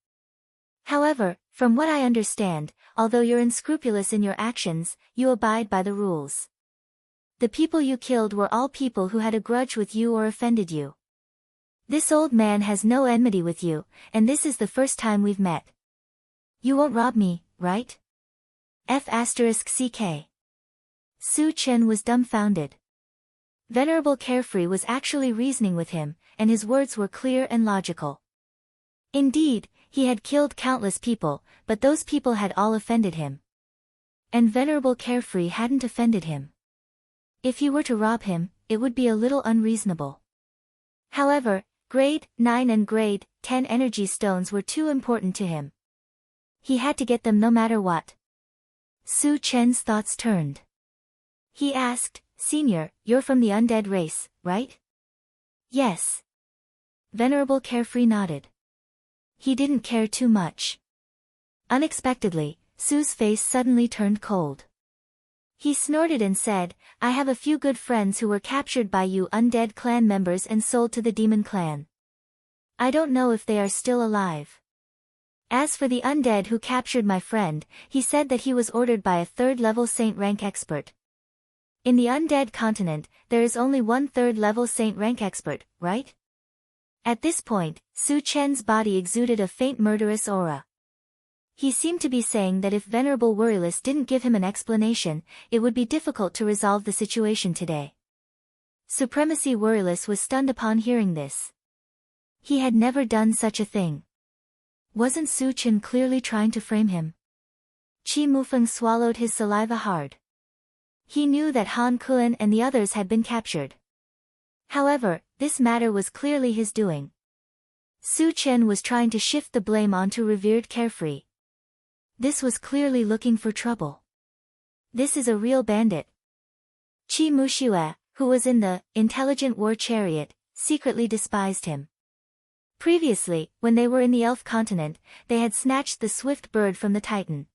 A: However, from what I understand, although you're unscrupulous in your actions, you abide by the rules. The people you killed were all people who had a grudge with you or offended you. This old man has no enmity with you, and this is the first time we've met. You won't rob me, right? F***CK. Su Chen was dumbfounded. Venerable Carefree was actually reasoning with him, and his words were clear and logical. Indeed, he had killed countless people, but those people had all offended him. And Venerable Carefree hadn't offended him. If he were to rob him, it would be a little unreasonable. However, Grade 9 and Grade 10 energy stones were too important to him. He had to get them no matter what. Su Chen's thoughts turned. He asked, Senior, you're from the undead race, right? Yes. Venerable Carefree nodded. He didn't care too much. Unexpectedly, Su's face suddenly turned cold. He snorted and said, I have a few good friends who were captured by you undead clan members and sold to the demon clan. I don't know if they are still alive. As for the undead who captured my friend, he said that he was ordered by a third-level saint rank expert. In the undead continent, there is only one third-level saint rank expert, right? At this point, Su Chen's body exuded a faint murderous aura. He seemed to be saying that if Venerable Worryless didn't give him an explanation, it would be difficult to resolve the situation today. Supremacy Worryless was stunned upon hearing this. He had never done such a thing. Wasn't Su Chen clearly trying to frame him? Qi Mufeng swallowed his saliva hard. He knew that Han Kuan and the others had been captured. However, this matter was clearly his doing. Su Chen was trying to shift the blame onto revered Carefree. This was clearly looking for trouble. This is a real bandit. Qi Muxue, who was in the intelligent war chariot, secretly despised him. Previously, when they were in the elf continent, they had snatched the swift bird from the Titan.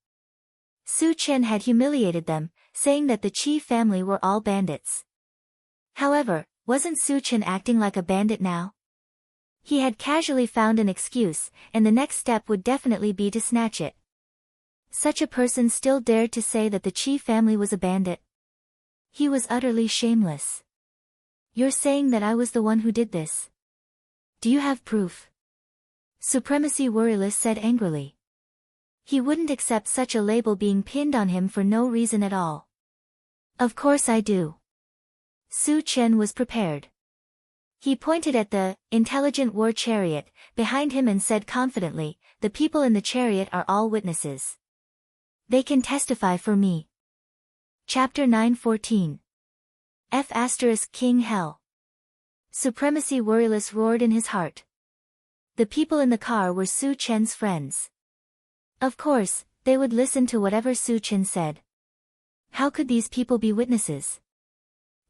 A: Su Chen had humiliated them, saying that the Qi family were all bandits. However, wasn't Su Chen acting like a bandit now? He had casually found an excuse, and the next step would definitely be to snatch it. Such a person still dared to say that the Qi family was a bandit. He was utterly shameless. You're saying that I was the one who did this? Do you have proof? Supremacy Worryless said angrily. He wouldn't accept such a label being pinned on him for no reason at all. Of course I do. Su Chen was prepared. He pointed at the intelligent war chariot behind him and said confidently, the people in the chariot are all witnesses. They can testify for me. Chapter 9:14. F** King Hell. Supremacy Worryless roared in his heart. The people in the car were Su Chen's friends. Of course, they would listen to whatever Su Chen said. How could these people be witnesses?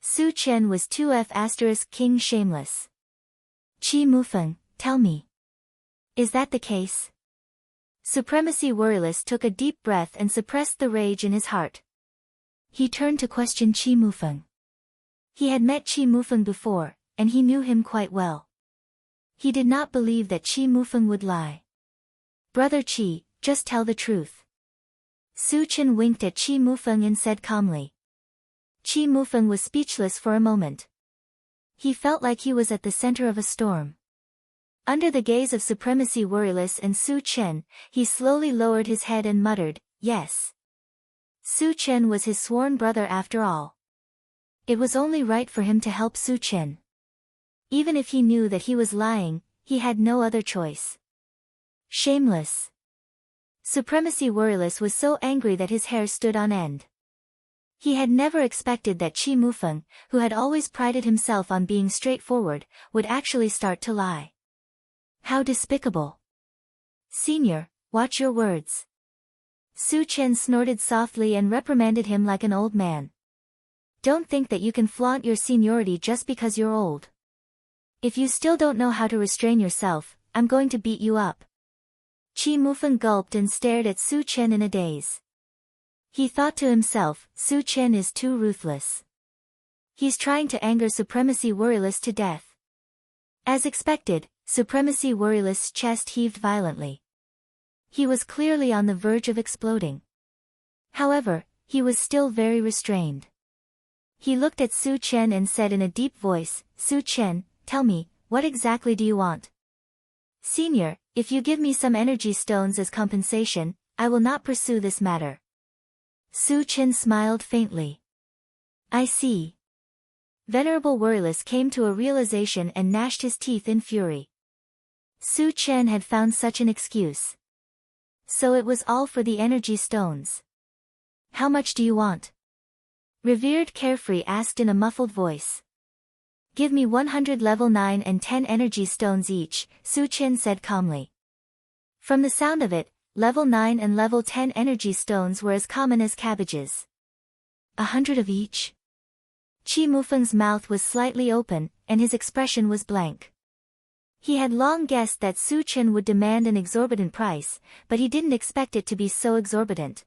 A: Su Chen was too F** King shameless. Qi Mufeng, tell me. Is that the case? Supremacy Worryless took a deep breath and suppressed the rage in his heart. He turned to question Qi Mufeng. He had met Qi Mufeng before, and he knew him quite well. He did not believe that Qi Mufeng would lie. Brother Qi, just tell the truth. Su Chen winked at Qi Mufeng and said calmly. Qi Mufeng was speechless for a moment. He felt like he was at the center of a storm. Under the gaze of Supremacy Worryless and Su Chen, he slowly lowered his head and muttered, yes. Su Chen was his sworn brother after all. It was only right for him to help Su Chen. Even if he knew that he was lying, he had no other choice. Shameless. Supremacy Worryless was so angry that his hair stood on end. He had never expected that Qi Mufeng, who had always prided himself on being straightforward, would actually start to lie. How despicable. Senior, watch your words. Su Chen snorted softly and reprimanded him like an old man. Don't think that you can flaunt your seniority just because you're old. If you still don't know how to restrain yourself, I'm going to beat you up. Qi Mufeng gulped and stared at Su Chen in a daze. He thought to himself, Su Chen is too ruthless. He's trying to anger Supremacy Worryless to death. As expected, Supremacy Worryless' chest heaved violently. He was clearly on the verge of exploding. However, he was still very restrained. He looked at Su Chen and said in a deep voice, Su Chen, tell me, what exactly do you want? Senior, if you give me some energy stones as compensation, I will not pursue this matter. Su Chen smiled faintly. I see. Venerable Worryless came to a realization and gnashed his teeth in fury. Su Chen had found such an excuse. So it was all for the energy stones. How much do you want? Revered Carefree asked in a muffled voice. Give me 100 level 9 and 10 energy stones each, Su Chen said calmly. From the sound of it, level 9 and level 10 energy stones were as common as cabbages. 100 of each? Qi Mufeng's mouth was slightly open, and his expression was blank. He had long guessed that Su Chen would demand an exorbitant price, but he didn't expect it to be so exorbitant.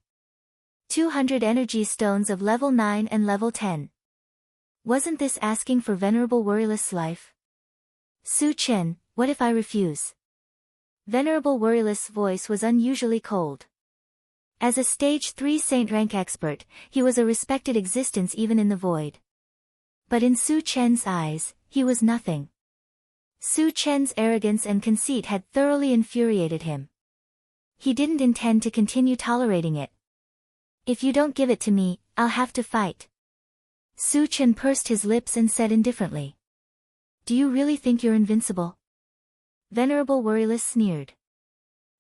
A: 200 energy stones of level 9 and level 10. Wasn't this asking for Venerable Worryless's life? Su Chen, what if I refuse? Venerable Worryless's voice was unusually cold. As a stage 3 saint rank expert, he was a respected existence even in the void. But in Su Chen's eyes, he was nothing. Su Chen's arrogance and conceit had thoroughly infuriated him. He didn't intend to continue tolerating it. If you don't give it to me, I'll have to fight. Su Chen pursed his lips and said indifferently. Do you really think you're invincible? Venerable Worryless sneered.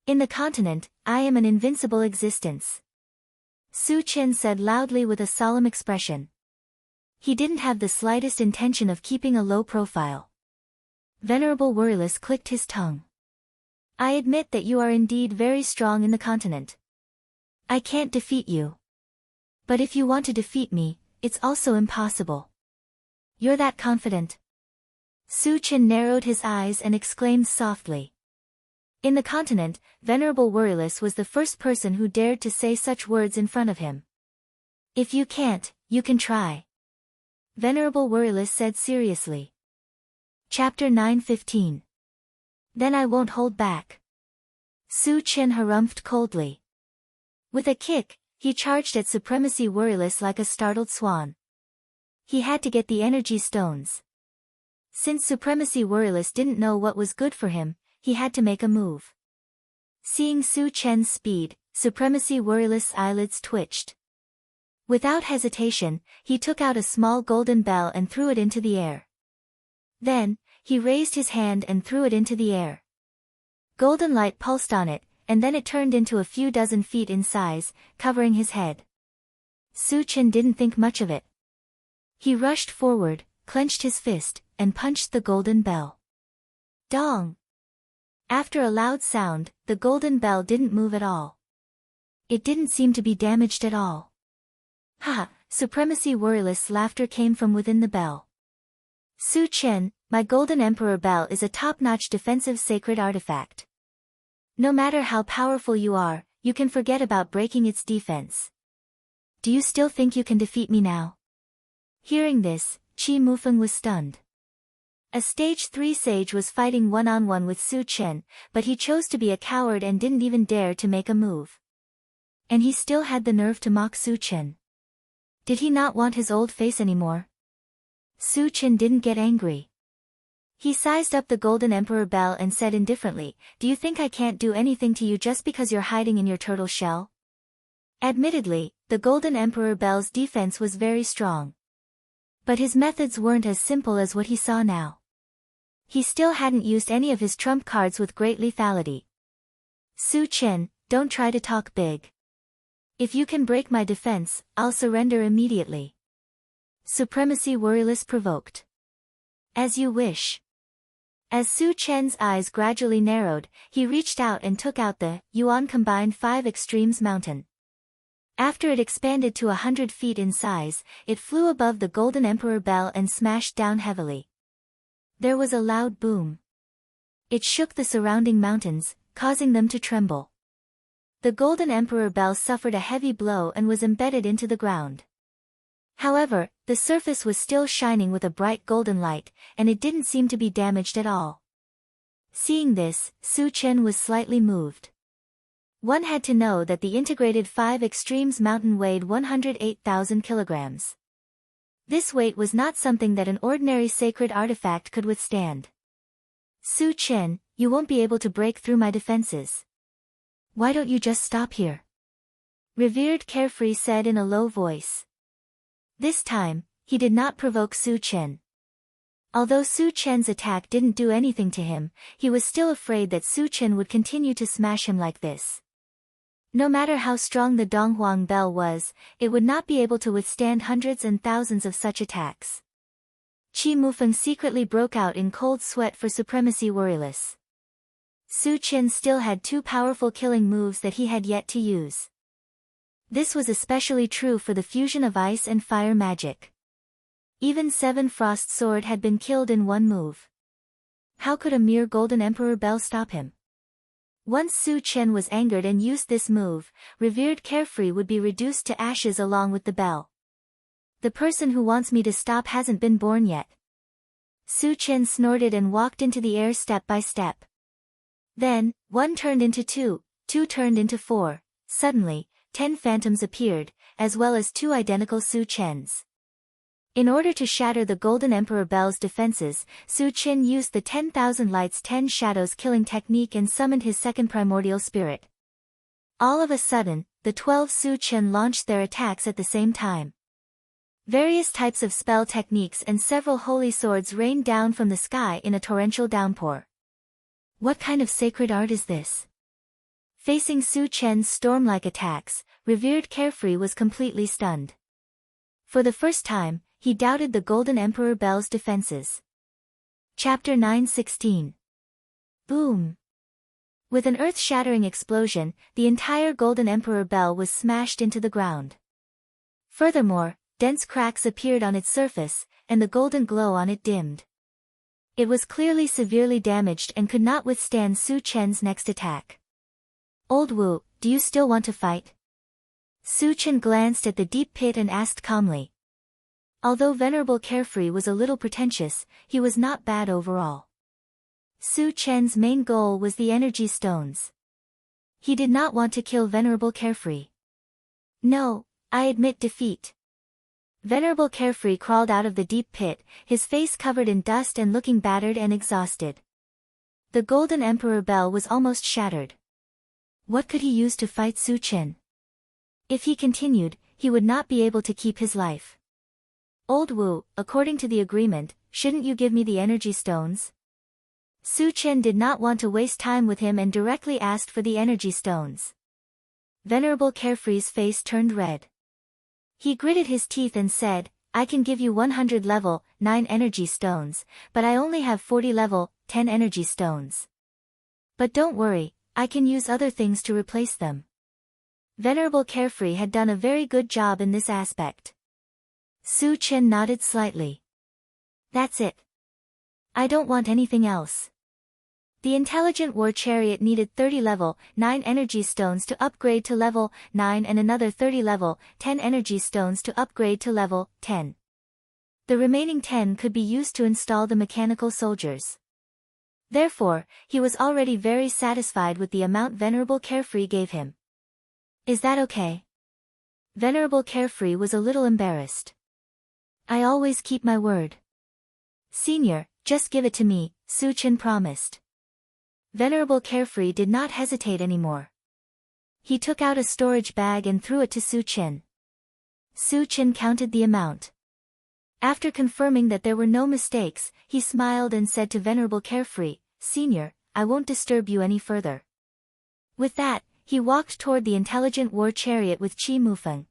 A: In the continent, I am an invincible existence. Su Chen said loudly with a solemn expression. He didn't have the slightest intention of keeping a low profile. Venerable Worryless clicked his tongue. I admit that you are indeed very strong in the continent. I can't defeat you. But if you want to defeat me, it's also impossible. You're that confident? Su Chen narrowed his eyes and exclaimed softly. In the continent, Venerable Worryless was the first person who dared to say such words in front of him. If you can't, you can try. Venerable Worryless said seriously. Chapter 9:15. Then I won't hold back. Su Chen harumphed coldly. With a kick, he charged at Supremacy Worryless like a startled swan. He had to get the energy stones. Since Supremacy Worryless didn't know what was good for him, he had to make a move. Seeing Su Chen's speed, Supremacy Worryless' eyelids twitched. Without hesitation, he took out a small golden bell and threw it into the air. Then, he raised his hand and threw it into the air. Golden light pulsed on it, and then it turned into a few dozen feet in size, covering his head. Su Chen didn't think much of it. He rushed forward, clenched his fist, and punched the golden bell. Dong! After a loud sound, the golden bell didn't move at all. It didn't seem to be damaged at all. Ha! Supremacy Worryless' laughter came from within the bell. Su Chen, my Golden Emperor Bell is a top-notch defensive sacred artifact. No matter how powerful you are, you can forget about breaking its defense. Do you still think you can defeat me now? Hearing this, Qi Mufeng was stunned. A stage 3 sage was fighting one-on-one with Su Chen, but he chose to be a coward and didn't even dare to make a move. And he still had the nerve to mock Su Chen. Did he not want his old face anymore? Su Chen didn't get angry. He sized up the Golden Emperor Bell and said indifferently, do you think I can't do anything to you just because you're hiding in your turtle shell? Admittedly, the Golden Emperor Bell's defense was very strong. But his methods weren't as simple as what he saw now. He still hadn't used any of his trump cards with great lethality. Su Chen, don't try to talk big. If you can break my defense, I'll surrender immediately. Supremacy Worryless provoked. As you wish. As Su Chen's eyes gradually narrowed, he reached out and took out the Yuan Combined 5 Extremes Mountain. After it expanded to 100 feet in size, it flew above the Golden Emperor Bell and smashed down heavily. There was a loud boom. It shook the surrounding mountains, causing them to tremble. The Golden Emperor Bell suffered a heavy blow and was embedded into the ground. However, the surface was still shining with a bright golden light, and it didn't seem to be damaged at all. Seeing this, Su Chen was slightly moved. One had to know that the integrated 5 Extremes Mountain weighed 108,000 kilograms. This weight was not something that an ordinary sacred artifact could withstand. Su Chen, you won't be able to break through my defenses. Why don't you just stop here? Revered Carefree said in a low voice. This time, he did not provoke Su Chen. Although Su Chen's attack didn't do anything to him, he was still afraid that Su Chen would continue to smash him like this. No matter how strong the Donghuang bell was, it would not be able to withstand hundreds and thousands of such attacks. Qi Mufeng secretly broke out in cold sweat for supremacy worryless. Su Chen still had two powerful killing moves that he had yet to use. This was especially true for the fusion of ice and fire magic. Even Seven Frost Sword had been killed in one move. How could a mere Golden Emperor Bell stop him? Once Su Chen was angered and used this move, revered Carefree would be reduced to ashes along with the bell. The person who wants me to stop hasn't been born yet. Su Chen snorted and walked into the air step by step. Then, 1 turned into 2, 2 turned into 4, suddenly, 10 phantoms appeared, as well as 2 identical Su Chens. In order to shatter the Golden Emperor Bell's defenses, Su Chen used the 10,000 Lights 10 Shadows killing technique and summoned his second primordial spirit. All of a sudden, the 12 Su Chen launched their attacks at the same time. Various types of spell techniques and several holy swords rained down from the sky in a torrential downpour. What kind of sacred art is this? Facing Su Chen's storm-like attacks, revered Carefree was completely stunned. For the first time, he doubted the Golden Emperor Bell's defenses. Chapter 9:16. Boom! With an earth-shattering explosion, the entire Golden Emperor Bell was smashed into the ground. Furthermore, dense cracks appeared on its surface, and the golden glow on it dimmed. It was clearly severely damaged and could not withstand Su Chen's next attack. Old Wu, do you still want to fight? Su Chen glanced at the deep pit and asked calmly. Although Venerable Carefree was a little pretentious, he was not bad overall. Su Chen's main goal was the energy stones. He did not want to kill Venerable Carefree. No, I admit defeat. Venerable Carefree crawled out of the deep pit, his face covered in dust and looking battered and exhausted. The Golden Emperor Bell was almost shattered. What could he use to fight Su Chen? If he continued, he would not be able to keep his life. Old Wu, according to the agreement, shouldn't you give me the energy stones? Su Chen did not want to waste time with him and directly asked for the energy stones. Venerable Carefree's face turned red. He gritted his teeth and said, I can give you 100 level 9 energy stones, but I only have 40 level 10 energy stones. But don't worry, I can use other things to replace them. Venerable Carefree had done a very good job in this aspect. Su Chen nodded slightly. That's it. I don't want anything else. The Intelligent War Chariot needed 30 level 9 energy stones to upgrade to level 9 and another 30 level 10 energy stones to upgrade to level 10. The remaining 10 could be used to install the mechanical soldiers. Therefore, he was already very satisfied with the amount Venerable Carefree gave him. Is that okay? Venerable Carefree was a little embarrassed. I always keep my word. Senior, just give it to me, Su Chen promised. Venerable Carefree did not hesitate anymore. He took out a storage bag and threw it to Su Chen. Su Chen counted the amount. After confirming that there were no mistakes, he smiled and said to Venerable Carefree, Senior, I won't disturb you any further. With that, he walked toward the Intelligent War Chariot with Qi Mufeng.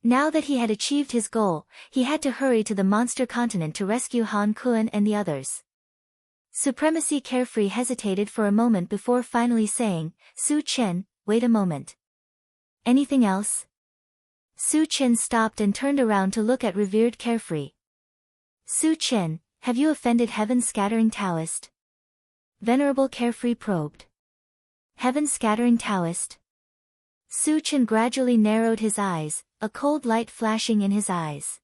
A: Now that he had achieved his goal, he had to hurry to the monster continent to rescue Han Kuan and the others. Supremacy Carefree hesitated for a moment before finally saying, Su Chen, wait a moment. Anything else? Su Chen stopped and turned around to look at revered Carefree. Su Chen, have you offended Heaven Scattering Taoist? Venerable Carefree probed. Heaven Scattering Taoist? Su Chen gradually narrowed his eyes, a cold light flashing in his eyes.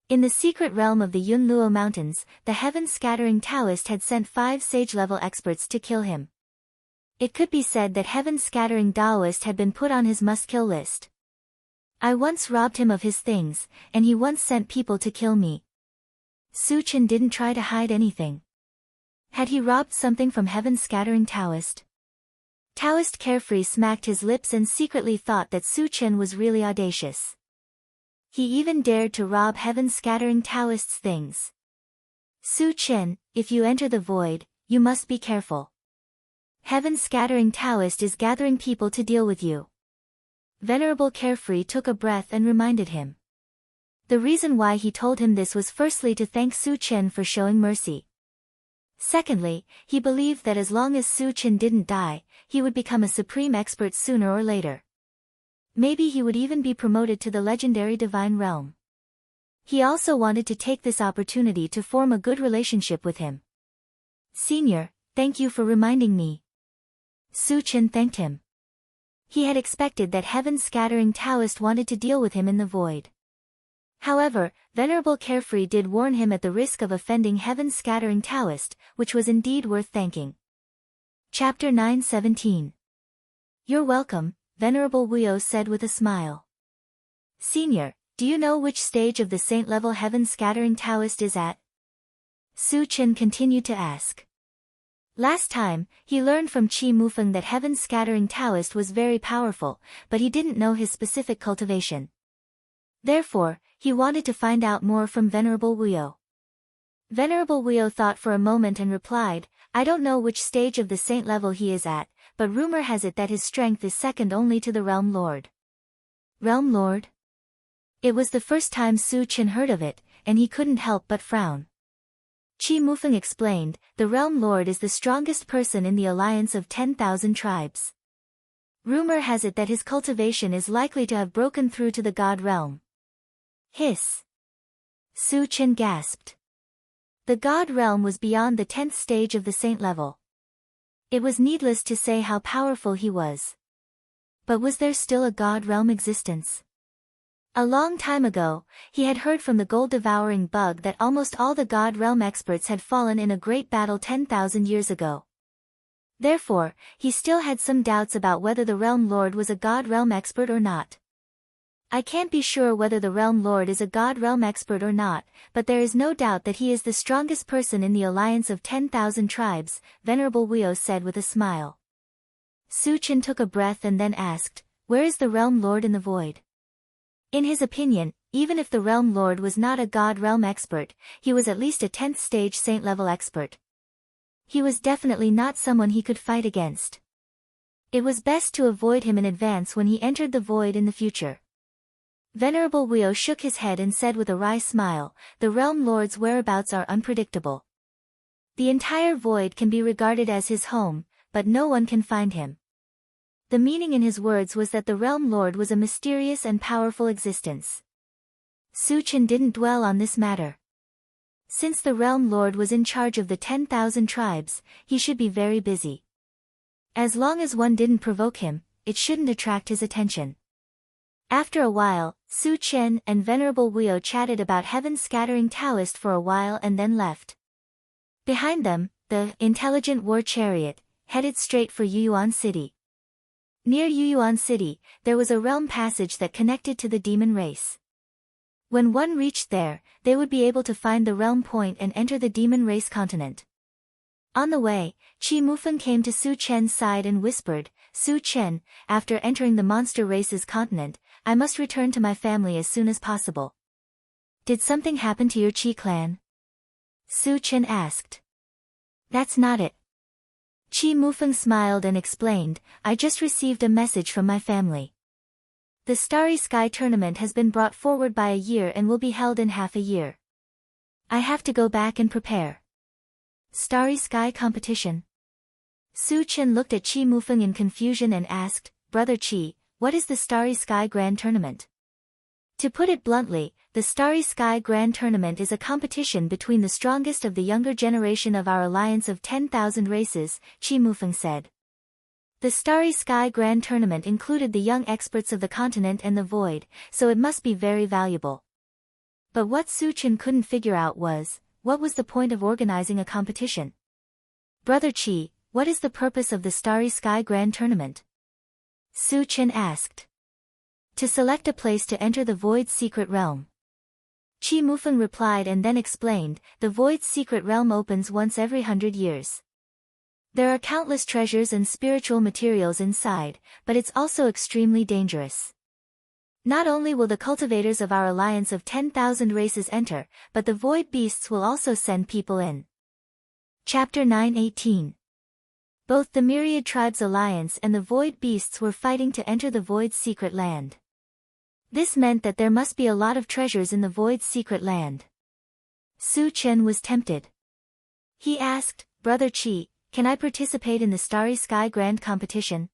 A: In the secret realm of the Yunluo Mountains, the Heaven-Scattering Taoist had sent 5 sage-level experts to kill him. It could be said that Heaven-Scattering Taoist had been put on his must-kill list. I once robbed him of his things, and he once sent people to kill me. Su Chen didn't try to hide anything. Had he robbed something from Heaven-Scattering Taoist? Taoist Carefree smacked his lips and secretly thought that Su Chen was really audacious. He even dared to rob Heaven-Scattering Taoist's things. Su Chen, if you enter the void, you must be careful. Heaven's scattering Taoist is gathering people to deal with you. Venerable Carefree took a breath and reminded him. The reason why he told him this was firstly to thank Su Chen for showing mercy. Secondly, he believed that as long as Su Chen didn't die, he would become a supreme expert sooner or later. Maybe he would even be promoted to the legendary divine realm. He also wanted to take this opportunity to form a good relationship with him. Senior, thank you for reminding me. Su Chen thanked him. He had expected that Heaven's scattering Taoist wanted to deal with him in the void. However, Venerable Carefree did warn him at the risk of offending Heaven's scattering Taoist, which was indeed worth thanking. Chapter 9:17. You're welcome, Venerable Wuyo said with a smile. Senior, do you know which stage of the saint-level Heaven's scattering Taoist is at? Su Chen continued to ask. Last time, he learned from Qi Mufeng that Heaven's scattering Taoist was very powerful, but he didn't know his specific cultivation. Therefore, he wanted to find out more from Venerable Wuyo. Venerable Wuyo thought for a moment and replied, I don't know which stage of the saint level he is at, but rumor has it that his strength is second only to the Realm Lord. Realm Lord? It was the first time Su Chen heard of it, and he couldn't help but frown. Qi Mufeng explained, the Realm Lord is the strongest person in the alliance of 10,000 tribes. Rumor has it that his cultivation is likely to have broken through to the God realm. Hiss. Su Chen gasped. The God realm was beyond the 10th stage of the saint level. It was needless to say how powerful he was. But was there still a God realm existence? A long time ago, he had heard from the gold-devouring bug that almost all the God realm experts had fallen in a great battle 10,000 years ago. Therefore, he still had some doubts about whether the Realm Lord was a God realm expert or not. I can't be sure whether the Realm Lord is a God realm expert or not, but there is no doubt that he is the strongest person in the alliance of 10,000 tribes, Venerable Wuyo said with a smile. Su Chen took a breath and then asked, where is the Realm Lord in the void? In his opinion, even if the Realm Lord was not a God realm expert, he was at least a 10th stage saint level expert. He was definitely not someone he could fight against. It was best to avoid him in advance when he entered the void in the future. Venerable Wuyo shook his head and said with a wry smile, the Realm Lord's whereabouts are unpredictable. The entire void can be regarded as his home, but no one can find him. The meaning in his words was that the Realm Lord was a mysterious and powerful existence. Su Chen didn't dwell on this matter. Since the Realm Lord was in charge of the 10,000 tribes, he should be very busy. As long as one didn't provoke him, it shouldn't attract his attention. After a while, Su Chen and Venerable Wuyo chatted about Heaven's scattering Taoist for a while and then left. Behind them, the intelligent war chariot headed straight for Yuyuan City. Near Yuyuan City, there was a realm passage that connected to the demon race. When one reached there, they would be able to find the realm point and enter the demon race continent. On the way, Qi Mufeng came to Su Chen's side and whispered, Su Chen, after entering the monster race's continent, I must return to my family as soon as possible. Did something happen to your Qi clan? Su Chen asked. That's not it. Qi Mufeng smiled and explained, I just received a message from my family. The Starry Sky tournament has been brought forward by a year and will be held in half a year. I have to go back and prepare. Starry Sky competition? Su Chen looked at Qi Mufeng in confusion and asked, Brother Qi, what is the Starry Sky Grand Tournament? To put it bluntly, the Starry Sky Grand Tournament is a competition between the strongest of the younger generation of our alliance of 10,000 races, Qi Mufeng said. The Starry Sky Grand Tournament included the young experts of the continent and the void, so it must be very valuable. But what Su Chen couldn't figure out was, what was the point of organizing a competition? Brother Qi, what is the purpose of the Starry Sky Grand Tournament? Su Chen asked. To select a place to enter the Void's secret realm. Qi Mufeng replied and then explained, the Void's secret realm opens once every 100 years. There are countless treasures and spiritual materials inside, but it's also extremely dangerous. Not only will the cultivators of our alliance of 10,000 races enter, but the void beasts will also send people in. Chapter 9:18. Both the Myriad Tribes Alliance and the void beasts were fighting to enter the void's secret land. This meant that there must be a lot of treasures in the void's secret land. Su Chen was tempted. He asked, "Brother Qi, can I participate in the Starry Sky Grand Competition?"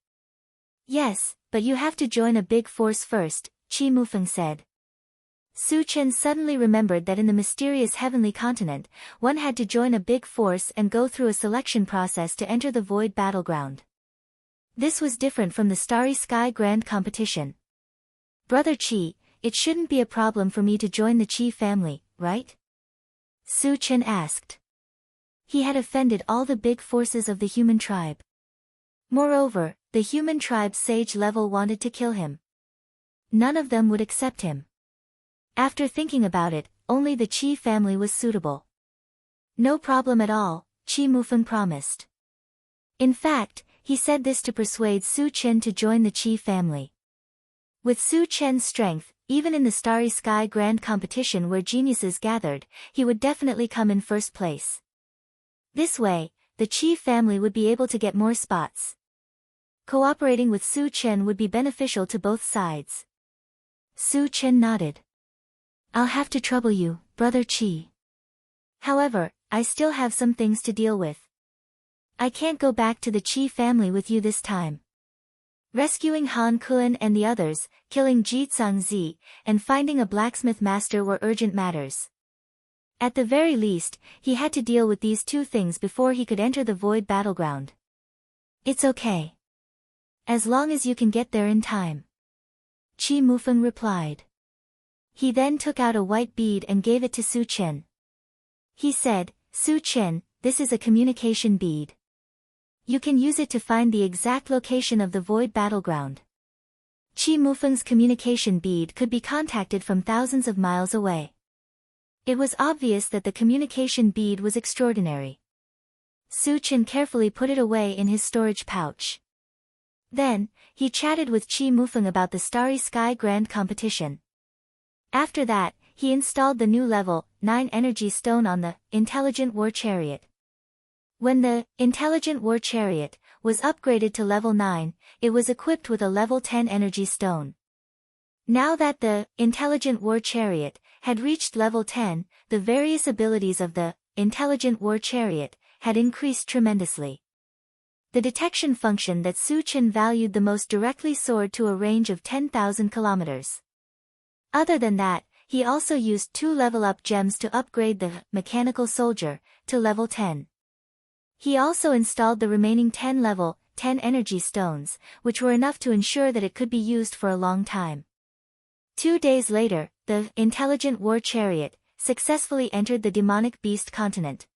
A: "Yes, but you have to join a big force first," Qi Mufeng said. Su Chen suddenly remembered that in the mysterious heavenly continent, one had to join a big force and go through a selection process to enter the void battleground. This was different from the Starry Sky Grand Competition. "Brother Qi, it shouldn't be a problem for me to join the Qi family, right?" Su Chen asked. He had offended all the big forces of the human tribe. Moreover, the human tribe's sage level wanted to kill him. None of them would accept him. After thinking about it, only the Qi family was suitable. "No problem at all," Qi Mufeng promised. In fact, he said this to persuade Su Chen to join the Qi family. With Su Chen's strength, even in the Starry Sky Grand Competition where geniuses gathered, he would definitely come in first place. This way, the Qi family would be able to get more spots. Cooperating with Su Chen would be beneficial to both sides. Su Chen nodded. "I'll have to trouble you, Brother Qi. However, I still have some things to deal with. I can't go back to the Qi family with you this time. Rescuing Han Kun and the others, killing Ji Zhangzi, and finding a blacksmith master were urgent matters. At the very least, he had to deal with these two things before he could enter the void battleground. It's okay. As long as you can get there in time." Qi Mufeng replied. He then took out a white bead and gave it to Su Chen. He said, "Su Chen, this is a communication bead. You can use it to find the exact location of the void battleground." Qi Mufeng's communication bead could be contacted from thousands of miles away. It was obvious that the communication bead was extraordinary. Su Chen carefully put it away in his storage pouch. Then, he chatted with Qi Mufeng about the Starry Sky Grand Competition. After that, he installed the new level 9 energy stone on the Intelligent War Chariot. When the Intelligent War Chariot was upgraded to level 9, it was equipped with a level 10 energy stone. Now that the Intelligent War Chariot had reached level 10, the various abilities of the Intelligent War Chariot had increased tremendously. The detection function that Su Chen valued the most directly soared to a range of 10,000 kilometers. Other than that, he also used 2 level-up gems to upgrade the Mechanical Soldier to level 10. He also installed the remaining 10 level 10 energy stones, which were enough to ensure that it could be used for a long time. 2 days later, the Intelligent War Chariot successfully entered the demonic beast continent.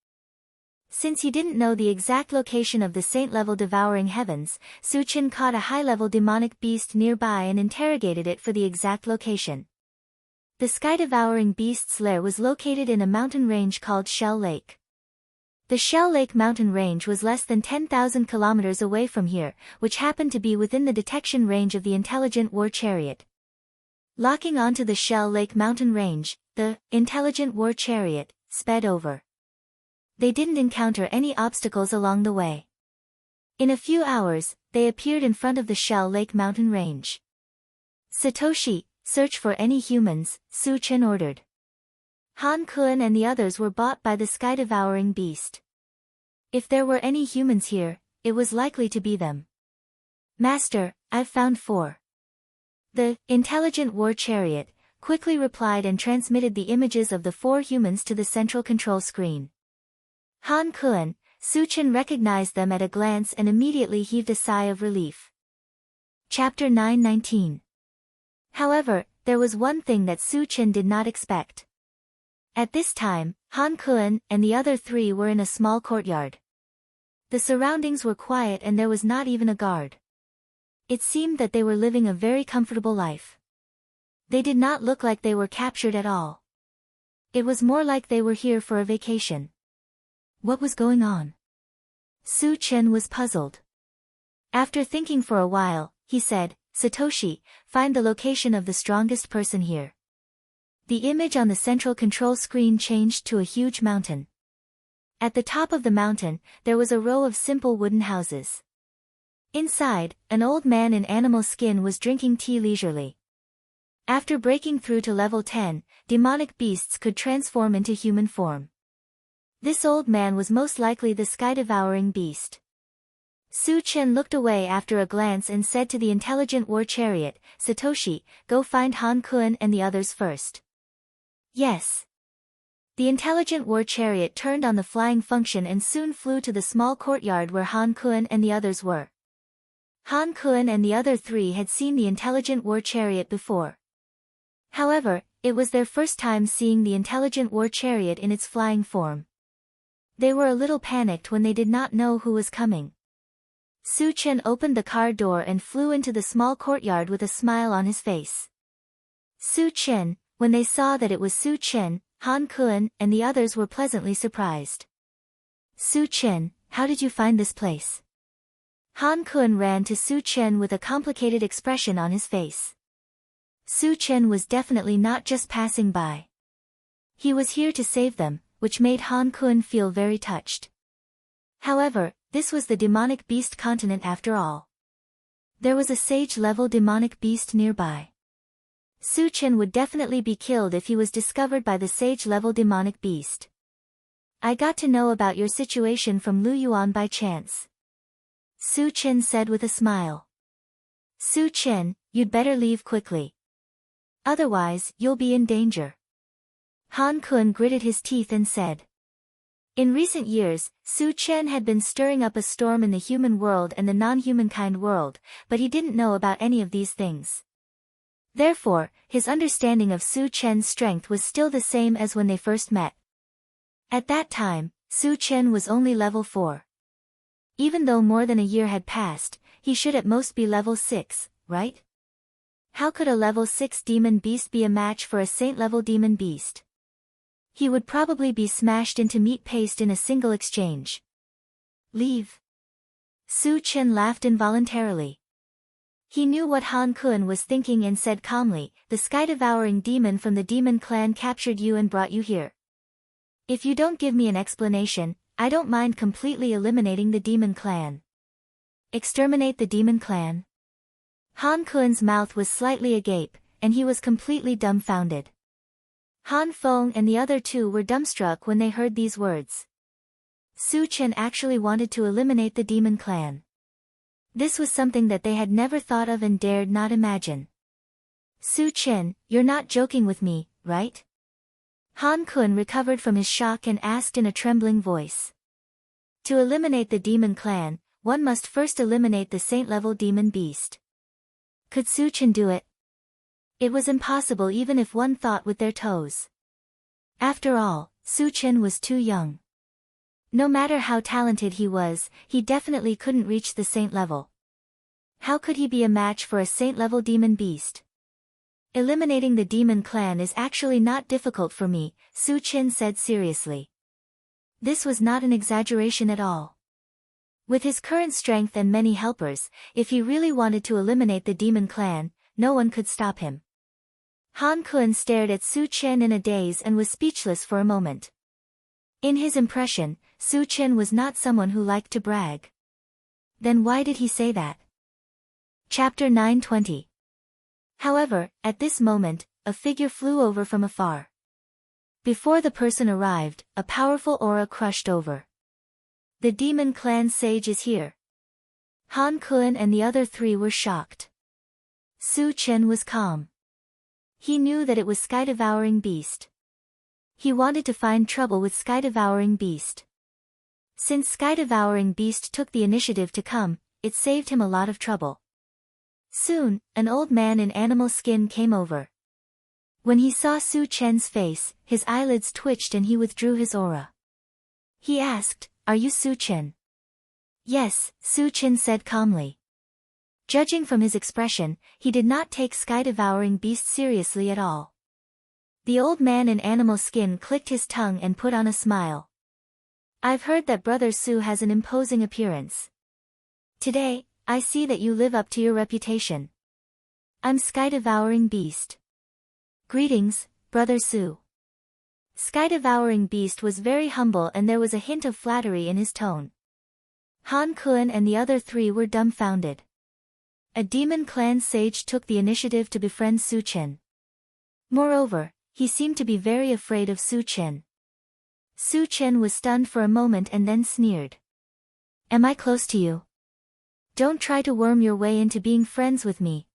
A: Since he didn't know the exact location of the saint-level devouring heavens, Su Chen caught a high-level demonic beast nearby and interrogated it for the exact location. The sky-devouring beast's lair was located in a mountain range called Shell Lake. The Shell Lake mountain range was less than 10,000 kilometers away from here, which happened to be within the detection range of the Intelligent War Chariot. Locking onto the Shell Lake mountain range, the Intelligent War Chariot sped over. They didn't encounter any obstacles along the way. In a few hours, they appeared in front of the Shell Lake mountain range. "Satoshi, search for any humans," Su Chen ordered. Han Kun and the others were bought by the sky-devouring beast. If there were any humans here, it was likely to be them. "Master, I've found 4. The Intelligent War Chariot quickly replied and transmitted the images of the 4 humans to the central control screen. Han Kun, Su Chen recognized them at a glance and immediately heaved a sigh of relief. Chapter 9:19. However, there was one thing that Su Chen did not expect. At this time, Han Kun and the other 3 were in a small courtyard. The surroundings were quiet and there was not even a guard. It seemed that they were living a very comfortable life. They did not look like they were captured at all. It was more like they were here for a vacation. What was going on? Su Chen was puzzled. After thinking for a while, he said, Satoshi, find the location of the strongest person here. The image on the central control screen changed to a huge mountain. At the top of the mountain, there was a row of simple wooden houses. Inside, an old man in animal skin was drinking tea leisurely. After breaking through to level 10, demonic beasts could transform into human form. This old man was most likely the sky-devouring beast. Su Chen looked away after a glance and said to the intelligent war chariot, Satoshi, go find Han Kun and the others first. Yes. The intelligent war chariot turned on the flying function and soon flew to the small courtyard where Han Kun and the others were. Han Kun and the other three had seen the intelligent war chariot before. However, it was their first time seeing the intelligent war chariot in its flying form. They were a little panicked when they did not know who was coming. Su Chen opened the car door and flew into the small courtyard with a smile on his face. Su Chen, when they saw that it was Su Chen, Han Kun, and the others were pleasantly surprised. Su Chen, how did you find this place? Han Kun ran to Su Chen with a complicated expression on his face. Su Chen was definitely not just passing by. He was here to save them, which made Han Kun feel very touched. However, this was the demonic beast continent after all. There was a sage-level demonic beast nearby. Su Chen would definitely be killed if he was discovered by the sage-level demonic beast. I got to know about your situation from Lu Yuan by chance. Su Chen said with a smile. Su Chen, you'd better leave quickly. Otherwise, you'll be in danger. Han Kun gritted his teeth and said. In recent years, Su Chen had been stirring up a storm in the human world and the non-humankind world, but he didn't know about any of these things. Therefore, his understanding of Su Chen's strength was still the same as when they first met. At that time, Su Chen was only level 4. Even though more than a year had passed, he should at most be level 6, right? How could a level 6 demon beast be a match for a saint-level demon beast? He would probably be smashed into meat paste in a single exchange. Leave. Su Chen laughed involuntarily. He knew what Han Kun was thinking and said calmly, the sky-devouring demon from the demon clan captured you and brought you here. If you don't give me an explanation, I don't mind completely eliminating the demon clan. Exterminate the demon clan? Han Kun's mouth was slightly agape, and he was completely dumbfounded. Han Feng and the other two were dumbstruck when they heard these words. Su Chen actually wanted to eliminate the demon clan. This was something that they had never thought of and dared not imagine. Su Chen, you're not joking with me, right? Han Kun recovered from his shock and asked in a trembling voice. To eliminate the demon clan, one must first eliminate the saint-level demon beast. Could Su Chen do it? It was impossible even if one thought with their toes. After all, Su Chen was too young. No matter how talented he was, he definitely couldn't reach the saint level. How could he be a match for a saint-level demon beast? Eliminating the demon clan is actually not difficult for me, Su Chen said seriously. This was not an exaggeration at all. With his current strength and many helpers, if he really wanted to eliminate the demon clan, no one could stop him. Han Kun stared at Su Chen in a daze and was speechless for a moment. In his impression, Su Chen was not someone who liked to brag. Then why did he say that? Chapter 920. However, at this moment, a figure flew over from afar. Before the person arrived, a powerful aura crushed over. The demon clan sage is here. Han Kun and the other three were shocked. Su Chen was calm. He knew that it was sky-devouring beast. He wanted to find trouble with sky-devouring beast. Since sky-devouring beast took the initiative to come, it saved him a lot of trouble. Soon, an old man in animal skin came over. When he saw Su Chen's face, his eyelids twitched and he withdrew his aura. He asked, "Are you Su Chen?" "Yes," Su Chen said calmly. Judging from his expression, he did not take sky-devouring beast seriously at all. The old man in animal skin clicked his tongue and put on a smile. "I've heard that Brother Su has an imposing appearance. Today, I see that you live up to your reputation. I'm Sky-Devouring Beast. Greetings, Brother Su. Sky-Devouring Beast was very humble and there was a hint of flattery in his tone. Han Kun and the other three were dumbfounded. A demon clan sage took the initiative to befriend Su Chen. Moreover, he seemed to be very afraid of Su Chen. Su Chen was stunned for a moment and then sneered. Am I close to you? Don't try to worm your way into being friends with me.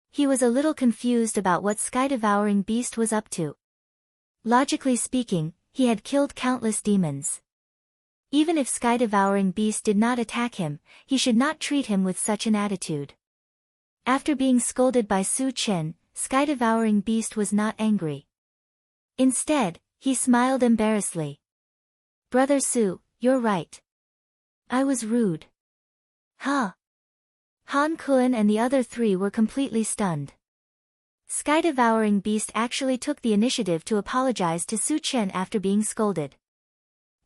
A: He was a little confused about what Sky-Devouring Beast was up to. Logically speaking, he had killed countless demons. Even if Sky-Devouring Beast did not attack him, he should not treat him with such an attitude. After being scolded by Su Chen, Sky-Devouring Beast was not angry. Instead, he smiled embarrassedly. Brother Su, you're right. I was rude. Huh? Han Kun and the other three were completely stunned. Sky-Devouring Beast actually took the initiative to apologize to Su Chen after being scolded.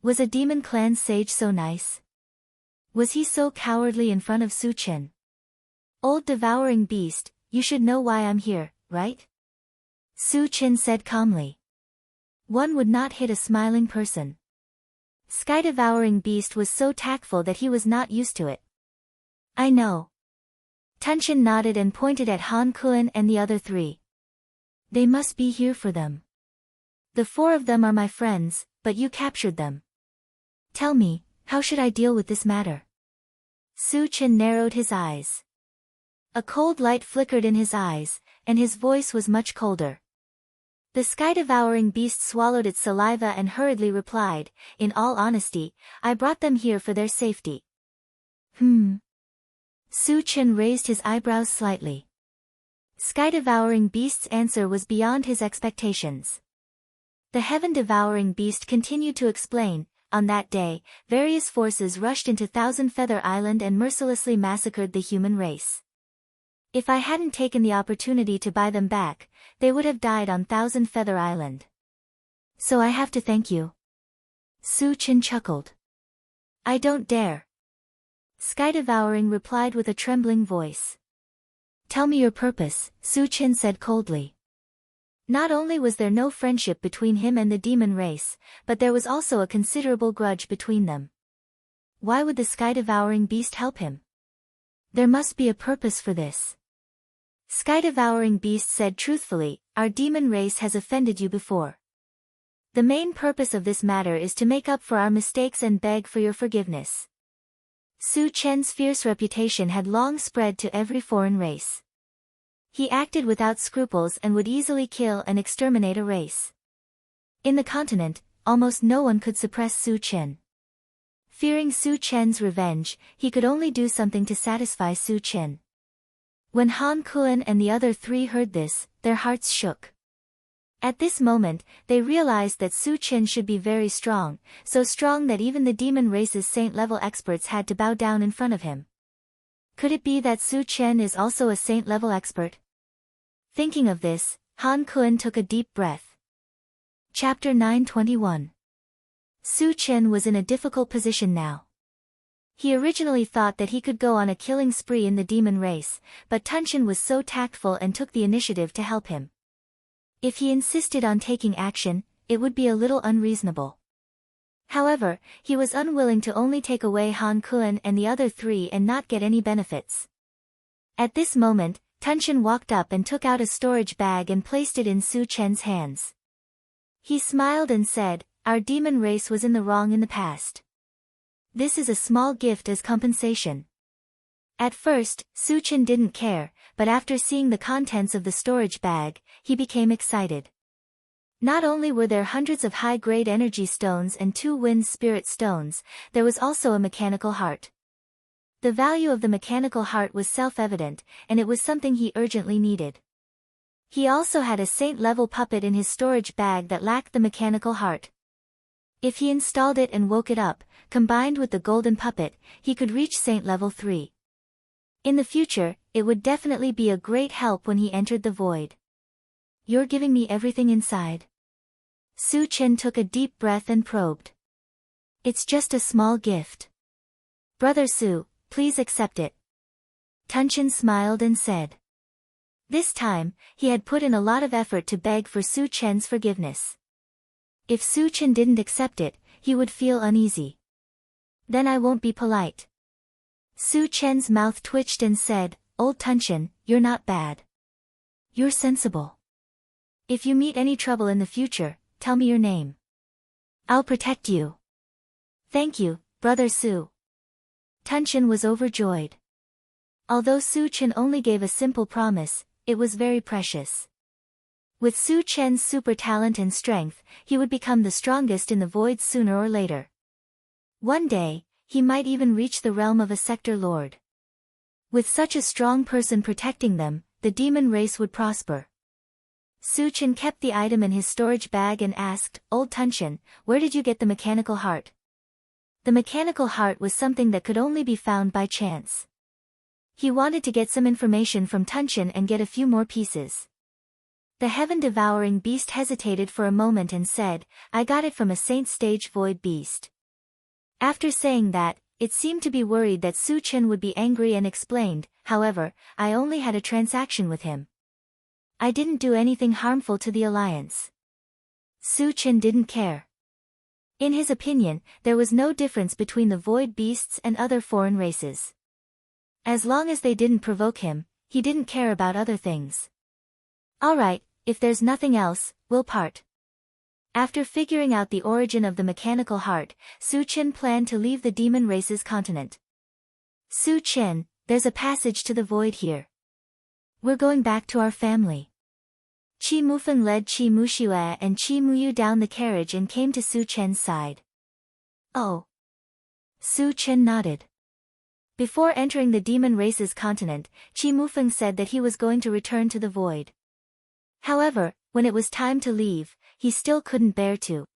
A: Was a demon clan sage so nice? Was he so cowardly in front of Su Chen? Old Devouring Beast, you should know why I'm here, right? Su Chen said calmly. One would not hit a smiling person. Sky-Devouring Beast was so tactful that he was not used to it. I know. Tunshin nodded and pointed at Han Kun and the other three. They must be here for them. The four of them are my friends, but you captured them. Tell me, how should I deal with this matter? Su Chen narrowed his eyes. A cold light flickered in his eyes, and his voice was much colder. The Sky-Devouring Beast swallowed its saliva and hurriedly replied, in all honesty, I brought them here for their safety. Su Chen raised his eyebrows slightly. Sky-Devouring Beast's answer was beyond his expectations. The Heaven-Devouring Beast continued to explain, on that day, various forces rushed into Thousand Feather Island and mercilessly massacred the human race. If I hadn't taken the opportunity to buy them back, they would have died on Thousand Feather Island. So I have to thank you. Su Chen chuckled. I don't dare. Sky-Devouring replied with a trembling voice. Tell me your purpose, Su Chen said coldly. Not only was there no friendship between him and the demon race, but there was also a considerable grudge between them. Why would the Sky-Devouring Beast help him? There must be a purpose for this. Sky-Devouring Beast said truthfully, our demon race has offended you before. The main purpose of this matter is to make up for our mistakes and beg for your forgiveness. Su Chen's fierce reputation had long spread to every foreign race. He acted without scruples and would easily kill and exterminate a race. In the continent, almost no one could suppress Su Chen. Fearing Su Chen's revenge, he could only do something to satisfy Su Chen. When Han Kun and the other three heard this, their hearts shook. At this moment, they realized that Su Chen should be very strong, so strong that even the demon race's saint-level experts had to bow down in front of him. Could it be that Su Chen is also a saint-level expert? Thinking of this, Han Kun took a deep breath. Chapter 921. Su Chen was in a difficult position now. He originally thought that he could go on a killing spree in the demon race, but Tunshin was so tactful and took the initiative to help him. If he insisted on taking action, it would be a little unreasonable. However, he was unwilling to only take away Han Kun and the other three and not get any benefits. At this moment, Tunshin walked up and took out a storage bag and placed it in Su Chen's hands. He smiled and said, our demon race was in the wrong in the past. This is a small gift as compensation. At first, Su Chen didn't care, but after seeing the contents of the storage bag, he became excited. Not only were there hundreds of high-grade energy stones and 2 wind spirit stones, there was also a mechanical heart. The value of the mechanical heart was self-evident, and it was something he urgently needed. He also had a saint-level puppet in his storage bag that lacked the mechanical heart. If he installed it and woke it up, combined with the golden puppet, he could reach Saint Level 3. In the future, it would definitely be a great help when he entered the void. You're giving me everything inside? Su Chen took a deep breath and probed. It's just a small gift. Brother Su, please accept it. Tunshin smiled and said. This time, he had put in a lot of effort to beg for Su Chen's forgiveness. If Su Chen didn't accept it, he would feel uneasy. Then I won't be polite. Su Chen's mouth twitched and said, Old Tunchen, you're not bad. You're sensible. If you meet any trouble in the future, tell me your name. I'll protect you. Thank you, Brother Su. Tunchen was overjoyed. Although Su Chen only gave a simple promise, it was very precious. With Su Chen's super talent and strength, he would become the strongest in the void sooner or later. One day, he might even reach the realm of a sector lord. With such a strong person protecting them, the demon race would prosper. Su Chen kept the item in his storage bag and asked, Old Tunchen, where did you get the mechanical heart? The mechanical heart was something that could only be found by chance. He wanted to get some information from Tunchen and get a few more pieces. The heaven-devouring beast hesitated for a moment and said, I got it from a saint stage void beast. After saying that, it seemed to be worried that Su Chen would be angry and explained, however, I only had a transaction with him. I didn't do anything harmful to the alliance. Su Chen didn't care. In his opinion, there was no difference between the void beasts and other foreign races. As long as they didn't provoke him, he didn't care about other things. Alright, if there's nothing else, we'll part. After figuring out the origin of the mechanical heart, Su Chen planned to leave the demon race's continent. Su Chen, there's a passage to the void here. We're going back to our family. Qi Mufeng led Qi Muxue and Qi Muyu down the carriage and came to Su Chen's side. Oh. Su Chen nodded. Before entering the demon race's continent, Qi Mufeng said that he was going to return to the void. However, when it was time to leave, he still couldn't bear to.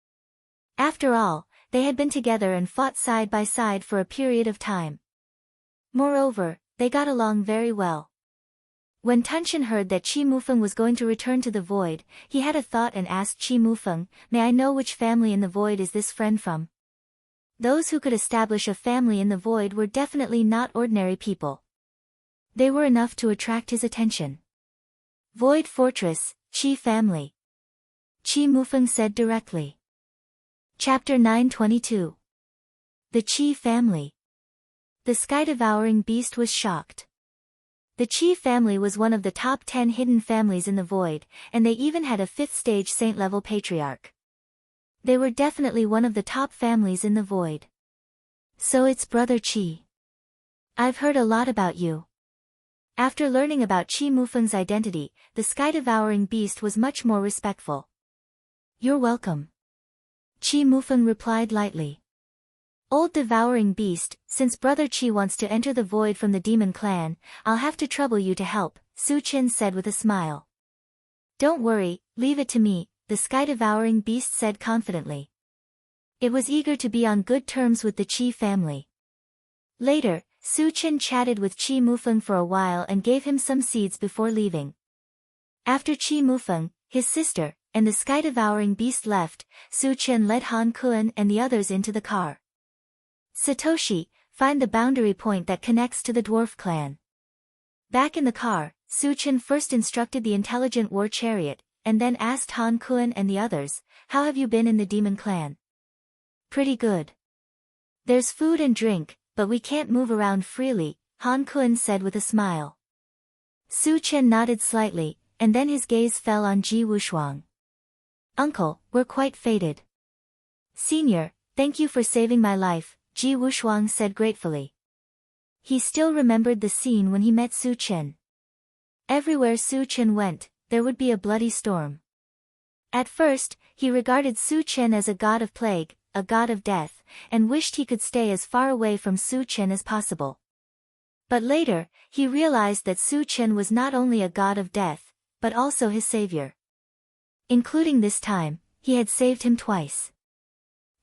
A: After all, they had been together and fought side by side for a period of time. Moreover, they got along very well. When Tunchen heard that Qi Mufeng was going to return to the void, he had a thought and asked Qi Mufeng, May I know which family in the void is this friend from? Those who could establish a family in the void were definitely not ordinary people. They were enough to attract his attention. Void Fortress, Qi family. Qi Mufeng said directly. Chapter 922. The Qi family. The sky-devouring beast was shocked. The Qi family was one of the top 10 hidden families in the void, and they even had a 5th stage saint-level patriarch. They were definitely one of the top families in the void. So it's Brother Qi. I've heard a lot about you. After learning about Qi Mufeng's identity, the sky-devouring beast was much more respectful. You're welcome. Qi Mufeng replied lightly. Old devouring beast, since Brother Qi wants to enter the void from the demon clan, I'll have to trouble you to help, Su Chen said with a smile. Don't worry, leave it to me, the sky-devouring beast said confidently. It was eager to be on good terms with the Qi family. Later, Su Chen chatted with Qi Mufeng for a while and gave him some seeds before leaving. After Qi Mufeng, his sister, and the sky-devouring beast left, Su Chen led Han Kuan and the others into the car. Satoshi, find the boundary point that connects to the dwarf clan. Back in the car, Su Chen first instructed the intelligent war chariot, and then asked Han Kuan and the others, how have you been in the demon clan? Pretty good. There's food and drink, but we can't move around freely, Han Kuan said with a smile. Su Chen nodded slightly, and then his gaze fell on Ji Wushuang. Uncle, we're quite fated. Senior, thank you for saving my life, Ji Wushuang said gratefully. He still remembered the scene when he met Su Chen. Everywhere Su Chen went, there would be a bloody storm. At first, he regarded Su Chen as a god of plague, a god of death, and wished he could stay as far away from Su Chen as possible. But later, he realized that Su Chen was not only a god of death, but also his savior. Including this time, he had saved him twice.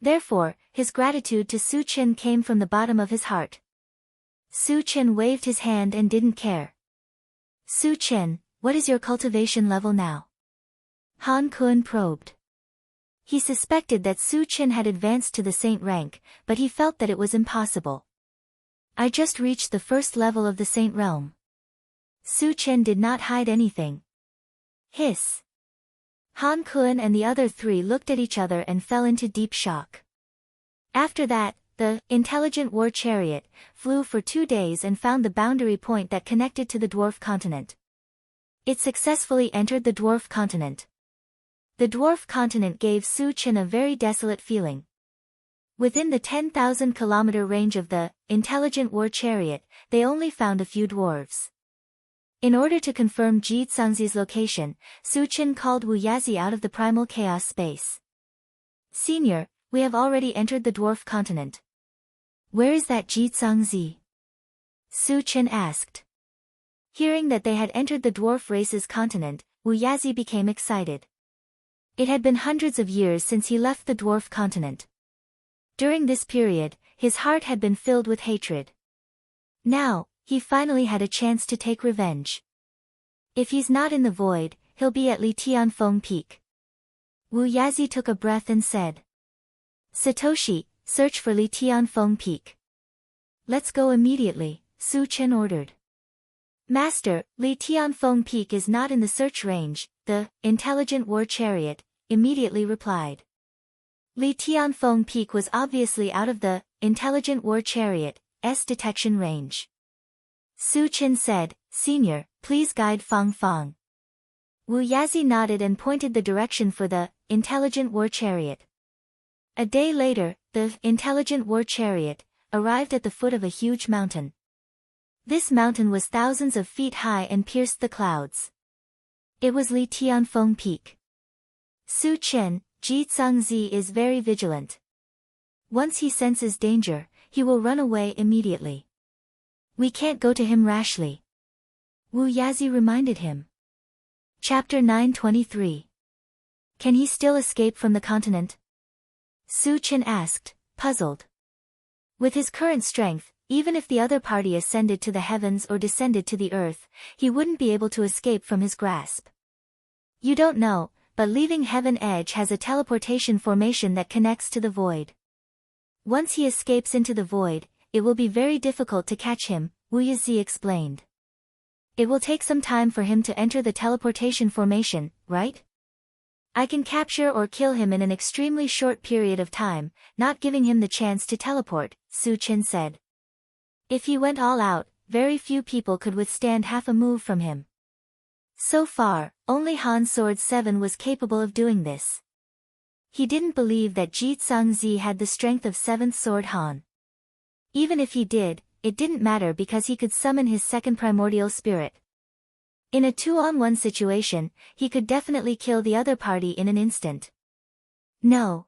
A: Therefore, his gratitude to Su Chen came from the bottom of his heart. Su Chen waved his hand and didn't care. Su Chen, what is your cultivation level now? Han Kuan probed. He suspected that Su Chen had advanced to the saint rank, but he felt that it was impossible. I just reached the first level of the saint realm. Su Chen did not hide anything. Hiss. Han Kun and the other three looked at each other and fell into deep shock. After that, the intelligent war chariot flew for 2 days and found the boundary point that connected to the dwarf continent. It successfully entered the dwarf continent. The dwarf continent gave Su Chen a very desolate feeling. Within the 10,000-kilometer range of the intelligent war chariot, they only found a few dwarves. In order to confirm Ji Tsangzi's location, Su Chen called Wu Yazi out of the primal chaos space. Senior, we have already entered the dwarf continent. Where is that Ji Tsangzi? Su Chen asked. Hearing that they had entered the dwarf race's continent, Wu Yazi became excited. It had been hundreds of years since he left the dwarf continent. During this period, his heart had been filled with hatred. Now, he finally had a chance to take revenge. If he's not in the void, he'll be at Li Tianfeng Peak. Wu Yazi took a breath and said. Satoshi, search for Li Tianfeng Peak. Let's go immediately, Su Chen ordered. Master, Li Tianfeng Peak is not in the search range, the intelligent war chariot immediately replied. Li Tianfeng Peak was obviously out of the intelligent war chariot's detection range. Su Chen said, Senior, please guide Fang Fang. Wu Yazi nodded and pointed the direction for the intelligent war chariot. A day later, the intelligent war chariot arrived at the foot of a huge mountain. This mountain was thousands of feet high and pierced the clouds. It was Li Tianfeng Peak. Su Chen, Ji Tsangzi is very vigilant. Once he senses danger, he will run away immediately. We can't go to him rashly. Wu Yazi reminded him. Chapter 923. Can he still escape from the continent? Su Chen asked, puzzled. With his current strength, even if the other party ascended to the heavens or descended to the earth, he wouldn't be able to escape from his grasp. You don't know, but leaving Heaven Edge has a teleportation formation that connects to the void. Once he escapes into the void, it will be very difficult to catch him, Wu Yazi explained. It will take some time for him to enter the teleportation formation, right? I can capture or kill him in an extremely short period of time, not giving him the chance to teleport, Su Chen said. If he went all out, very few people could withstand half a move from him. So far, only Han Sword 7 was capable of doing this. He didn't believe that Ji Tsangzi had the strength of 7th Sword Han. Even if he did, it didn't matter because he could summon his second primordial spirit. In a 2-on-1 situation, he could definitely kill the other party in an instant. No.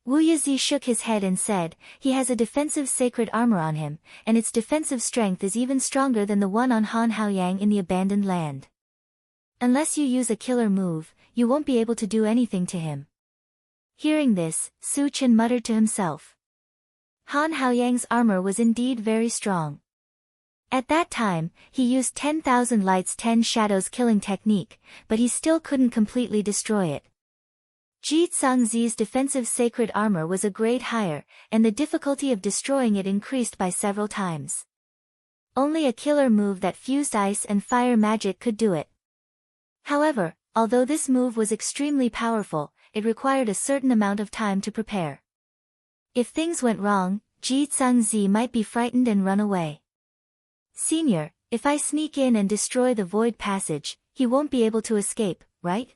A: Wu Yazi shook his head and said, he has a defensive sacred armor on him, and its defensive strength is even stronger than the one on Han Haoyang in the abandoned land. Unless you use a killer move, you won't be able to do anything to him. Hearing this, Su Chen muttered to himself. Han Haoyang's armor was indeed very strong. At that time, he used 10,000 lights 10 shadows killing technique, but he still couldn't completely destroy it. Ji Tsangzi's defensive sacred armor was a grade higher, and the difficulty of destroying it increased by several times. Only a killer move that fused ice and fire magic could do it. However, although this move was extremely powerful, it required a certain amount of time to prepare. If things went wrong, Ji Tsangzi might be frightened and run away. Senior, if I sneak in and destroy the void passage, he won't be able to escape, right?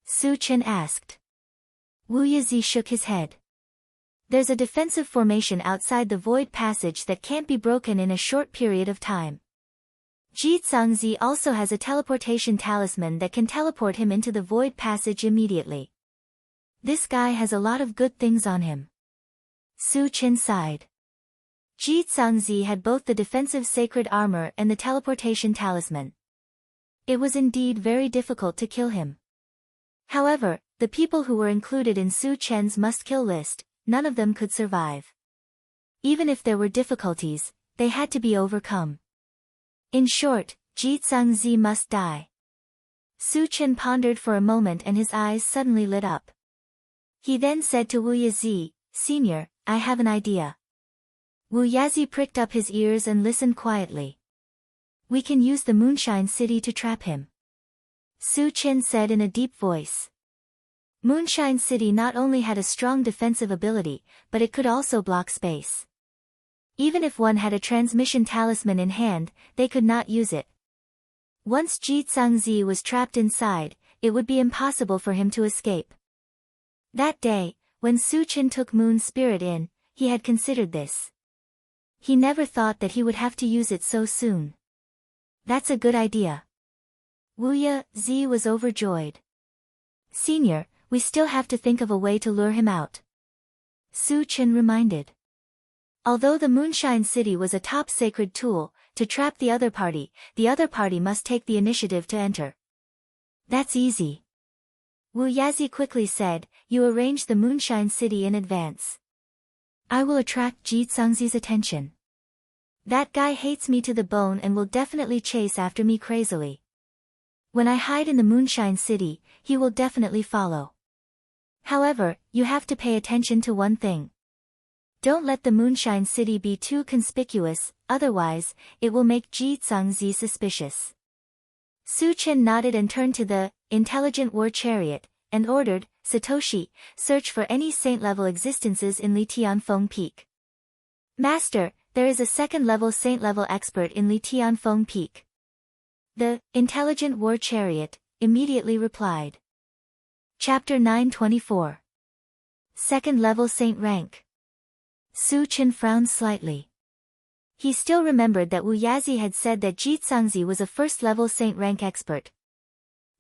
A: Su Chen asked. Wu Yazi shook his head. There's a defensive formation outside the void passage that can't be broken in a short period of time. Ji Tsangzi also has a teleportation talisman that can teleport him into the void passage immediately. This guy has a lot of good things on him. Su Chen sighed. Ji Tsangzi had both the defensive sacred armor and the teleportation talisman. It was indeed very difficult to kill him. However, the people who were included in Su Chen's must-kill list, none of them could survive. Even if there were difficulties, they had to be overcome. In short, Ji Tsangzi must die. Su Chen pondered for a moment and his eyes suddenly lit up. He then said to Wu Yazi, Senior, I have an idea. Wu Yazi pricked up his ears and listened quietly. We can use the Moonshine City to trap him, Su Chen said in a deep voice. Moonshine City not only had a strong defensive ability, but it could also block space. Even if one had a transmission talisman in hand, they could not use it. Once Ji Tsangzi was trapped inside, it would be impossible for him to escape. That day, when Su Chen took Moon Spirit in, he had considered this. He never thought that he would have to use it so soon. That's a good idea. Wu Zi was overjoyed. Senior, we still have to think of a way to lure him out, Su Chen reminded. Although the Moonshine City was a top sacred tool, to trap the other party must take the initiative to enter. That's easy, Wu Yazi quickly said. You arrange the Moonshine City in advance. I will attract Ji Tsangzi's attention. That guy hates me to the bone and will definitely chase after me crazily. When I hide in the Moonshine City, he will definitely follow. However, you have to pay attention to one thing. Don't let the Moonshine City be too conspicuous, otherwise, it will make Ji Tsangzi suspicious. Su Chen nodded and turned to the intelligent war chariot, and ordered, Satoshi, search for any saint-level existences in Li Tianfeng Peak. Master, there is a second-level saint-level expert in Li Tianfeng Peak. The intelligent war chariot immediately replied. Chapter 924. Second-level saint rank. Su Chen frowned slightly. He still remembered that Wu Yazi had said that Ji Tsangzi was a first-level saint rank expert.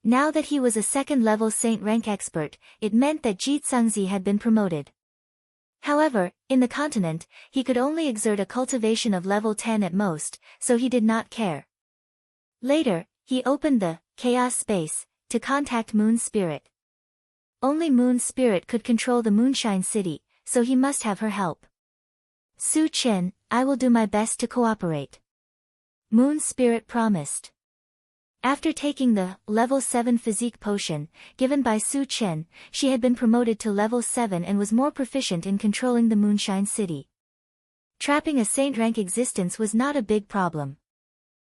A: Now that he was a second-level saint rank expert, it meant that Ji Tsangzi had been promoted. However, in the continent, he could only exert a cultivation of level 10 at most, so he did not care. Later, he opened the chaos space to contact Moon Spirit. Only Moon Spirit could control the Moonshine City, so he must have her help. Su Chen, I will do my best to cooperate, Moon Spirit promised. After taking the level 7 physique potion, given by Su Chen, she had been promoted to level 7 and was more proficient in controlling the Moonshine City. Trapping a saint rank existence was not a big problem.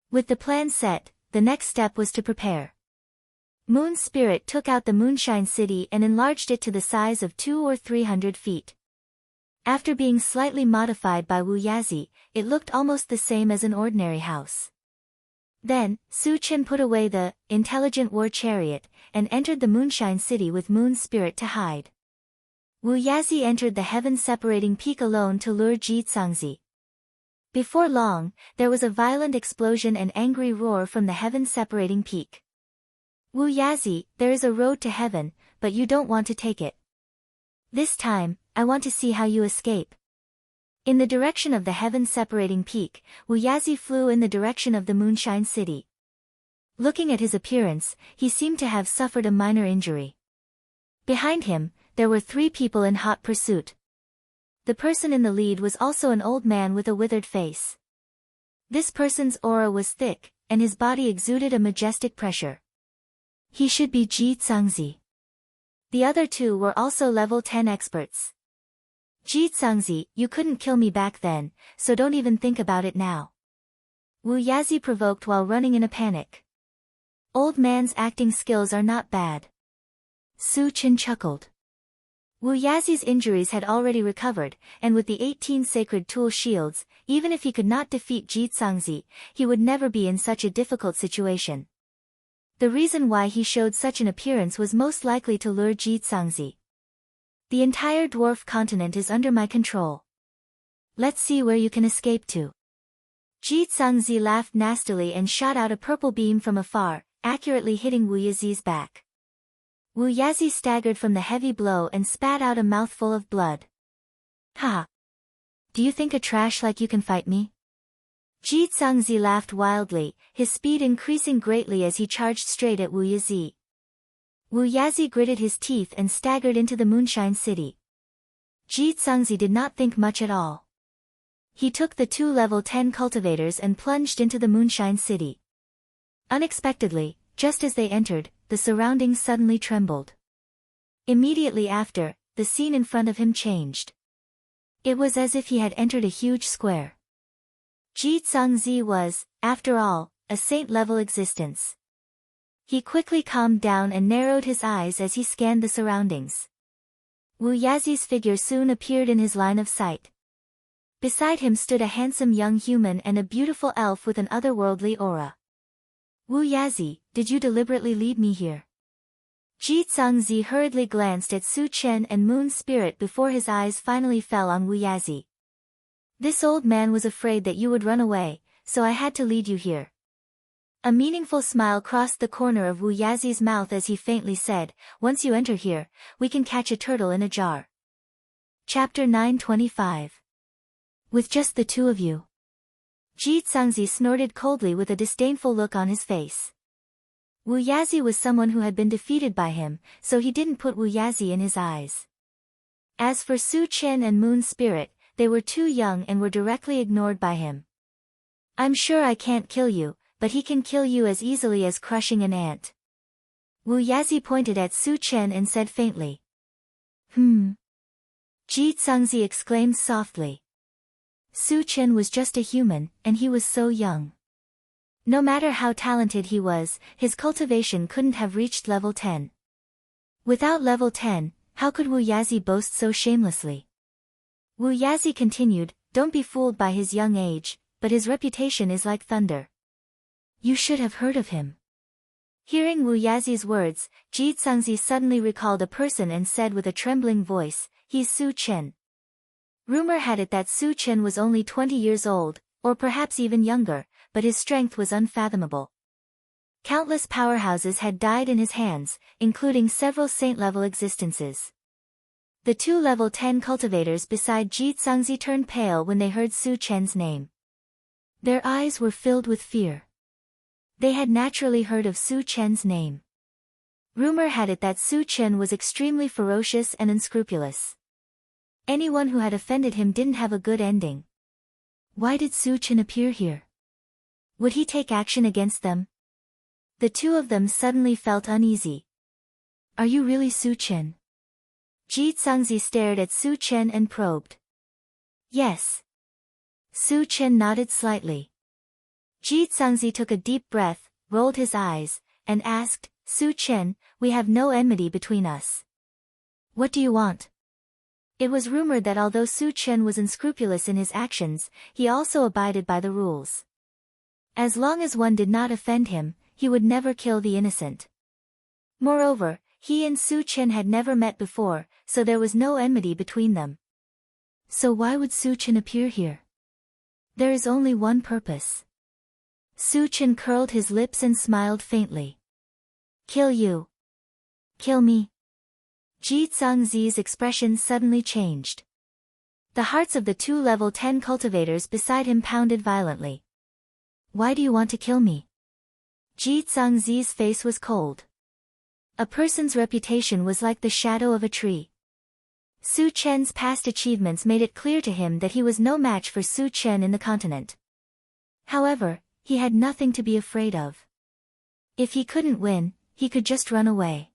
A: With the plan set, the next step was to prepare. Moon Spirit took out the Moonshine City and enlarged it to the size of 200 or 300 feet. After being slightly modified by Wu Yazi, it looked almost the same as an ordinary house. Then, Su Chen put away the intelligent war chariot, and entered the Moonshine City with Moon Spirit to hide. Wu Yazi entered the heaven-separating peak alone to lure Ji Tsangzi. Before long, there was a violent explosion and angry roar from the heaven-separating peak. Wu Yazi, there is a road to heaven, but you don't want to take it. This time, I want to see how you escape. In the direction of the heaven-separating peak, Wu Yazi flew in the direction of the Moonshine City. Looking at his appearance, he seemed to have suffered a minor injury. Behind him, there were 3 people in hot pursuit. The person in the lead was also an old man with a withered face. This person's aura was thick, and his body exuded a majestic pressure. He should be Ji Tsangzi. The other 2 were also level 10 experts. Ji Tsangzi, you couldn't kill me back then, so don't even think about it now, Wu Yazi provoked while running in a panic. Old man's acting skills are not bad. Su Chen chuckled. Wu Yazi's injuries had already recovered, and with the 18 sacred tool shields, even if he could not defeat Ji Tsangzi, he would never be in such a difficult situation. The reason why he showed such an appearance was most likely to lure Ji Tsangzi. The entire dwarf continent is under my control. Let's see where you can escape to. Ji Tsangzi laughed nastily and shot out a purple beam from afar, accurately hitting Wu Yazi's back. Wu Yazi staggered from the heavy blow and spat out a mouthful of blood. Ha! Do you think a trash like you can fight me? Ji Tsangzi laughed wildly, his speed increasing greatly as he charged straight at Wu Yazi. Wu Yazi gritted his teeth and staggered into the Moonshine City. Ji Tsangzi did not think much at all. He took the 2 level 10 cultivators and plunged into the Moonshine City. Unexpectedly, just as they entered, the surroundings suddenly trembled. Immediately after, the scene in front of him changed. It was as if he had entered a huge square. Ji Tsangzi was, after all, a saint-level existence. He quickly calmed down and narrowed his eyes as he scanned the surroundings. Wu Yazi's figure soon appeared in his line of sight. Beside him stood a handsome young human and a beautiful elf with an otherworldly aura. Wu Yazi, did you deliberately lead me here? Ji Zhangzi hurriedly glanced at Su Chen and Moon's spirit before his eyes finally fell on Wu Yazi. This old man was afraid that you would run away, so I had to lead you here. A meaningful smile crossed the corner of Wu Yazi's mouth as he faintly said, once you enter here, we can catch a turtle in a jar. Chapter 925. With just the two of you. Ji Zhangzi snorted coldly with a disdainful look on his face. Wu Yazi was someone who had been defeated by him, so he didn't put Wu Yazi in his eyes. As for Su Chen and Moon's spirit, they were too young and were directly ignored by him. I'm sure I can't kill you, but he can kill you as easily as crushing an ant. Wu Yazi pointed at Su Chen and said faintly. Ji Zhangzi exclaimed softly. Su Chen was just a human, and he was so young. No matter how talented he was, his cultivation couldn't have reached level 10. Without level 10, how could Wu Yazi boast so shamelessly? Wu Yazi continued, don't be fooled by his young age, but his reputation is like thunder. You should have heard of him. Hearing Wu Yazi's words, Ji Zhangzi suddenly recalled a person and said with a trembling voice, he's Su Chen. Rumor had it that Su Chen was only 20 years old, or perhaps even younger, but his strength was unfathomable. Countless powerhouses had died in his hands, including several saint-level existences. The two level 10 cultivators beside Ji Zhangzi turned pale when they heard Su Chen's name. Their eyes were filled with fear. They had naturally heard of Su Chen's name. Rumor had it that Su Chen was extremely ferocious and unscrupulous. Anyone who had offended him didn't have a good ending. Why did Su Chen appear here? Would he take action against them? The two of them suddenly felt uneasy. Are you really Su Chen? Ji Zhangzi stared at Su Chen and probed. Yes. Su Chen nodded slightly. Ji Zhangzi took a deep breath, rolled his eyes, and asked, Su Chen, we have no enmity between us. What do you want? It was rumored that although Su Chen was unscrupulous in his actions, he also abided by the rules. As long as one did not offend him, he would never kill the innocent. Moreover, he and Su Chen had never met before, so there was no enmity between them. So why would Su Chen appear here? There is only one purpose. Su Chen curled his lips and smiled faintly. Kill you. Kill me. Ji Zhangzi's expression suddenly changed. The hearts of the two level 10 cultivators beside him pounded violently. Why do you want to kill me? Ji Zhangzi's face was cold. A person's reputation was like the shadow of a tree. Su Chen's past achievements made it clear to him that he was no match for Su Chen in the continent. However, he had nothing to be afraid of. If he couldn't win, he could just run away.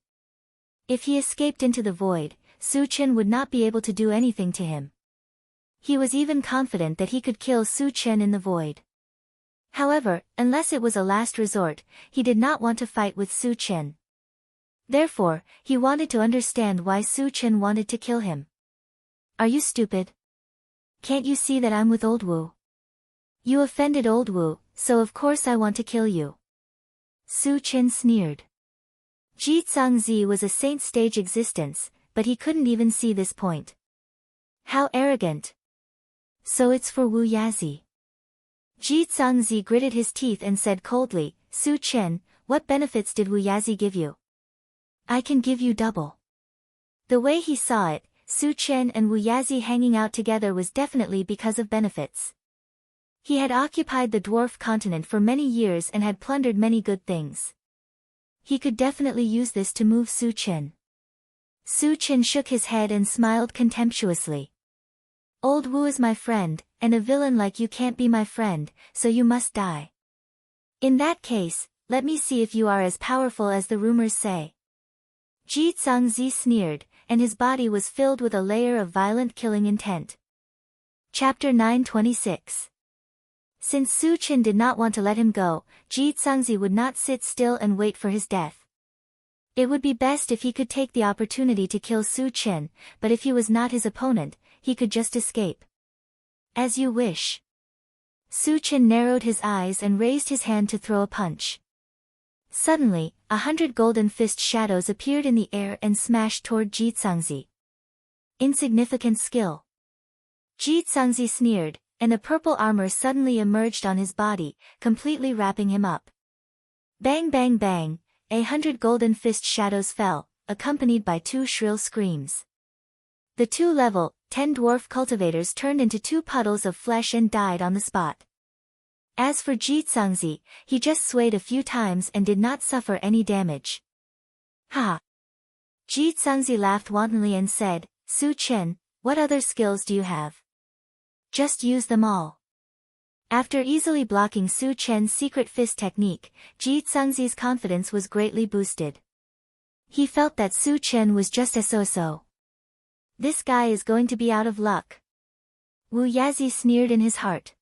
A: If he escaped into the void, Su Chen would not be able to do anything to him. He was even confident that he could kill Su Chen in the void. However, unless it was a last resort, he did not want to fight with Su Chen. Therefore, he wanted to understand why Su Chen wanted to kill him. Are you stupid? Can't you see that I'm with Old Wu? You offended Old Wu, so of course I want to kill you. Su Chen sneered. Ji Zhangzi was a saint-stage existence, but he couldn't even see this point. How arrogant. So it's for Wu Yazi. Ji Zhangzi gritted his teeth and said coldly, Su Chen, what benefits did Wu Yazi give you? I can give you double. The way he saw it, Su Chen and Wu Yazi hanging out together was definitely because of benefits. He had occupied the dwarf continent for many years and had plundered many good things. He could definitely use this to move Su Chen. Su Chen shook his head and smiled contemptuously. Old Wu is my friend, and a villain like you can't be my friend, so you must die. In that case, let me see if you are as powerful as the rumors say. Ji Zhangzi sneered, and his body was filled with a layer of violent killing intent. Chapter 926. Since Su Chen did not want to let him go, Ji Tsangzi would not sit still and wait for his death. It would be best if he could take the opportunity to kill Su Chen, but if he was not his opponent, he could just escape. As you wish. Su Chen narrowed his eyes and raised his hand to throw a punch. Suddenly, 100 golden fist shadows appeared in the air and smashed toward Ji Tsangzi. Insignificant skill. Ji Tsangzi sneered, and a purple armor suddenly emerged on his body, completely wrapping him up. Bang bang bang, 100 golden fist shadows fell, accompanied by 2 shrill screams. The 2 level, 10 dwarf cultivators turned into 2 puddles of flesh and died on the spot. As for Ji Tsangzi, he just swayed a few times and did not suffer any damage. Ha! Ji Tsangzi laughed wantonly and said, Su Chen, what other skills do you have? Just use them all. After easily blocking Su Chen's secret fist technique, Ji Tsangzi's confidence was greatly boosted. He felt that Su Chen was just a so-so. This guy is going to be out of luck. Wu Yazi sneered in his heart.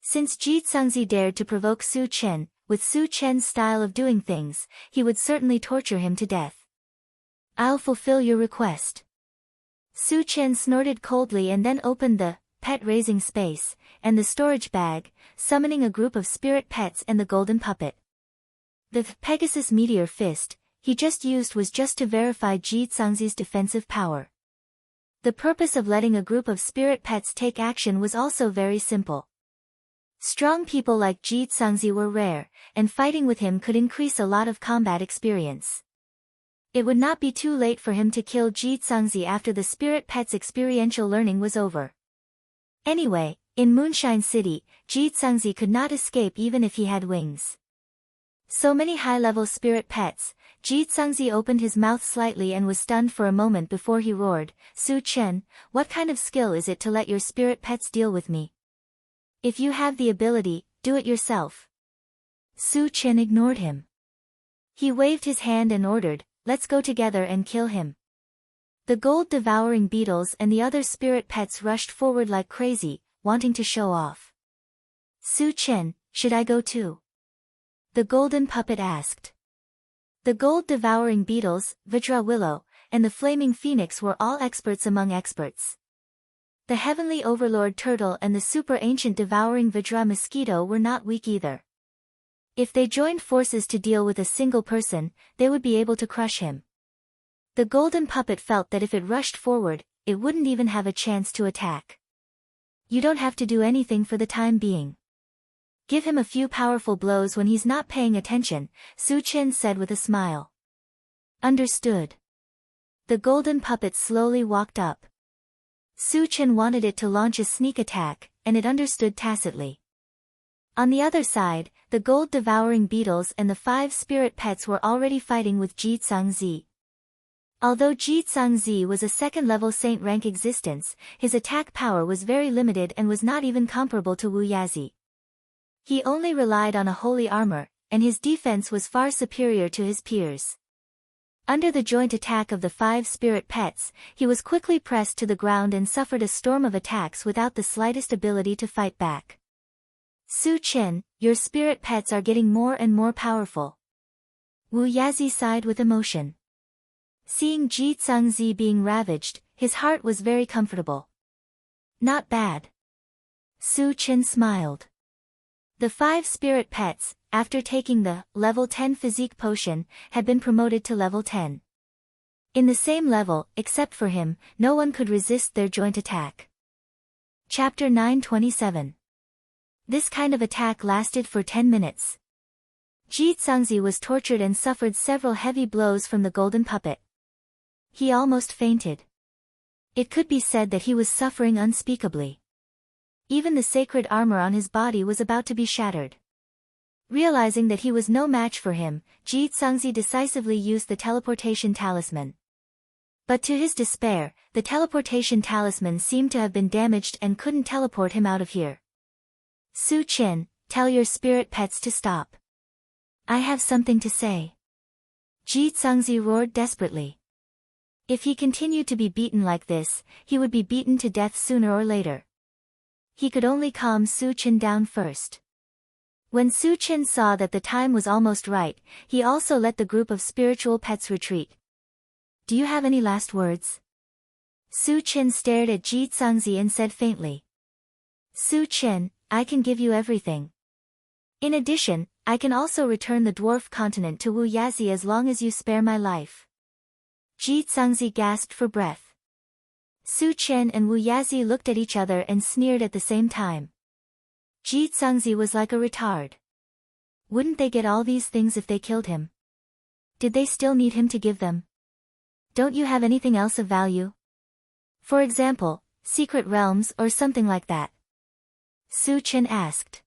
A: Since Ji Tsangzi dared to provoke Su Chen, with Su Chen's style of doing things, he would certainly torture him to death. I'll fulfill your request. Su Chen snorted coldly and then opened the pet raising space, and the storage bag, summoning a group of spirit pets and the golden puppet. The Pegasus Meteor Fist he just used was just to verify Ji Tsangzi's defensive power. The purpose of letting a group of spirit pets take action was also very simple. Strong people like Ji Tsangzi were rare, and fighting with him could increase a lot of combat experience. It would not be too late for him to kill Ji Tsangzi after the spirit pet's experiential learning was over. Anyway, in Moonshine City, Ji Tsangzi could not escape even if he had wings. So many high-level spirit pets, Ji Tsangzi opened his mouth slightly and was stunned for a moment before he roared, Su Chen, what kind of skill is it to let your spirit pets deal with me? If you have the ability, do it yourself. Su Chen ignored him. He waved his hand and ordered, let's go together and kill him. The gold-devouring beetles and the other spirit pets rushed forward like crazy, wanting to show off. Su Chen, should I go too? The golden puppet asked. The gold-devouring beetles, Vajra Willow, and the flaming phoenix were all experts among experts. The heavenly overlord turtle and the super-ancient devouring Vajra mosquito were not weak either. If they joined forces to deal with a single person, they would be able to crush him. The golden puppet felt that if it rushed forward, it wouldn't even have a chance to attack. You don't have to do anything for the time being. Give him a few powerful blows when he's not paying attention, Su Chen said with a smile. Understood. The golden puppet slowly walked up. Su Chen wanted it to launch a sneak attack, and it understood tacitly. On the other side, the gold-devouring beetles and the 5 spirit pets were already fighting with Ji Tsangzi. Although Ji Tsangzi was a second-level saint rank existence, his attack power was very limited and was not even comparable to Wu Yazi. He only relied on a holy armor, and his defense was far superior to his peers. Under the joint attack of the 5 spirit pets, he was quickly pressed to the ground and suffered a storm of attacks without the slightest ability to fight back. Su Chen, your spirit pets are getting more and more powerful. Wu Yazi sighed with emotion. Seeing Ji Tsangzi being ravaged, his heart was very comfortable. Not bad. Su Chen smiled. The 5 spirit pets, after taking the level 10 physique potion, had been promoted to level 10. In the same level, except for him, no one could resist their joint attack. Chapter 927. This kind of attack lasted for 10 minutes. Ji Tsangzi was tortured and suffered several heavy blows from the golden puppet. He almost fainted. It could be said that he was suffering unspeakably. Even the sacred armor on his body was about to be shattered. Realizing that he was no match for him, Ji Tsangzi decisively used the teleportation talisman. But to his despair, the teleportation talisman seemed to have been damaged and couldn't teleport him out of here. Su Chen, tell your spirit pets to stop. I have something to say. Ji Tsangzi roared desperately. If he continued to be beaten like this, he would be beaten to death sooner or later. he could only calm Su Chen down first. When Su Chen saw that the time was almost right, he also let the group of spiritual pets retreat. Do you have any last words? Su Chen stared at Ji Zhangzi and said faintly. Su Chen, I can give you everything. In addition, I can also return the dwarf continent to Wu Yazi as long as you spare my life. Ji Zhangzi gasped for breath. Su Chen and Wu Yazi looked at each other and sneered at the same time. Ji Zhangzi was like a retard. Wouldn't they get all these things if they killed him? Did they still need him to give them? Don't you have anything else of value? For example, secret realms or something like that? Su Chen asked.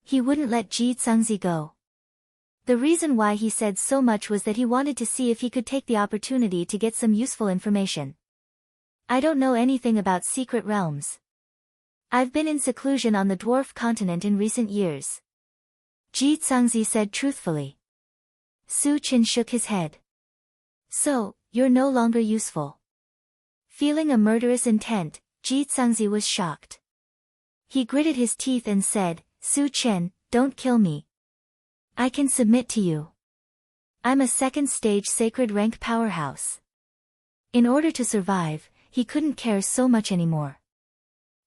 A: He wouldn't let Ji Zhangzi go. The reason why he said so much was that he wanted to see if he could take the opportunity to get some useful information. I don't know anything about secret realms. I've been in seclusion on the dwarf continent in recent years. Ji Zhangzi said truthfully. Su Chen shook his head. So, you're no longer useful. Feeling a murderous intent, Ji Zhangzi was shocked. He gritted his teeth and said, Su Chen, don't kill me. I can submit to you. I'm a second-stage sacred rank powerhouse. In order to survive, he couldn't care so much anymore.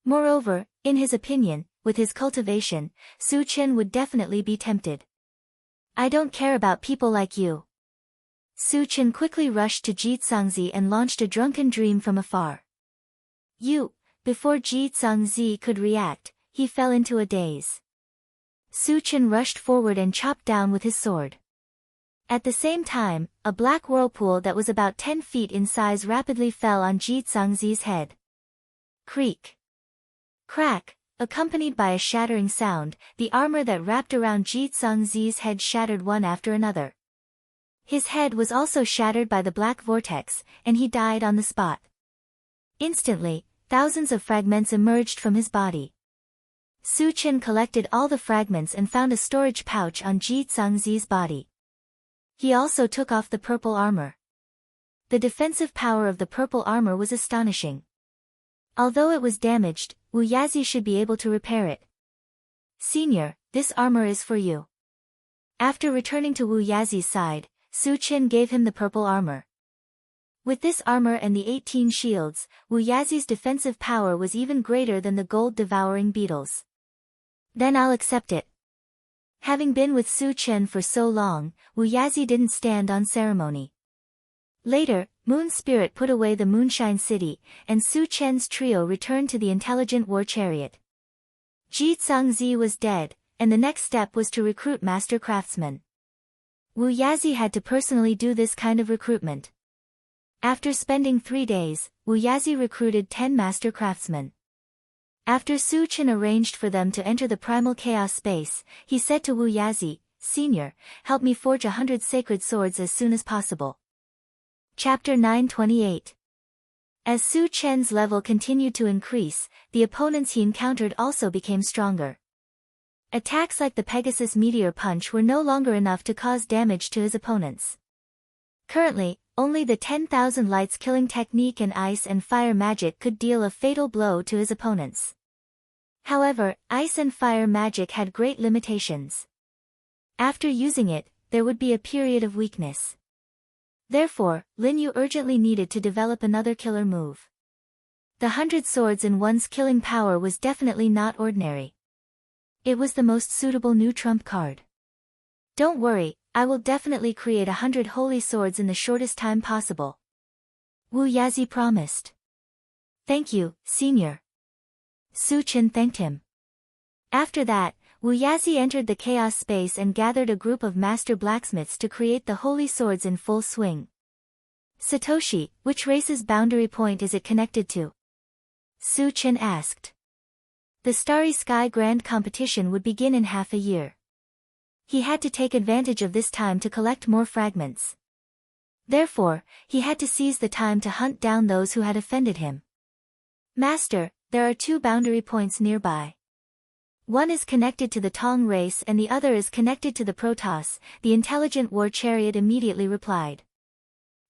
A: Moreover, in his opinion, with his cultivation, Su Chen would definitely be tempted. I don't care about people like you. Su Chen quickly rushed to Ji Zhangzi and launched a drunken dream from afar. You! Before Ji Zhangzi could react, he fell into a daze. Su Chen rushed forward and chopped down with his sword. At the same time, a black whirlpool that was about 10 feet in size rapidly fell on Ji Zhangzi's head. Creak. Crack, accompanied by a shattering sound, the armor that wrapped around Ji Zhangzi's head shattered one after another. His head was also shattered by the black vortex, and he died on the spot. Instantly, thousands of fragments emerged from his body. Su Chen collected all the fragments and found a storage pouch on Ji Zhangzi's body. He also took off the purple armor. The defensive power of the purple armor was astonishing. Although it was damaged, Wu Yazi should be able to repair it. Senior, this armor is for you. After returning to Wu Yazi's side, Su Chen gave him the purple armor. With this armor and the 18 shields, Wu Yazi's defensive power was even greater than the gold-devouring beetles. Then I'll accept it. Having been with Su Chen for so long, Wu Yazi didn't stand on ceremony. Later, Moon Spirit put away the Moonshine City, and Su Chen's trio returned to the intelligent war chariot. Ji Zhangzi was dead, and the next step was to recruit master craftsmen. Wu Yazi had to personally do this kind of recruitment. After spending 3 days, Wu Yazi recruited 10 master craftsmen. After Su Chen arranged for them to enter the primal chaos space, he said to Wu Yazi, Senior, help me forge 100 sacred swords as soon as possible. Chapter 928. As Su Chen's level continued to increase, the opponents he encountered also became stronger. Attacks like the Pegasus Meteor Punch were no longer enough to cause damage to his opponents. Currently, only the 10,000 lights killing technique and ice and fire magic could deal a fatal blow to his opponents. However, ice and fire magic had great limitations. After using it, there would be a period of weakness. Therefore, Lin Yu urgently needed to develop another killer move. The 100 swords in one's killing power was definitely not ordinary. It was the most suitable new trump card. Don't worry, I will definitely create 100 holy swords in the shortest time possible. Wu Yazi promised. Thank you, Senior. Su Chen thanked him. After that, Wu Yazi entered the chaos space and gathered a group of master blacksmiths to create the holy swords in full swing. Satoshi, which race's boundary point is it connected to? Su Chen asked. The Starry Sky Grand Competition would begin in half a year. He had to take advantage of this time to collect more fragments. Therefore, he had to seize the time to hunt down those who had offended him. Master, there are 2 boundary points nearby. One is connected to the Tong race and the other is connected to the Protoss, the intelligent war chariot immediately replied.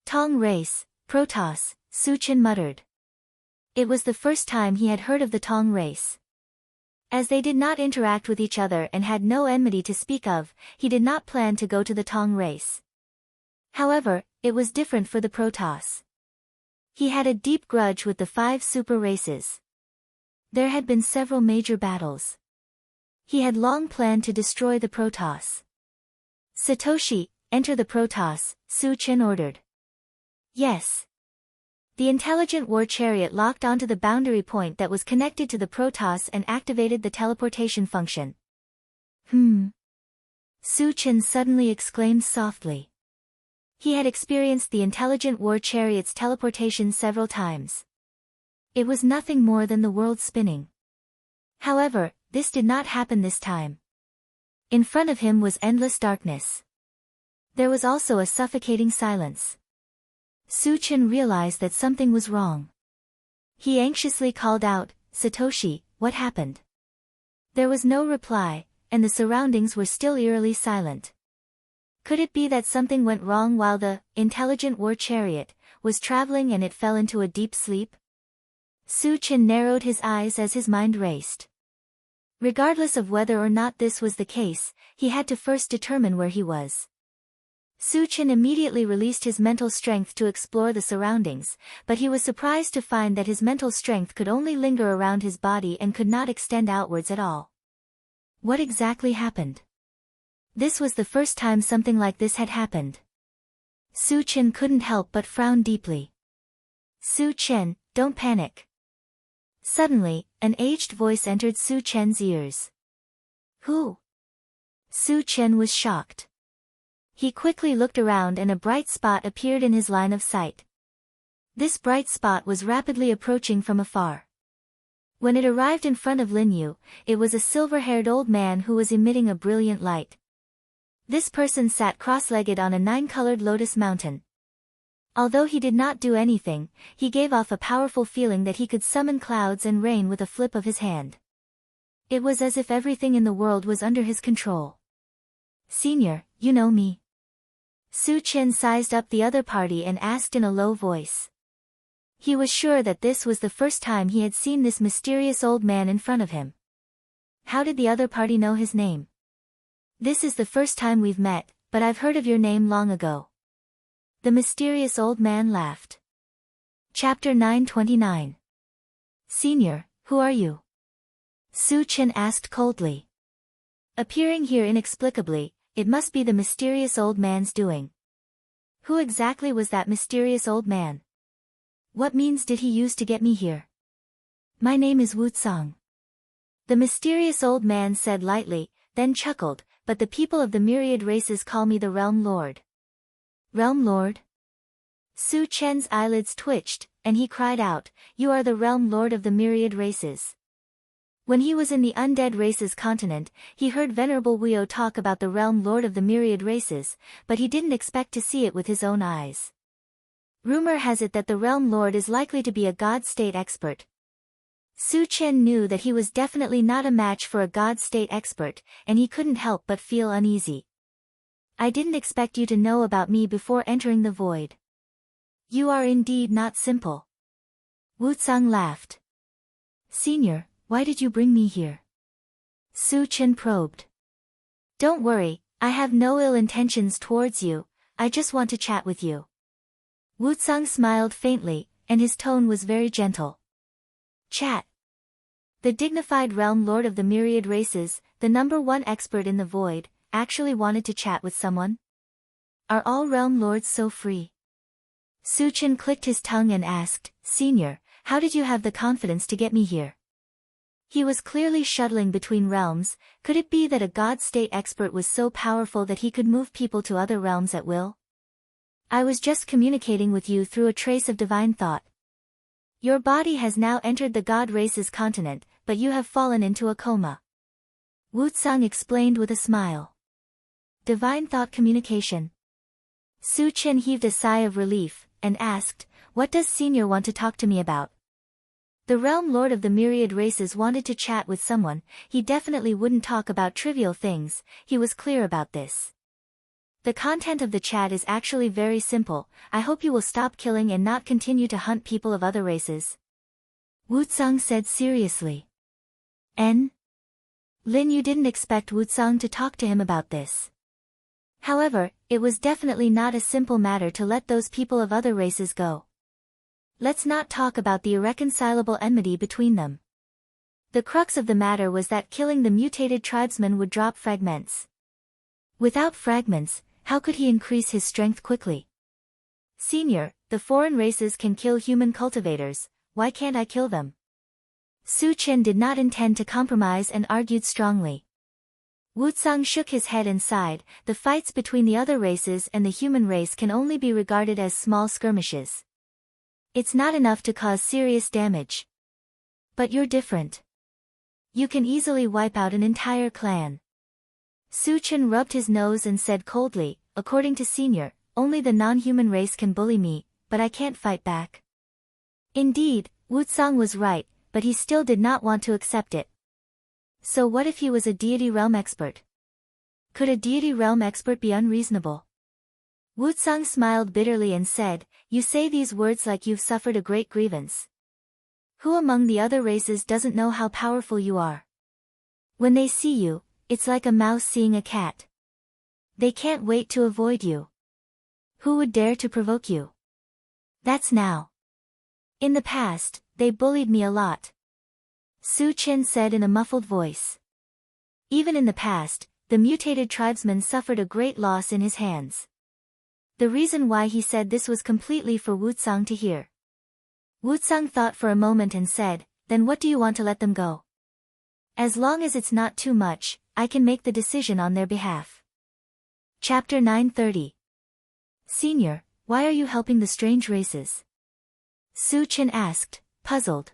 A: Tong race, Protoss, Su Chen muttered. It was the first time he had heard of the Tong race. As they did not interact with each other and had no enmity to speak of, he did not plan to go to the Tong race. However, it was different for the Protoss. He had a deep grudge with the 5 super races. There had been several major battles. He had long planned to destroy the Protoss. Satoshi, enter the Protoss, Su Chen ordered. Yes. The intelligent war chariot locked onto the boundary point that was connected to the Protoss and activated the teleportation function. Su Chen suddenly exclaimed softly. He had experienced the intelligent war chariot's teleportation several times. It was nothing more than the world spinning. However, this did not happen this time. In front of him was endless darkness. There was also a suffocating silence. Su Chen realized that something was wrong. He anxiously called out, "Satoshi, what happened?" There was no reply, and the surroundings were still eerily silent. Could it be that something went wrong while the intelligent war chariot was traveling and it fell into a deep sleep? Su Chen narrowed his eyes as his mind raced. Regardless of whether or not this was the case, he had to first determine where he was. Su Chen immediately released his mental strength to explore the surroundings, but he was surprised to find that his mental strength could only linger around his body and could not extend outwards at all. What exactly happened? This was the first time something like this had happened. Su Chen couldn't help but frown deeply. Su Chen, don't panic. Suddenly, an aged voice entered Su Chen's ears. Who? Su Chen was shocked. He quickly looked around and a bright spot appeared in his line of sight. This bright spot was rapidly approaching from afar. When it arrived in front of Lin Yu, it was a silver-haired old man who was emitting a brilliant light. This person sat cross-legged on a 9-colored lotus mountain. Although he did not do anything, he gave off a powerful feeling that he could summon clouds and rain with a flip of his hand. It was as if everything in the world was under his control. Senior, you know me. Su Chen sized up the other party and asked in a low voice. He was sure that this was the first time he had seen this mysterious old man in front of him. How did the other party know his name? This is the first time we've met, but I've heard of your name long ago. The mysterious old man laughed. Chapter 929. Senior, who are you? Su Chen asked coldly. Appearing here inexplicably, it must be the mysterious old man's doing. Who exactly was that mysterious old man? What means did he use to get me here? My name is Wu Tsang. The mysterious old man said lightly, then chuckled, but the people of the myriad races call me the Realm Lord. Realm Lord? Su Chen's eyelids twitched, and he cried out, You are the Realm Lord of the myriad races. When he was in the undead races continent, he heard Venerable Wuyo talk about the Realm Lord of the myriad races, but he didn't expect to see it with his own eyes. Rumor has it that the Realm Lord is likely to be a God State expert. Su Chen knew that he was definitely not a match for a God State expert, and he couldn't help but feel uneasy. I didn't expect you to know about me before entering the void. You are indeed not simple. Wu Tsang laughed. Senior, why did you bring me here? Su Chen probed. Don't worry, I have no ill intentions towards you, I just want to chat with you. Wu Tsang smiled faintly, and his tone was very gentle. Chat. The dignified Realm Lord of the myriad races, the #1 expert in the void, actually wanted to chat with someone? Are all Realm Lords so free? Su Chen clicked his tongue and asked, Senior, how did you have the confidence to get me here? He was clearly shuttling between realms. Could it be that a God State expert was so powerful that he could move people to other realms at will? I was just communicating with you through a trace of divine thought. Your body has now entered the God race's continent, but you have fallen into a coma. Wu Tsang explained with a smile. Divine thought communication. Su Chen heaved a sigh of relief, and asked, What does Senior want to talk to me about? The Realm Lord of the myriad races wanted to chat with someone. He definitely wouldn't talk about trivial things, he was clear about this. The content of the chat is actually very simple. I hope you will stop killing and not continue to hunt people of other races. Wu Tsang said seriously. N? Lin Yu didn't expect Wutsang to talk to him about this. However, it was definitely not a simple matter to let those people of other races go. Let's not talk about the irreconcilable enmity between them. The crux of the matter was that killing the mutated tribesman would drop fragments. Without fragments, how could he increase his strength quickly? Senior, the foreign races can kill human cultivators, why can't I kill them? Su Chen did not intend to compromise and argued strongly. Wutsang shook his head and sighed, the fights between the other races and the human race can only be regarded as small skirmishes. It's not enough to cause serious damage. But you're different. You can easily wipe out an entire clan. Su Chen rubbed his nose and said coldly, according to Senior, only the non-human race can bully me, but I can't fight back. Indeed, Wutsang was right, but he still did not want to accept it. So what if he was a deity realm expert? Could a deity realm expert be unreasonable? Wutsang smiled bitterly and said, you say these words like you've suffered a great grievance. Who among the other races doesn't know how powerful you are? When they see you, it's like a mouse seeing a cat. They can't wait to avoid you. Who would dare to provoke you? That's now. In the past, they bullied me a lot. Su Chen said in a muffled voice. Even in the past, the mutated tribesman suffered a great loss in his hands. The reason why he said this was completely for Wutsang to hear. Wutsang thought for a moment and said, then what do you want to let them go? As long as it's not too much, I can make the decision on their behalf. Chapter 930. Senior, why are you helping the strange races? Su Chen asked, puzzled.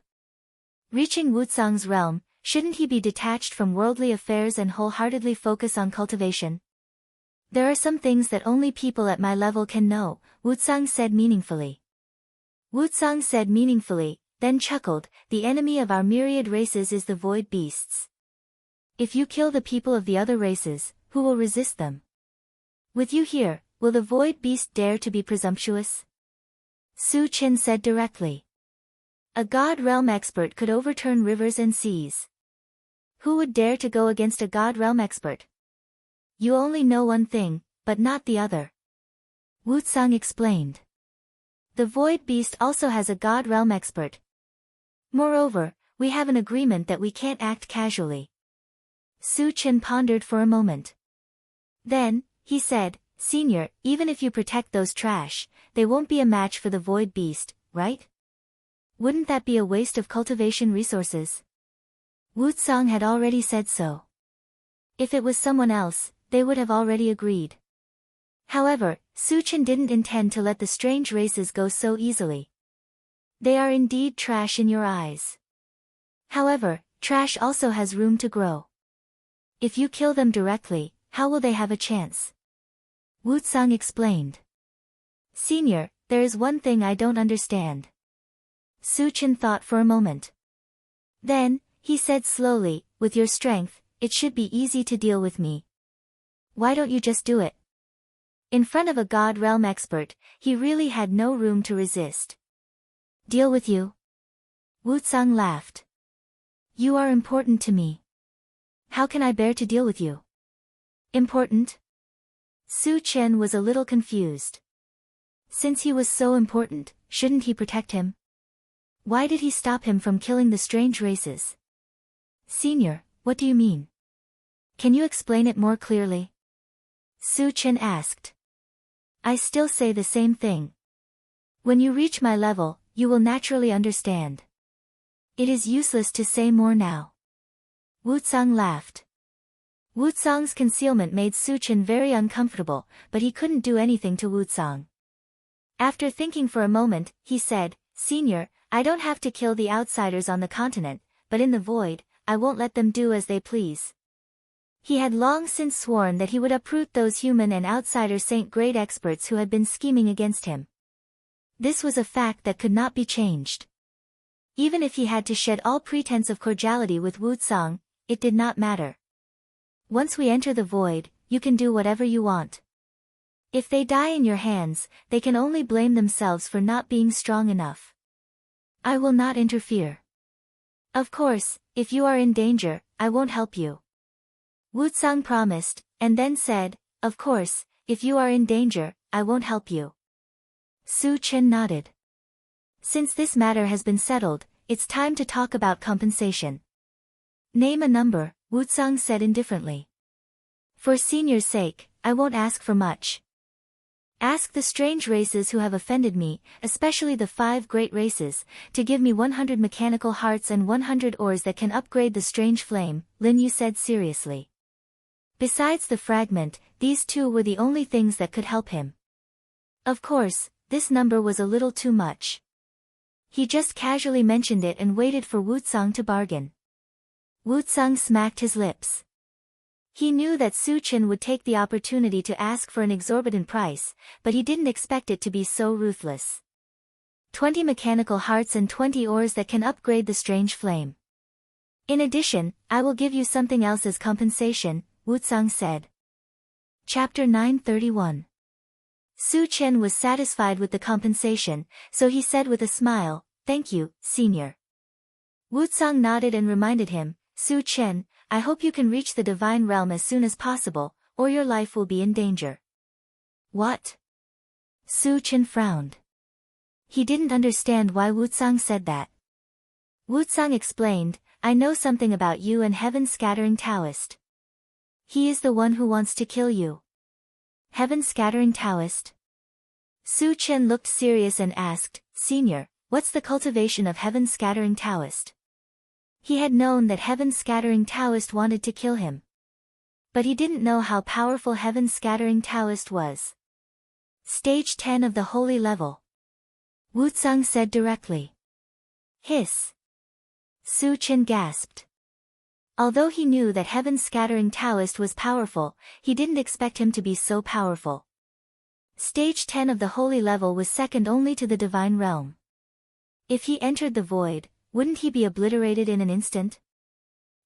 A: Reaching Wutsang's realm, shouldn't he be detached from worldly affairs and wholeheartedly focus on cultivation? There are some things that only people at my level can know, Wutsang said meaningfully. Wutsang said meaningfully, then chuckled, the enemy of our myriad races is the void beasts. If you kill the people of the other races, who will resist them? With you here, will the void beast dare to be presumptuous? Su Chen said directly. A god realm expert could overturn rivers and seas. Who would dare to go against a god realm expert? You only know one thing, but not the other. Wutsang explained. The void beast also has a god realm expert. Moreover, we have an agreement that we can't act casually. Su Chen pondered for a moment. Then, he said, Senior, even if you protect those trash, they won't be a match for the void beast, right? Wouldn't that be a waste of cultivation resources? Wutsang had already said so. If it was someone else, they would have already agreed. However, Su Chen didn't intend to let the strange races go so easily. They are indeed trash in your eyes. However, trash also has room to grow. If you kill them directly, how will they have a chance? Wutsang explained. Senior, there is one thing I don't understand. Su Chen thought for a moment. Then, he said slowly, with your strength, it should be easy to deal with me. Why don't you just do it? In front of a god realm expert, he really had no room to resist. Deal with you? Wutsang laughed. You are important to me. How can I bear to deal with you? Important? Su Chen was a little confused. Since he was so important, shouldn't he protect him? Why did he stop him from killing the strange races? Senior, what do you mean? Can you explain it more clearly? Su Chen asked. I still say the same thing. When you reach my level, you will naturally understand. It is useless to say more now. Wutsang laughed. Wutsang's concealment made Su Chen very uncomfortable, but he couldn't do anything to Wutsang. After thinking for a moment, he said, Senior, I don't have to kill the outsiders on the continent, but in the void, I won't let them do as they please. He had long since sworn that he would uproot those human and outsider saint-grade experts who had been scheming against him. This was a fact that could not be changed. Even if he had to shed all pretense of cordiality with Wutsang, it did not matter. Once we enter the void, you can do whatever you want. If they die in your hands, they can only blame themselves for not being strong enough. I will not interfere. Of course, if you are in danger, I won't help you. Wuzang promised, and then said, "Of course, if you are in danger, I won't help you." Su Chen nodded. "Since this matter has been settled, it's time to talk about compensation." "Name a number," Wuzang said indifferently. "For Senior's sake, I won't ask for much. Ask the strange races who have offended me, especially the 5 great races, to give me 100 mechanical hearts and 100 ores that can upgrade the strange flame," Lin Yu said seriously. Besides the fragment, these 2 were the only things that could help him. Of course, this number was a little too much. He just casually mentioned it and waited for Wuzang to bargain. Wuzang smacked his lips. He knew that Su Chen would take the opportunity to ask for an exorbitant price, but he didn't expect it to be so ruthless. 20 mechanical hearts and 20 ores that can upgrade the strange flame. In addition, I will give you something else as compensation, Wuzang said. Chapter 931. Su Chen was satisfied with the compensation, so he said with a smile, "Thank you, Senior." Wuzang nodded and reminded him, "Su Chen, I hope you can reach the divine realm as soon as possible, or your life will be in danger." "What?" Su Chen frowned. He didn't understand why Wuzang said that. Wuzang explained, "I know something about you and Heaven-Scattering Taoist. He is the one who wants to kill you." "Heaven-Scattering Taoist?" Su Chen looked serious and asked, "Senior, what's the cultivation of Heaven-Scattering Taoist?" He had known that Heaven-Scattering Taoist wanted to kill him. But he didn't know how powerful Heaven-Scattering Taoist was. "Stage 10 of the holy level," Wuzang said directly. "Hiss." Su Chen gasped. Although he knew that Heaven-Scattering Taoist was powerful, he didn't expect him to be so powerful. Stage 10 of the holy level was second only to the divine realm. If he entered the void, wouldn't he be obliterated in an instant?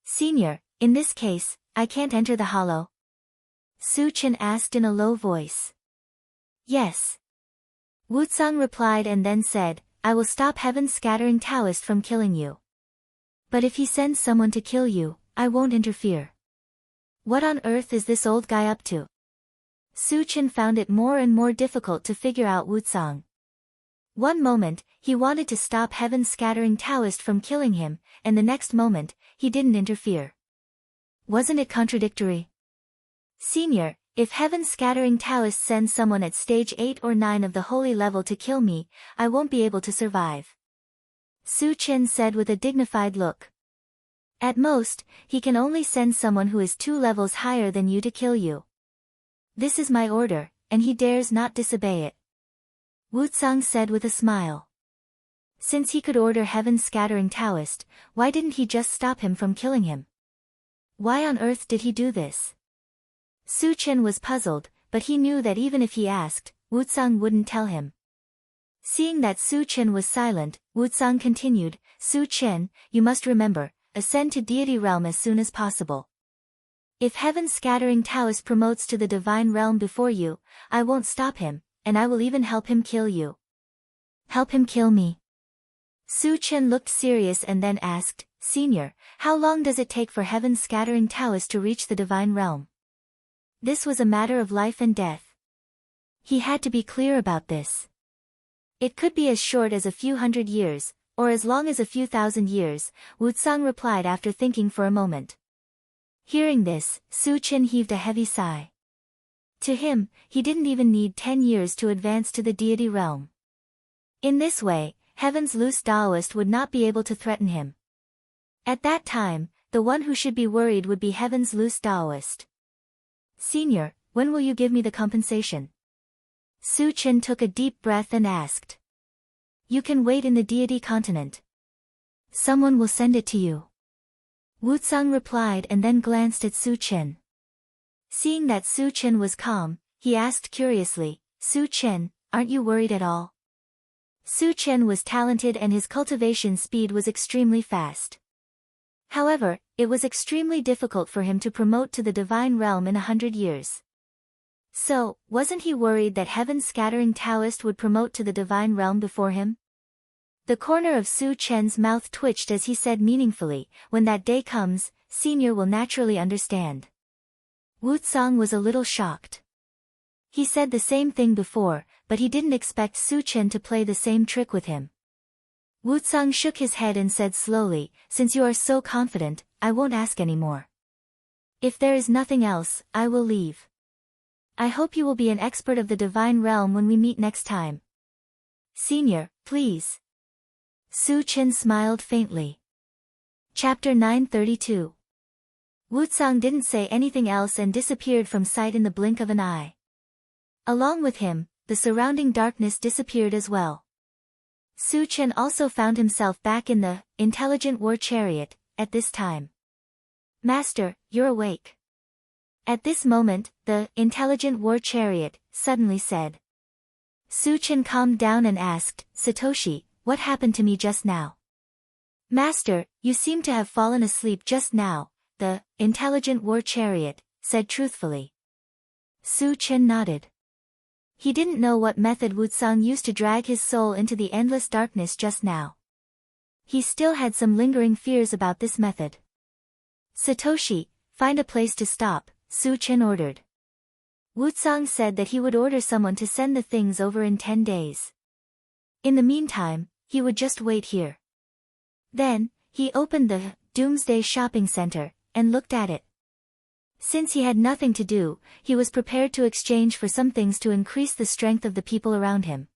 A: "Senior, in this case, I can't enter the hollow?" Su Chen asked in a low voice. "Yes." Wuzang replied and then said, "I will stop Heaven-Scattering Taoist from killing you. But if he sends someone to kill you, I won't interfere." "What on earth is this old guy up to?" Su Chen found it more and more difficult to figure out Wuzang. One moment, he wanted to stop Heaven-Scattering Taoist from killing him, and the next moment, he didn't interfere. Wasn't it contradictory? "Senior, if Heaven-Scattering Taoist sends someone at stage 8 or 9 of the holy level to kill me, I won't be able to survive," Su Chen said with a dignified look. "At most, he can only send someone who is 2 levels higher than you to kill you. This is my order, and he dares not disobey it," Wuzang said with a smile. Since he could order Heaven-Scattering Taoist, why didn't he just stop him from killing him? Why on earth did he do this? Su Chen was puzzled, but he knew that even if he asked, Wuzang wouldn't tell him. Seeing that Su Chen was silent, Wuzang continued, "Su Chen, you must remember, ascend to deity realm as soon as possible. If Heaven-Scattering Taoist promotes to the divine realm before you, I won't stop him, and I will even help him kill you." "Help him kill me?" Su Chen looked serious and then asked, "Senior, how long does it take for Heaven-Scattering Taoist to reach the divine realm?" This was a matter of life and death. He had to be clear about this. "It could be as short as a few hundred years, or as long as a few thousand years," Wuzang replied after thinking for a moment. Hearing this, Su Chen heaved a heavy sigh. To him, he didn't even need 10 years to advance to the deity realm. In this way, Heaven's loose Taoist would not be able to threaten him. At that time, the one who should be worried would be Heaven's loose Taoist. "Senior, when will you give me the compensation?" Su Chen took a deep breath and asked. "You can wait in the deity continent. Someone will send it to you," Wuzang replied and then glanced at Su Chen. Seeing that Su Chen was calm, he asked curiously, "Su Chen, aren't you worried at all?" Su Chen was talented and his cultivation speed was extremely fast. However, it was extremely difficult for him to promote to the divine realm in 100 years. So, wasn't he worried that Heaven-Scattering Taoist would promote to the divine realm before him? The corner of Su Chen's mouth twitched as he said meaningfully, "When that day comes, Senior will naturally understand." Wu Tsang was a little shocked. He said the same thing before, but he didn't expect Su Chen to play the same trick with him. Wu Tsang shook his head and said slowly, "Since you are so confident, I won't ask any more. If there is nothing else, I will leave. I hope you will be an expert of the divine realm when we meet next time. Senior, please." Su Chen smiled faintly. Chapter 932. Wu Tsang didn't say anything else and disappeared from sight in the blink of an eye. Along with him, the surrounding darkness disappeared as well. Su Chen also found himself back in the intelligent war chariot at this time. "Master, you're awake." At this moment, the intelligent war chariot suddenly said. Su Chen calmed down and asked, "Satoshi, what happened to me just now?" "Master, you seem to have fallen asleep just now," the intelligent war chariot said truthfully. Su Chen nodded. He didn't know what method Wu Tsang used to drag his soul into the endless darkness just now. He still had some lingering fears about this method. "Satoshi, find a place to stop," Su Chen ordered. Wu Tsang said that he would order someone to send the things over in 10 days. In the meantime, he would just wait here. Then, he opened the Doomsday Shopping Center and looked at it. Since he had nothing to do, he was prepared to exchange for some things to increase the strength of the people around him.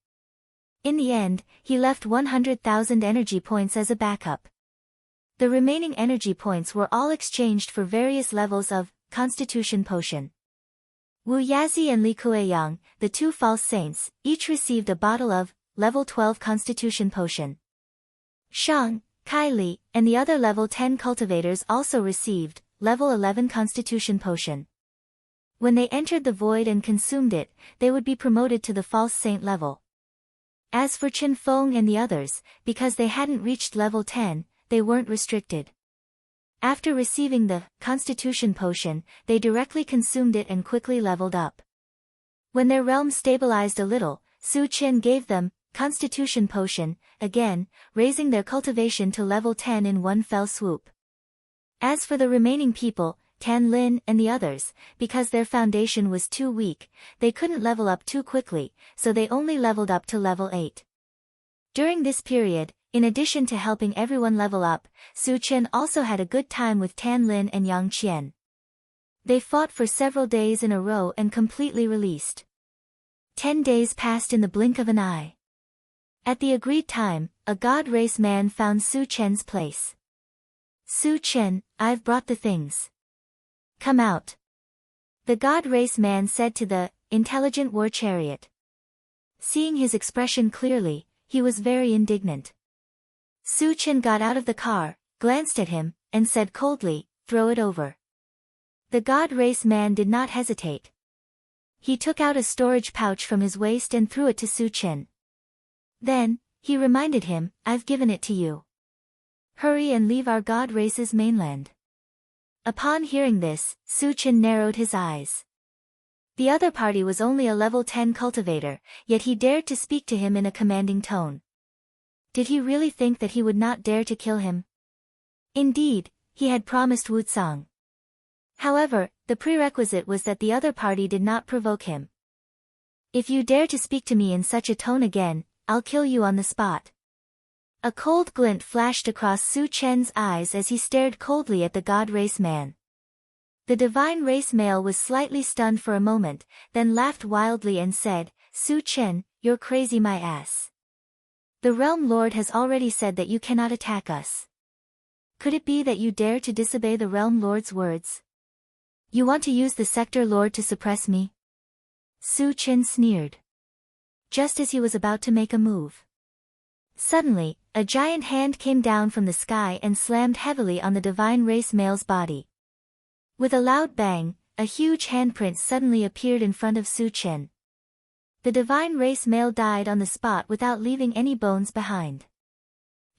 A: In the end, he left 100,000 energy points as a backup. The remaining energy points were all exchanged for various levels of Constitution Potion. Wu Yazi and Li Kueyang, the two false saints, each received a bottle of level 12 Constitution Potion. Shang, Kai Li, and the other level 10 cultivators also received level 11 Constitution Potion. When they entered the void and consumed it, they would be promoted to the false saint level. As for Chen Feng and the others, because they hadn't reached level 10, they weren't restricted. After receiving the Constitution Potion, they directly consumed it and quickly leveled up. When their realm stabilized a little, Su Chen gave them Constitution Potion, again, raising their cultivation to level 10 in one fell swoop. As for the remaining people, Tan Lin and the others, because their foundation was too weak, they couldn't level up too quickly, so they only leveled up to level 8. During this period, in addition to helping everyone level up, Su Chen also had a good time with Tan Lin and Yang Qian. They fought for several days in a row and completely released. 10 days passed in the blink of an eye. At the agreed time, a god race man found Su Chen's place. "Su Chen, I've brought the things. Come out." The god race man said to the intelligent war chariot. Seeing his expression clearly, he was very indignant. Su Chen got out of the car, glanced at him, and said coldly, "Throw it over." The god race man did not hesitate. He took out a storage pouch from his waist and threw it to Su Chen. Then, he reminded him, "I've given it to you. Hurry and leave our god race's mainland." Upon hearing this, Su Chen narrowed his eyes. The other party was only a level 10 cultivator, yet he dared to speak to him in a commanding tone. Did he really think that he would not dare to kill him? Indeed, he had promised Wu Tsang. However, the prerequisite was that the other party did not provoke him. "If you dare to speak to me in such a tone again, I'll kill you on the spot." A cold glint flashed across Su Chen's eyes as he stared coldly at the god race man. The divine race male was slightly stunned for a moment, then laughed wildly and said, "Su Chen, you're crazy my ass. The Realm Lord has already said that you cannot attack us. Could it be that you dare to disobey the Realm Lord's words? You want to use the Sector Lord to suppress me?" Su Chen sneered. Just as he was about to make a move. Suddenly, a giant hand came down from the sky and slammed heavily on the divine race male's body. With a loud bang, a huge handprint suddenly appeared in front of Su Chen. The divine race male died on the spot without leaving any bones behind.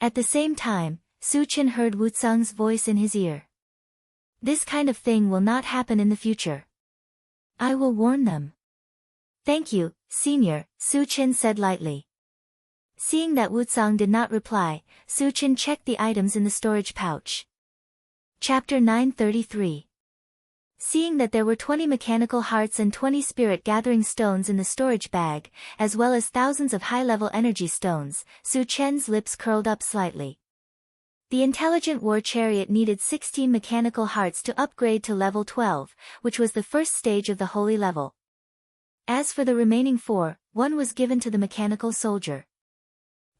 A: At the same time, Su Chen heard Wu Tsang's voice in his ear. "This kind of thing will not happen in the future. I will warn them." "Thank you, Senior," Su Chen said lightly. Seeing that Wu Tsang did not reply, Su Chen checked the items in the storage pouch. Chapter 933. Seeing that there were 20 mechanical hearts and 20 spirit-gathering stones in the storage bag, as well as thousands of high-level energy stones, Su Chen's lips curled up slightly. The intelligent war chariot needed 16 mechanical hearts to upgrade to level 12, which was the first stage of the holy level. As for the remaining 4, one was given to the mechanical soldier.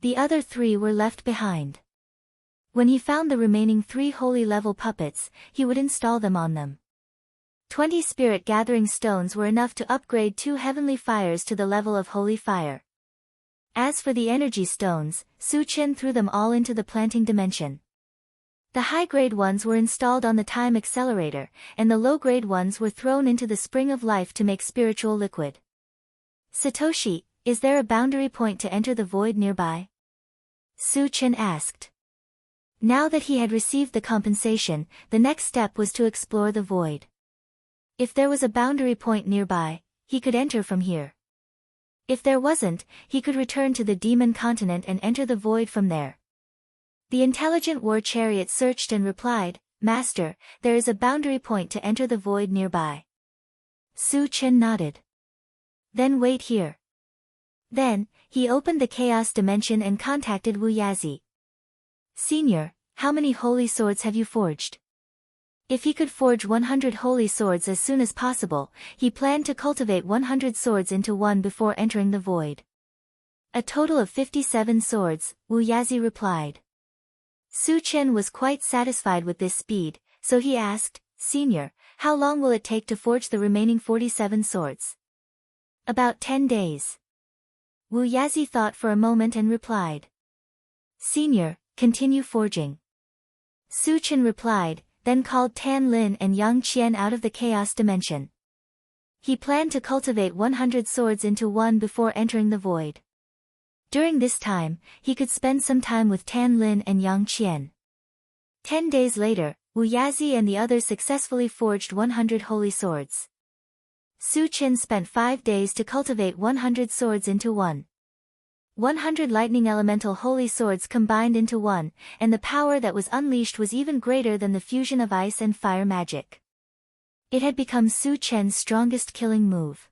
A: The other 3 were left behind. When he found the remaining 3 holy level puppets, he would install them on them. 20 spirit-gathering stones were enough to upgrade 2 heavenly fires to the level of holy fire. As for the energy stones, Su Chen threw them all into the planting dimension. The high-grade ones were installed on the time accelerator, and the low-grade ones were thrown into the spring of life to make spiritual liquid. Satoshi, is there a boundary point to enter the void nearby? Su Chen asked. Now that he had received the compensation, the next step was to explore the void. If there was a boundary point nearby, he could enter from here. If there wasn't, he could return to the demon continent and enter the void from there. The intelligent war chariot searched and replied, Master, there is a boundary point to enter the void nearby. Su Chen nodded. Then wait here. Then, he opened the chaos dimension and contacted Wu Yazi. Senior, how many holy swords have you forged? If he could forge 100 holy swords as soon as possible, he planned to cultivate 100 swords into one before entering the void. A total of 57 swords, Wu Yazi replied. Su Chen was quite satisfied with this speed, so he asked, Senior, how long will it take to forge the remaining 47 swords? About 10 days. Wu Yazi thought for a moment and replied. Senior, continue forging. Su Chen replied, then called Tan Lin and Yang Qian out of the chaos dimension. He planned to cultivate 100 swords into one before entering the void. During this time, he could spend some time with Tan Lin and Yang Qian. 10 days later, Wu Yazi and the others successfully forged 100 holy swords. Su Chen spent 5 days to cultivate 100 swords into one. 100 lightning elemental holy swords combined into one, and the power that was unleashed was even greater than the fusion of ice and fire magic. It had become Su Chen's strongest killing move.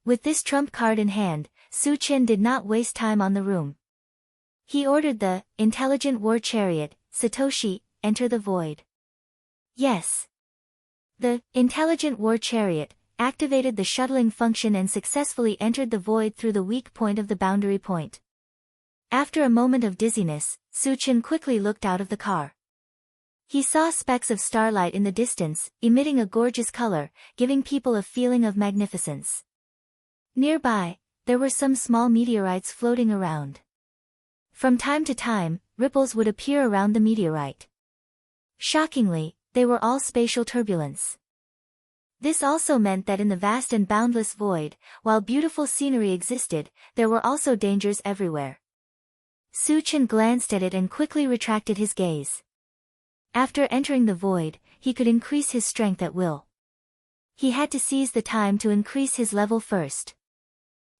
A: With this trump card in hand, Su Chen did not waste time on the room. He ordered the intelligent war chariot, Satoshi, enter the void. Yes. The intelligent war chariot activated the shuttling function and successfully entered the void through the weak point of the boundary point. After a moment of dizziness, Su Chen quickly looked out of the car. He saw specks of starlight in the distance, emitting a gorgeous color, giving people a feeling of magnificence. Nearby, there were some small meteorites floating around. From time to time, ripples would appear around the meteorite. Shockingly, they were all spatial turbulence. This also meant that in the vast and boundless void, while beautiful scenery existed, there were also dangers everywhere. Su Chen glanced at it and quickly retracted his gaze. After entering the void, he could increase his strength at will. He had to seize the time to increase his level first.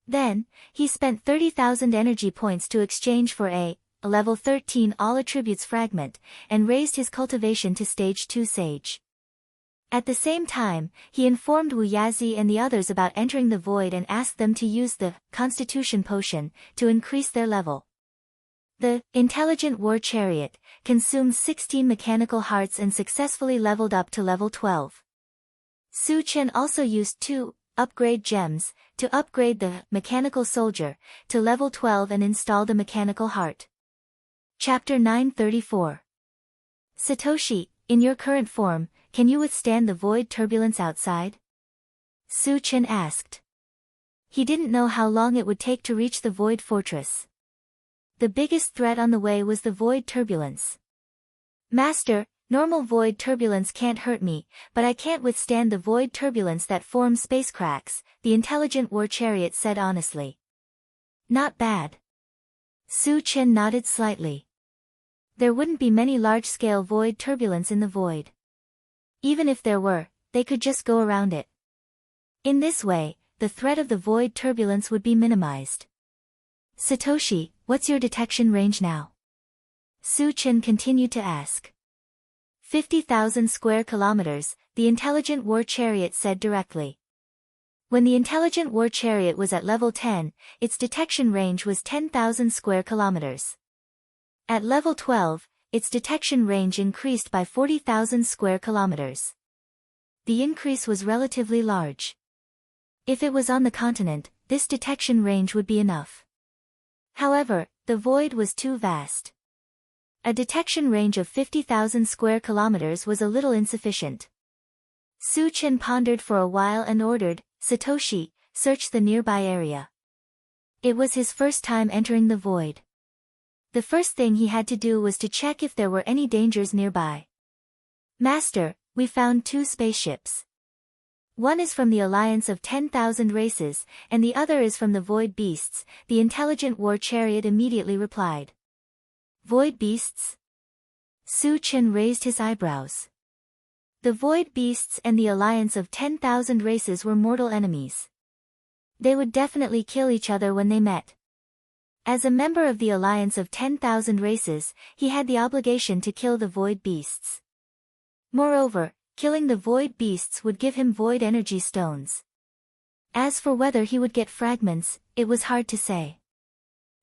A: Then, he spent 30,000 energy points to exchange for a level 13 all attributes fragment, and raised his cultivation to stage 2 sage. At the same time, he informed Wu Yazi and the others about entering the void and asked them to use the Constitution Potion to increase their level. The intelligent war chariot consumed 16 mechanical hearts and successfully leveled up to level 12. Su Chen also used 2 upgrade gems to upgrade the mechanical soldier to level 12 and installed a mechanical heart. Chapter 934. Satoshi, in your current form, can you withstand the void turbulence outside? Su Chen asked. He didn't know how long it would take to reach the void fortress. The biggest threat on the way was the void turbulence. Master, normal void turbulence can't hurt me, but I can't withstand the void turbulence that forms space cracks, the intelligent war chariot said honestly. Not bad. Su Chen nodded slightly. There wouldn't be many large-scale void turbulence in the void. Even if there were, they could just go around it. In this way, the threat of the void turbulence would be minimized. Satoshi, what's your detection range now? Su Chen continued to ask. 50,000 square kilometers, the intelligent war chariot said directly. When the intelligent war chariot was at level 10, its detection range was 10,000 square kilometers. At level 12, its detection range increased by 40,000 square kilometers. The increase was relatively large. If it was on the continent, this detection range would be enough. However, the void was too vast. A detection range of 50,000 square kilometers was a little insufficient. Su Chen pondered for a while and ordered, "Satoshi, search the nearby area." It was his first time entering the void. The first thing he had to do was to check if there were any dangers nearby. "Master, we found 2 spaceships. One is from the alliance of 10,000 races, and the other is from the void beasts," the intelligent war chariot immediately replied. "Void beasts?" Su Chen raised his eyebrows. The void beasts and the alliance of 10,000 races were mortal enemies. They would definitely kill each other when they met. As a member of the alliance of 10,000 races, he had the obligation to kill the void beasts. Moreover, killing the void beasts would give him void energy stones. As for whether he would get fragments, it was hard to say.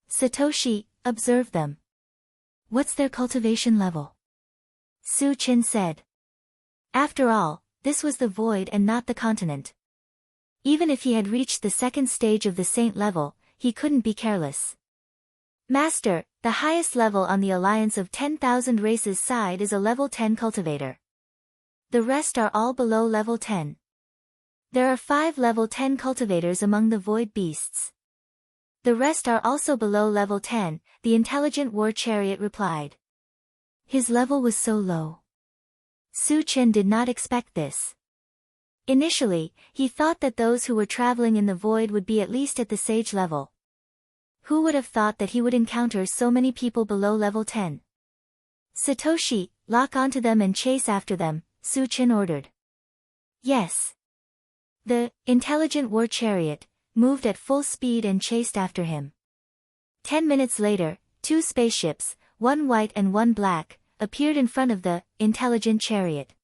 A: "Satoshi, observe them. What's their cultivation level?" Su Chen said. After all, this was the void and not the continent. Even if he had reached the second stage of the saint level, he couldn't be careless. "Master, the highest level on the alliance of 10,000 races side is a level 10 cultivator. The rest are all below level 10. There are 5 level 10 cultivators among the void beasts. The rest are also below level 10, the intelligent war chariot replied. His level was so low. Su Chen did not expect this. Initially, he thought that those who were traveling in the void would be at least at the sage level. Who would have thought that he would encounter so many people below level 10? "Satoshi, lock onto them and chase after them," Su Chen ordered. Yes. The intelligent war chariot moved at full speed and chased after him. 10 minutes later, 2 spaceships, one white and one black, appeared in front of the intelligent chariot.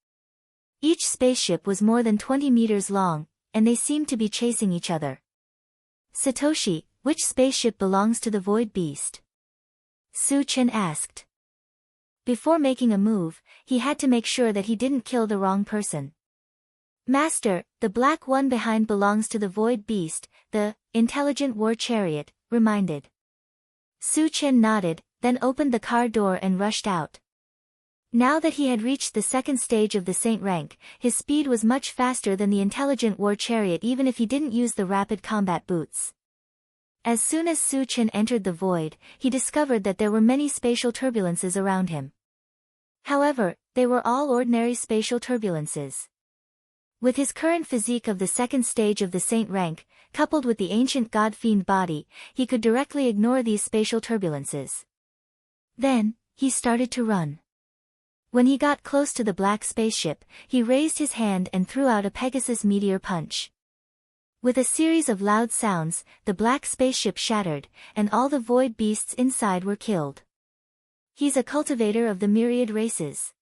A: Each spaceship was more than 20 meters long, and they seemed to be chasing each other. "Satoshi, which spaceship belongs to the void beast?" Su Chen asked. Before making a move, he had to make sure that he didn't kill the wrong person. "Master, the black one behind belongs to the void beast," the intelligent war chariot reminded. Su Chen nodded, then opened the car door and rushed out. Now that he had reached the second stage of the saint rank, his speed was much faster than the intelligent war chariot even if he didn't use the rapid combat boots. As soon as Su Chen entered the void, he discovered that there were many spatial turbulences around him. However, they were all ordinary spatial turbulences. With his current physique of the second stage of the saint rank, coupled with the ancient god-fiend body, he could directly ignore these spatial turbulences. Then, he started to run. When he got close to the black spaceship, he raised his hand and threw out a Pegasus meteor punch. With a series of loud sounds, the black spaceship shattered, and all the void beasts inside were killed. He's a cultivator of the myriad races.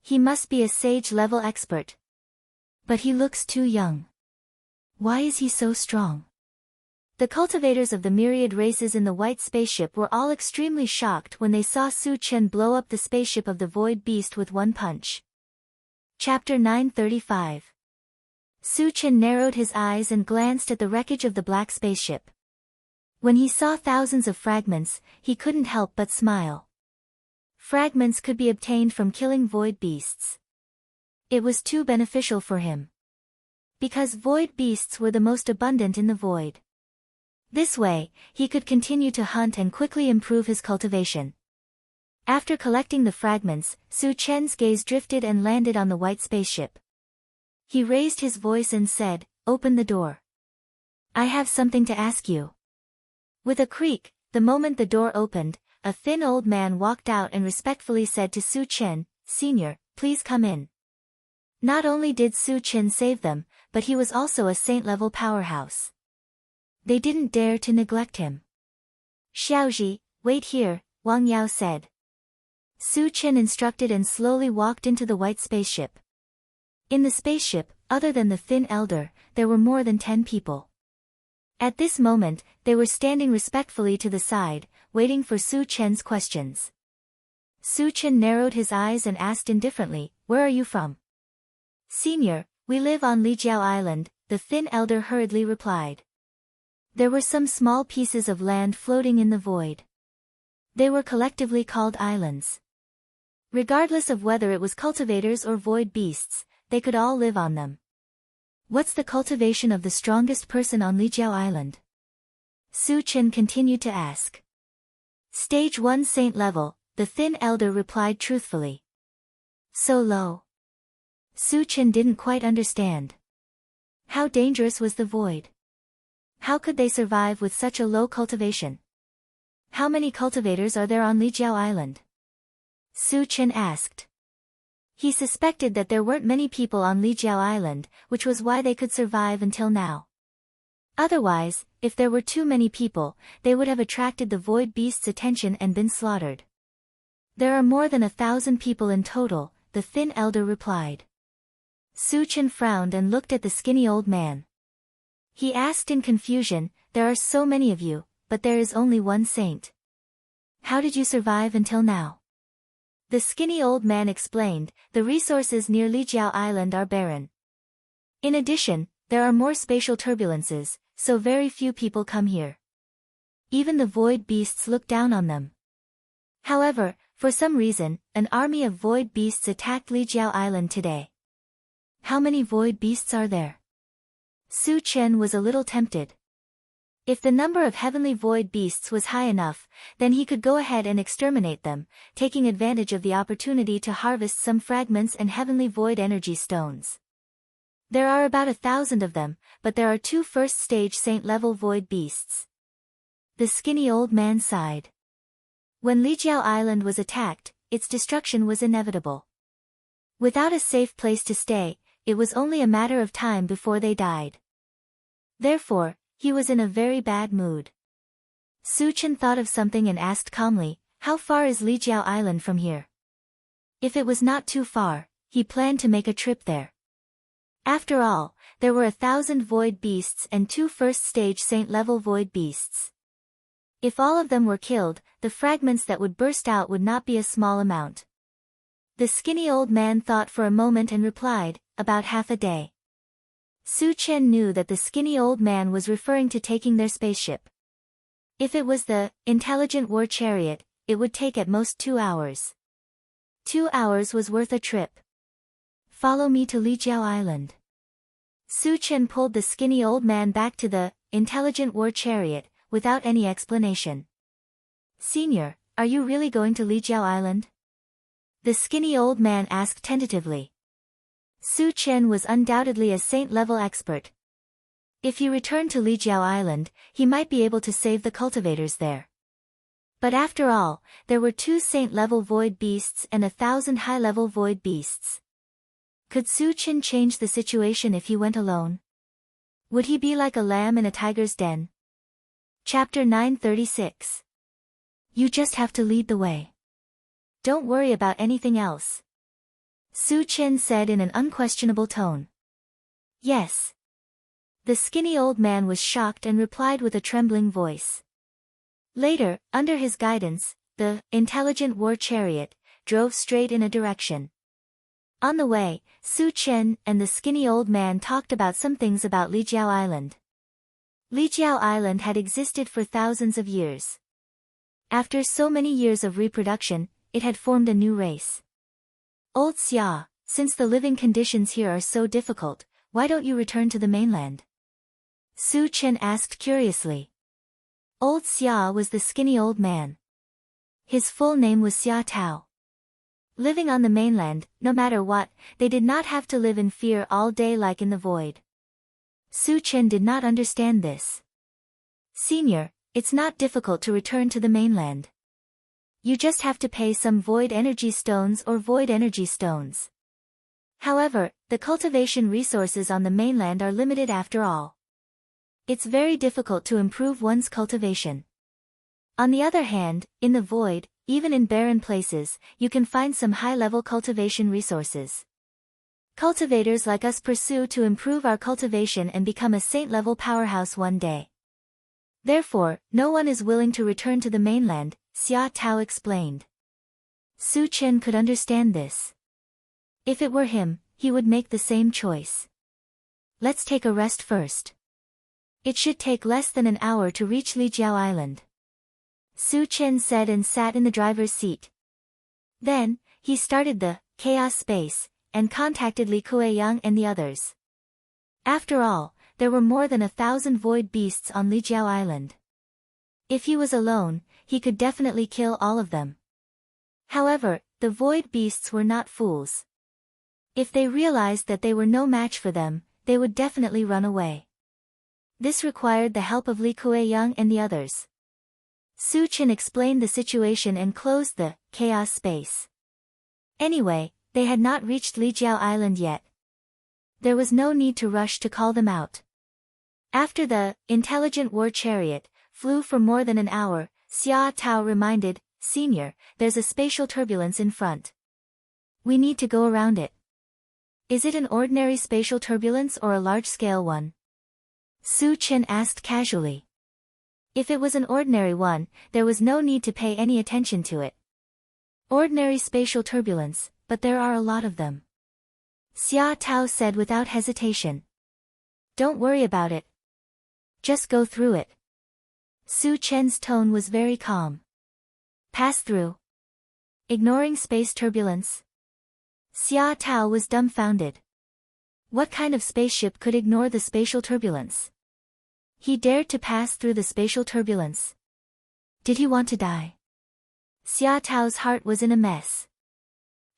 A: He must be a sage-level expert. But he looks too young. Why is he so strong? The cultivators of the myriad races in the white spaceship were all extremely shocked when they saw Su Chen blow up the spaceship of the void beast with one punch. Chapter 935. Su Chen narrowed his eyes and glanced at the wreckage of the black spaceship. When he saw thousands of fragments, he couldn't help but smile. Fragments could be obtained from killing void beasts. It was too beneficial for him. Because void beasts were the most abundant in the void. This way, he could continue to hunt and quickly improve his cultivation. After collecting the fragments, Su Chen's gaze drifted and landed on the white spaceship. He raised his voice and said, "Open the door. I have something to ask you." With a creak, the moment the door opened, a thin old man walked out and respectfully said to Su Chen, "Senior, please come in." Not only did Su Chen save them, but he was also a saint-level powerhouse. They didn't dare to neglect him. "Xiaoji, wait here," Wang Yao said. Su Chen instructed and slowly walked into the white spaceship. In the spaceship, other than the thin elder, there were more than 10 people. At this moment, they were standing respectfully to the side, waiting for Su Chen's questions. Su Chen narrowed his eyes and asked indifferently, "Where are you from?" "Senior, we live on Lijiao Island," the thin elder hurriedly replied. There were some small pieces of land floating in the void. They were collectively called islands. Regardless of whether it was cultivators or void beasts, they could all live on them. "What's the cultivation of the strongest person on Lijiao Island?" Su Chen continued to ask. "Stage 1 saint level," the thin elder replied truthfully. "So low?" Su Chen didn't quite understand. How dangerous was the void? How could they survive with such a low cultivation? How many cultivators are there on Lijiao Island? Su Chen asked. He suspected that there weren't many people on Lijiao Island, which was why they could survive until now. Otherwise, if there were too many people, they would have attracted the void beast's attention and been slaughtered. "There are more than 1,000 people in total," the thin elder replied. Su Chen frowned and looked at the skinny old man. He asked in confusion, "There are so many of you, but there is only one saint. How did you survive until now?" The skinny old man explained, "The resources near Lijiao Island are barren. In addition, there are more spatial turbulences, so very few people come here. Even the void beasts look down on them. However, for some reason, an army of void beasts attacked Lijiao Island today." "How many void beasts are there?" Su Chen was a little tempted. If the number of heavenly void beasts was high enough, then he could go ahead and exterminate them, taking advantage of the opportunity to harvest some fragments and heavenly void energy stones. "There are about 1,000 of them, but there are 2 first-stage saint-level void beasts." The skinny old man sighed. When Lijiao Island was attacked, its destruction was inevitable. Without a safe place to stay, it was only a matter of time before they died. Therefore, he was in a very bad mood. Su Chen thought of something and asked calmly, "How far is Lijiao Island from here?" If it was not too far, he planned to make a trip there. After all, there were 1,000 void beasts and 2 first-stage saint-level void beasts. If all of them were killed, the fragments that would burst out would not be a small amount. The skinny old man thought for a moment and replied, "About half a day." Su Chen knew that the skinny old man was referring to taking their spaceship. If it was the intelligent war chariot, it would take at most 2 hours. 2 hours was worth a trip. "Follow me to Lijiao Island." Su Chen pulled the skinny old man back to the intelligent war chariot, without any explanation. "Senior, are you really going to Lijiao Island?" the skinny old man asked tentatively. Su Chen was undoubtedly a saint-level expert. If he returned to Lijiao Island, he might be able to save the cultivators there. But after all, there were 2 saint-level void beasts and 1,000 high-level void beasts. Could Su Chen change the situation if he went alone? Would he be like a lamb in a tiger's den? Chapter 936. You just have to lead the way. Don't worry about anything else. Su Chen said in an unquestionable tone. Yes. The skinny old man was shocked and replied with a trembling voice. Later, under his guidance, the intelligent war chariot drove straight in a direction. On the way, Su Chen and the skinny old man talked about some things about Lijiao Island. Lijiao Island had existed for thousands of years. After so many years of reproduction, it had formed a new race. "Old Xia, since the living conditions here are so difficult, why don't you return to the mainland?" Su Chen asked curiously. Old Xia was the skinny old man. His full name was Xia Tao. Living on the mainland, no matter what, they did not have to live in fear all day like in the void. Su Chen did not understand this. "Senior, it's not difficult to return to the mainland. You just have to pay some void energy stones or void energy stones. However, the cultivation resources on the mainland are limited after all. It's very difficult to improve one's cultivation. On the other hand, in the void, even in barren places, you can find some high-level cultivation resources. Cultivators like us pursue to improve our cultivation and become a saint-level powerhouse one day. Therefore, no one is willing to return to the mainland, Xia Tao explained. Su Chen could understand this. If it were him, he would make the same choice. Let's take a rest first. It should take less than an hour to reach Lijiao Island. Su Chen said and sat in the driver's seat. Then, he started the chaos space and contacted Li Kueyang and the others. After all, there were more than 1,000 void beasts on Lijiao Island. If he was alone, he could definitely kill all of them. However, the void beasts were not fools. If they realized that they were no match for them, they would definitely run away. This required the help of Li Kueyang and the others. Su Chen explained the situation and closed the chaos space. Anyway, they had not reached Lijiao Island yet. There was no need to rush to call them out. After the intelligent war chariot flew for more than an hour, Xia Tao reminded, "Senior, there's a spatial turbulence in front. We need to go around it." "Is it an ordinary spatial turbulence or a large-scale one?" Su Chen asked casually. If it was an ordinary one, there was no need to pay any attention to it. Ordinary spatial turbulence, but there are a lot of them. Xia Tao said without hesitation. Don't worry about it. Just go through it. Su Chen's tone was very calm. Pass through. Ignoring space turbulence. Xia Tao was dumbfounded. What kind of spaceship could ignore the spatial turbulence? He dared to pass through the spatial turbulence. Did he want to die? Xia Tao's heart was in a mess.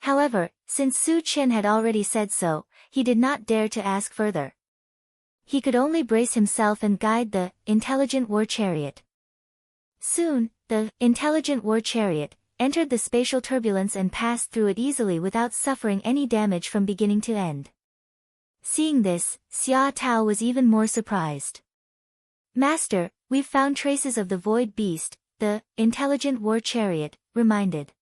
A: However, since Su Chen had already said so, he did not dare to ask further. He could only brace himself and guide the intelligent war chariot. Soon, the intelligent war chariot entered the spatial turbulence and passed through it easily without suffering any damage from beginning to end. Seeing this, Xia Tao was even more surprised. Master, we've found traces of the void beast, the intelligent war chariot reminded.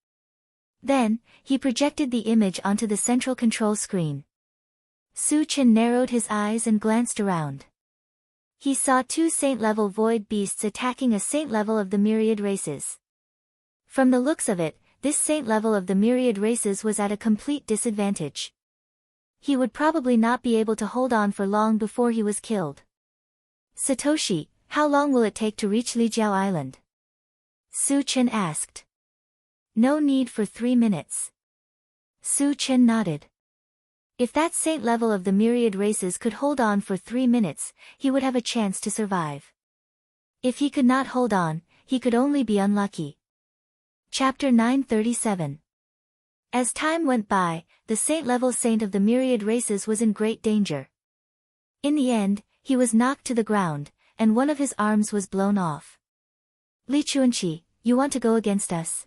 A: Then, he projected the image onto the central control screen. Su Chen narrowed his eyes and glanced around. He saw 2 saint-level void beasts attacking a saint-level of the myriad races. From the looks of it, this saint-level of the myriad races was at a complete disadvantage. He would probably not be able to hold on for long before he was killed. Satoshi, how long will it take to reach Lijiao Island? Su Chen asked. No need for 3 minutes. Su Chen nodded. If that saint level of the myriad races could hold on for 3 minutes, he would have a chance to survive. If he could not hold on, he could only be unlucky. Chapter 937. As time went by, the saint-level saint of the myriad races was in great danger. In the end, he was knocked to the ground, and one of his arms was blown off. Li Chuanqi, you want to go against us?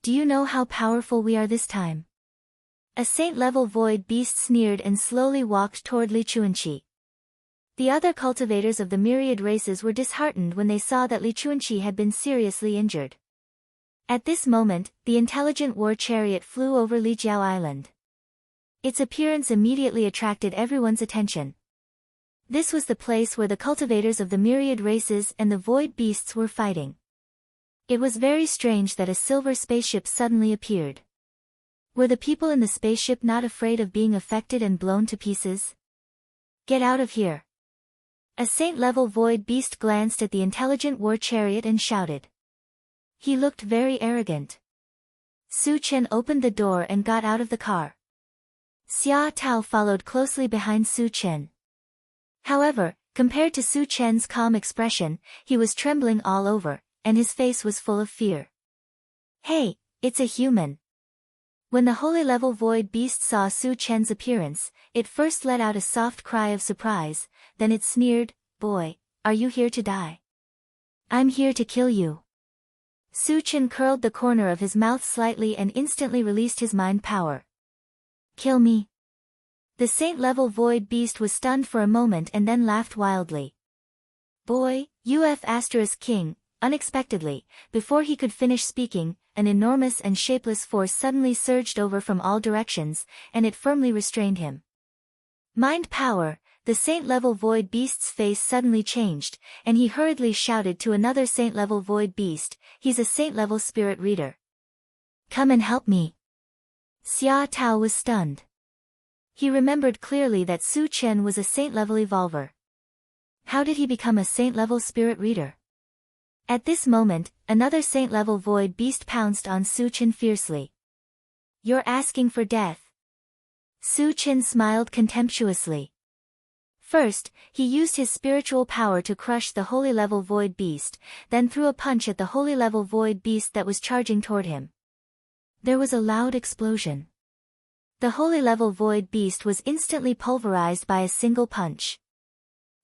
A: Do you know how powerful we are this time? A saint-level void beast sneered and slowly walked toward Li Chuanqi. The other cultivators of the myriad races were disheartened when they saw that Li Chuanqi had been seriously injured. At this moment, the intelligent war chariot flew over Lijiao Island. Its appearance immediately attracted everyone's attention. This was the place where the cultivators of the myriad races and the void beasts were fighting. It was very strange that a silver spaceship suddenly appeared. Were the people in the spaceship not afraid of being affected and blown to pieces? Get out of here! A saint-level void beast glanced at the intelligent war chariot and shouted. He looked very arrogant. Su Chen opened the door and got out of the car. Xia Tao followed closely behind Su Chen. However, compared to Su Chen's calm expression, he was trembling all over, and his face was full of fear. Hey, it's a human! When the holy level void beast saw Su Chen's appearance, it first let out a soft cry of surprise, then it sneered, Boy, are you here to die? I'm here to kill you. Su Chen curled the corner of his mouth slightly and instantly released his mind power. Kill me. The saint-level void beast was stunned for a moment and then laughed wildly. Boy, UF*King, unexpectedly, before he could finish speaking, an enormous and shapeless force suddenly surged over from all directions, and it firmly restrained him. Mind power! The saint-level void beast's face suddenly changed, and he hurriedly shouted to another saint-level void beast, "He's a saint-level spirit reader. Come and help me." Xia Tao was stunned. He remembered clearly that Su Chen was a saint-level evolver. How did he become a saint-level spirit reader? At this moment, another saint-level void beast pounced on Su Chen fiercely. "You're asking for death." Su Chen smiled contemptuously. First, he used his spiritual power to crush the holy level void beast, then threw a punch at the holy level void beast that was charging toward him. There was a loud explosion. The holy level void beast was instantly pulverized by a single punch.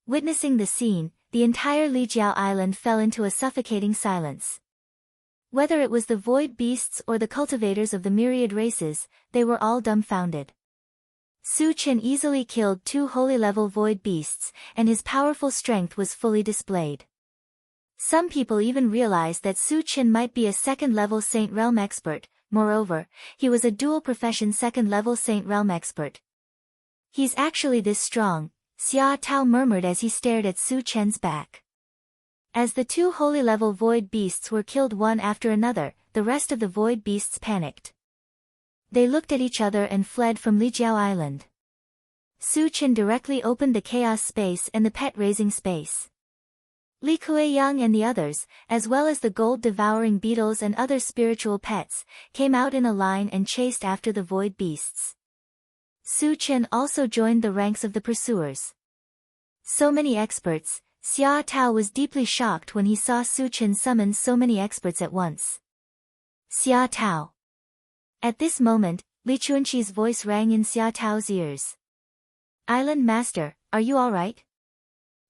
A: Witnessing the scene, the entire Lijiao Island fell into a suffocating silence. Whether it was the void beasts or the cultivators of the myriad races, they were all dumbfounded. Su Chen easily killed 2 holy-level void beasts, and his powerful strength was fully displayed. Some people even realized that Su Chen might be a second-level Saint Realm expert. Moreover, he was a dual-profession second-level Saint Realm expert. "He's actually this strong," Xia Tao murmured as he stared at Su Chen's back. As the 2 holy-level void beasts were killed one after another, the rest of the void beasts panicked. They looked at each other and fled from Lijiao Island. Su Chen directly opened the chaos space and the pet-raising space. Li Kuei-yang and the others, as well as the gold-devouring beetles and other spiritual pets, came out in a line and chased after the void beasts. Su Chen also joined the ranks of the pursuers. So many experts. Xia Tao was deeply shocked when he saw Su Chen summon so many experts at once. "Xia Tao." At this moment, Li Chuanqi's voice rang in Xia Tao's ears. "Island Master, are you all right?"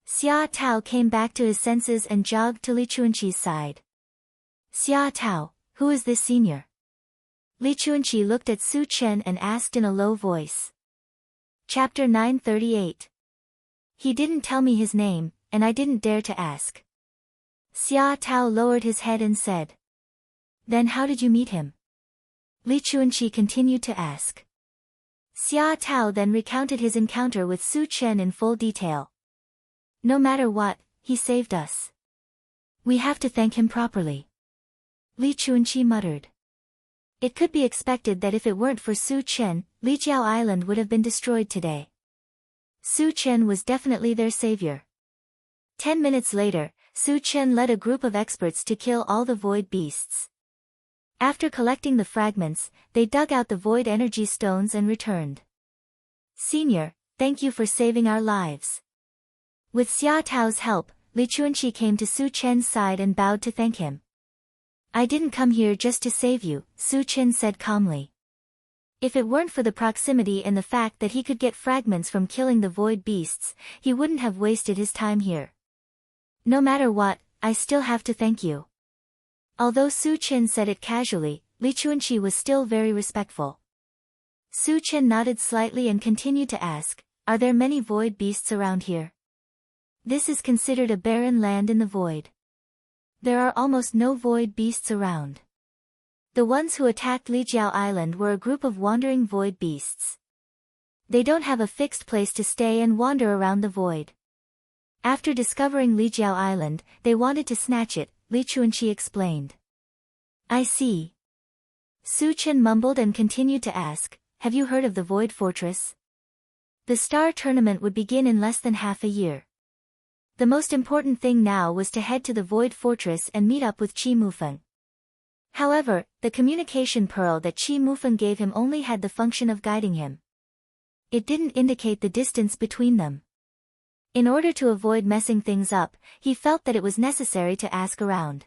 A: Xia Tao came back to his senses and jogged to Li Chuanqi's side. "Xia Tao, who is this senior?" Li Chuanqi looked at Su Chen and asked in a low voice. Chapter 938. He didn't tell me his name, and I didn't dare to ask. Xia Tao lowered his head and said. "Then how did you meet him?" Li Chuanqi continued to ask. Xia Tao then recounted his encounter with Su Chen in full detail. "No matter what, he saved us. We have to thank him properly." Li Chuanqi muttered. It could be expected that if it weren't for Su Chen, Lijiao Island would have been destroyed today. Su Chen was definitely their savior. 10 minutes later, Su Chen led a group of experts to kill all the void beasts. After collecting the fragments, they dug out the void energy stones and returned. "Senior, thank you for saving our lives." With Xia Tao's help, Li Chuanqi came to Su Chen's side and bowed to thank him. "I didn't come here just to save you," Su Chen said calmly. If it weren't for the proximity and the fact that he could get fragments from killing the void beasts, he wouldn't have wasted his time here. "No matter what, I still have to thank you." Although Su Chen said it casually, Li Chuanqi was still very respectful. Su Chen nodded slightly and continued to ask, "Are there many void beasts around here?" "This is considered a barren land in the void. There are almost no void beasts around. The ones who attacked Lijiao Island were a group of wandering void beasts. They don't have a fixed place to stay and wander around the void. After discovering Lijiao Island, they wanted to snatch it," Li Chuanqi explained. "I see." Su Chen mumbled and continued to ask, "Have you heard of the Void Fortress?" The Star Tournament would begin in less than half a year. The most important thing now was to head to the Void Fortress and meet up with Qi Mufeng. However, the communication pearl that Qi Mufeng gave him only had the function of guiding him. It didn't indicate the distance between them. In order to avoid messing things up, he felt that it was necessary to ask around.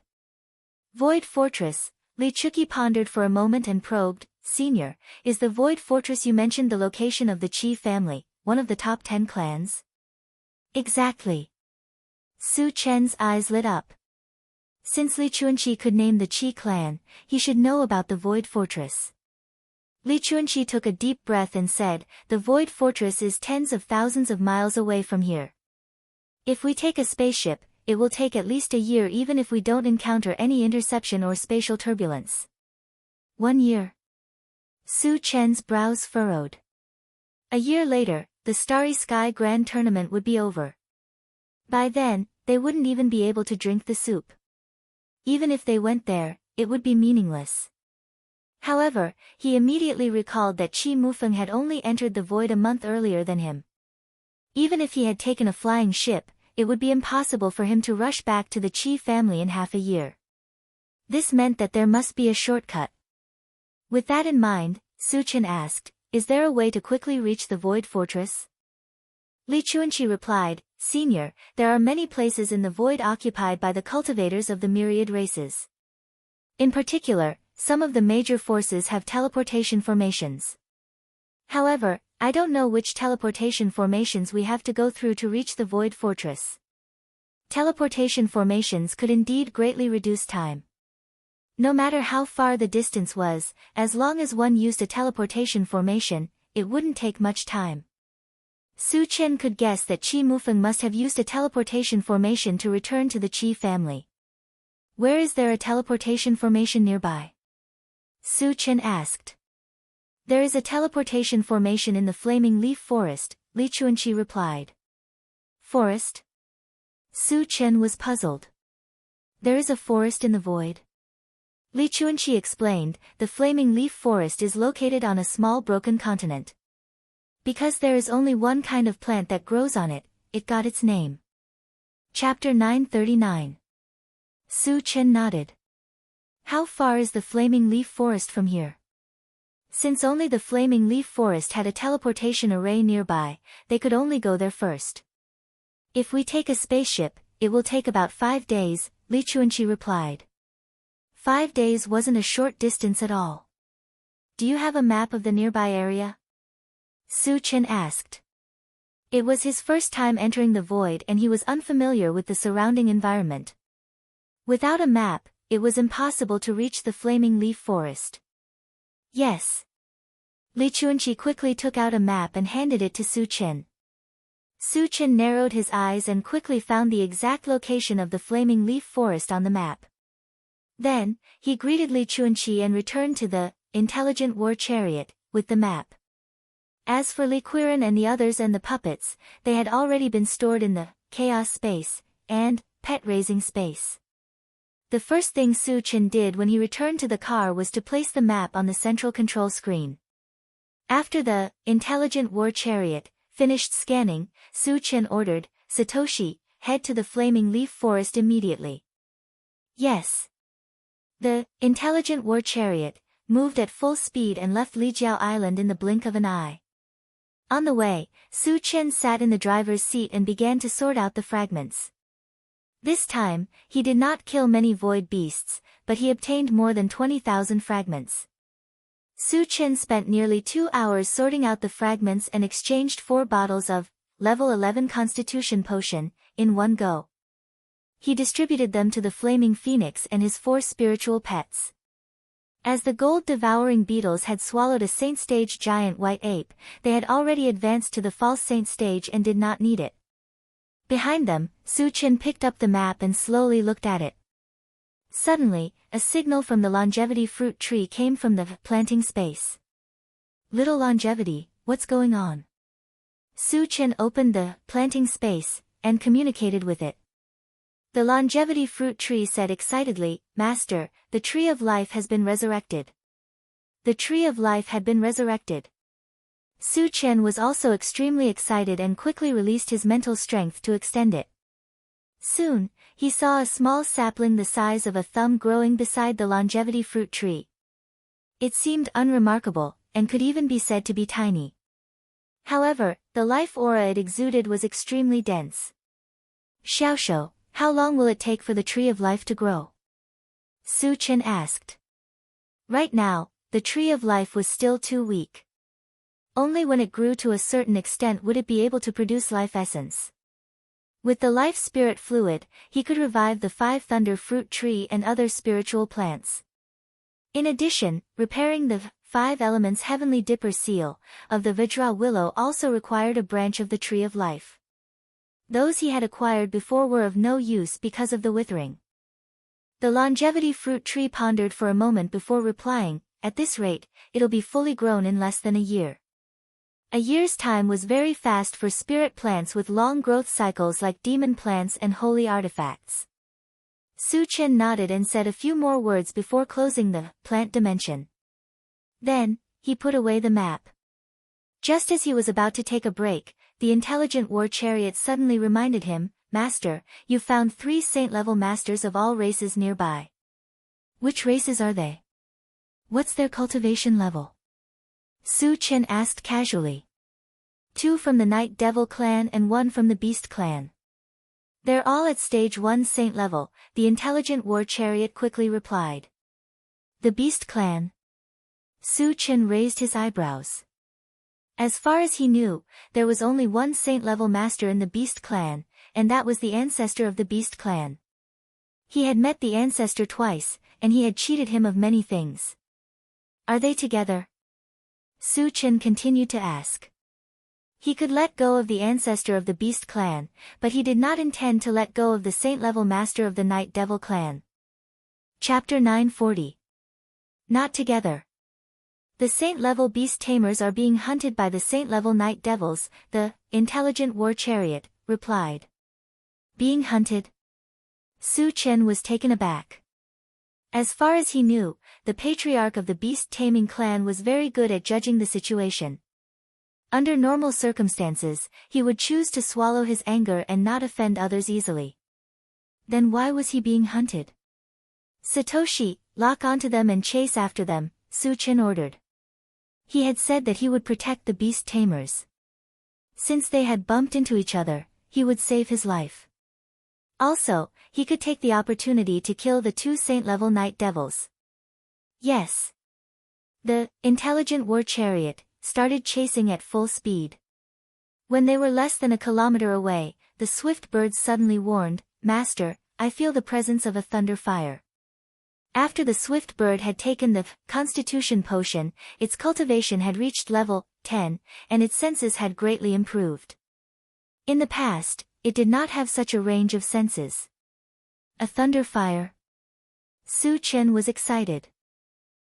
A: Void Fortress, Li Chuki pondered for a moment and probed, "Senior, is the Void Fortress you mentioned the location of the Qi family, one of the top 10 clans?" "Exactly." Su Chen's eyes lit up. Since Li Chuanqi could name the Qi clan, he should know about the Void Fortress. Li Chuanqi took a deep breath and said, "The Void Fortress is tens of thousands of miles away from here. If we take a spaceship, it will take at least a year even if we don't encounter any interception or spatial turbulence." 1 year. Su Chen's brows furrowed. A year later, the Starry Sky Grand Tournament would be over. By then, they wouldn't even be able to drink the soup. Even if they went there, it would be meaningless. However, he immediately recalled that Qi Mufeng had only entered the void a month earlier than him. Even if he had taken a flying ship, it would be impossible for him to rush back to the Qi family in half a year. This meant that there must be a shortcut. With that in mind, Su Chen asked, "Is there a way to quickly reach the Void Fortress?" Li Chuanqi replied, "Senior, there are many places in the void occupied by the cultivators of the myriad races. In particular, some of the major forces have teleportation formations. However, I don't know which teleportation formations we have to go through to reach the Void Fortress. Teleportation formations could indeed greatly reduce time. No matter how far the distance was, as long as one used a teleportation formation, it wouldn't take much time." Su Chen could guess that Qi Mufeng must have used a teleportation formation to return to the Qi family. "Where is there a teleportation formation nearby?" Su Chen asked. "There is a teleportation formation in the Flaming Leaf Forest," Li Chuanqi replied. "Forest?" Su Chen was puzzled. "There is a forest in the void?" Li Chuanqi explained, "The Flaming Leaf Forest is located on a small broken continent. Because there is only one kind of plant that grows on it, it got its name." Chapter 939. Su Chen nodded. "How far is the Flaming Leaf Forest from here?" Since only the Flaming Leaf Forest had a teleportation array nearby, they could only go there first. "If we take a spaceship, it will take about 5 days, Li Chuanqi replied. 5 days wasn't a short distance at all. "Do you have a map of the nearby area?" Su Chen asked. It was his first time entering the void and he was unfamiliar with the surrounding environment. Without a map, it was impossible to reach the Flaming Leaf Forest. "Yes." Li Chuanqi quickly took out a map and handed it to Su Chen. Su Chen narrowed his eyes and quickly found the exact location of the Flaming Leaf Forest on the map. Then, he greeted Li Chuanqi and returned to the Intelligent War Chariot with the map. As for Li Quirin and the others and the puppets, they had already been stored in the Chaos Space and Pet-Raising Space. The first thing Su Chen did when he returned to the car was to place the map on the central control screen. After the Intelligent War Chariot finished scanning, Su Chen ordered, "Satoshi, head to the Flaming Leaf Forest immediately." "Yes." The Intelligent War Chariot moved at full speed and left Lijiao Island in the blink of an eye. On the way, Su Chen sat in the driver's seat and began to sort out the fragments. This time, he did not kill many void beasts, but he obtained more than 20,000 fragments. Su Chen spent nearly 2 hours sorting out the fragments and exchanged 4 bottles of Level 11 Constitution Potion in one go. He distributed them to the Flaming Phoenix and his 4 spiritual pets. As the gold-devouring beetles had swallowed a Saint Stage giant white ape, they had already advanced to the false Saint Stage and did not need it. Behind them, Su Chen picked up the map and slowly looked at it. Suddenly, a signal from the longevity fruit tree came from the planting space. "Little longevity, what's going on?" Su Chen opened the planting space and communicated with it. The longevity fruit tree said excitedly, "Master, the tree of life has been resurrected." The tree of life had been resurrected. Su Chen was also extremely excited and quickly released his mental strength to extend it. Soon, he saw a small sapling the size of a thumb growing beside the longevity fruit tree. It seemed unremarkable, and could even be said to be tiny. However, the life aura it exuded was extremely dense. "Xiaoshou, how long will it take for the tree of life to grow?" Su Chen asked. Right now, the tree of life was still too weak. Only when it grew to a certain extent would it be able to produce life essence. With the life spirit fluid, he could revive the 5 thunder fruit tree and other spiritual plants. In addition, repairing the 5 elements heavenly dipper seal of the Vajra willow also required a branch of the tree of life. Those he had acquired before were of no use because of the withering. The longevity fruit tree pondered for a moment before replying, at this rate, it'll be fully grown in less than a year. A year's time was very fast for spirit plants with long growth cycles like demon plants and holy artifacts. Su Chen nodded and said a few more words before closing the plant dimension. Then, he put away the map. Just as he was about to take a break, the intelligent war chariot suddenly reminded him, "Master, you found 3 saint-level masters of all races nearby. Which races are they? What's their cultivation level?" Su Chen asked casually. 2 from the Night Devil clan and 1 from the Beast clan. They're all at stage 1 saint level, the intelligent war chariot quickly replied. The Beast clan? Su Chen raised his eyebrows. As far as he knew, there was only 1 saint-level master in the Beast clan, and that was the ancestor of the Beast clan. He had met the ancestor twice, and he had cheated him of many things. Are they together? Su Chen continued to ask. He could let go of the ancestor of the Beast clan, but he did not intend to let go of the saint-level master of the Night Devil clan. Chapter 940. Not together. The saint-level beast tamers are being hunted by the saint-level night devils, the intelligent war chariot replied. Being hunted? Su Chen was taken aback. As far as he knew, the patriarch of the beast-taming clan was very good at judging the situation. Under normal circumstances, he would choose to swallow his anger and not offend others easily. Then why was he being hunted? Satoshi, lock onto them and chase after them, Su Chen ordered. He had said that he would protect the beast tamers. Since they had bumped into each other, he would save his life. Also, he could take the opportunity to kill the 2 saint-level night devils. Yes. The intelligent war chariot started chasing at full speed. When they were less than a kilometer away, the swift birds suddenly warned, "Master, I feel the presence of a thunder fire." After the swift bird had taken the Constitution potion, its cultivation had reached level 10, and its senses had greatly improved. In the past, it did not have such a range of senses. A thunder fire? Su Chen was excited.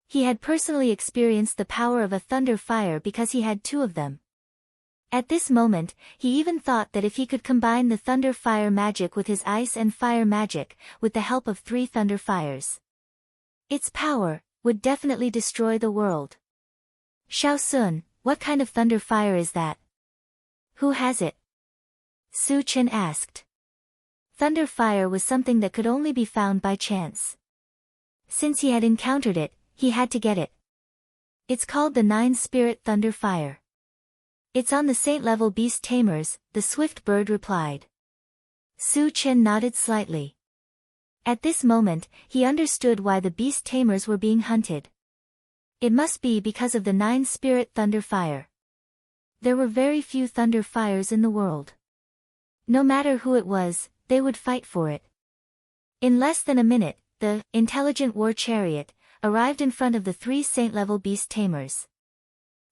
A: He had personally experienced the power of a thunder fire because he had 2 of them. At this moment, he even thought that if he could combine the thunder fire magic with his ice and fire magic, with the help of 3 thunder fires, its power would definitely destroy the world. Xiao Sun, what kind of thunder fire is that? Who has it? Su Chen asked. Thunder fire was something that could only be found by chance. Since he had encountered it, he had to get it. It's called the 9-spirit thunder fire. It's on the saint-level beast tamers, the swift bird replied. Su Chen nodded slightly. At this moment, he understood why the beast tamers were being hunted. It must be because of the 9-spirit thunder fire. There were very few thunder fires in the world. No matter who it was, they would fight for it. In less than a minute, the intelligent war chariot arrived in front of the 3 saint-level beast tamers.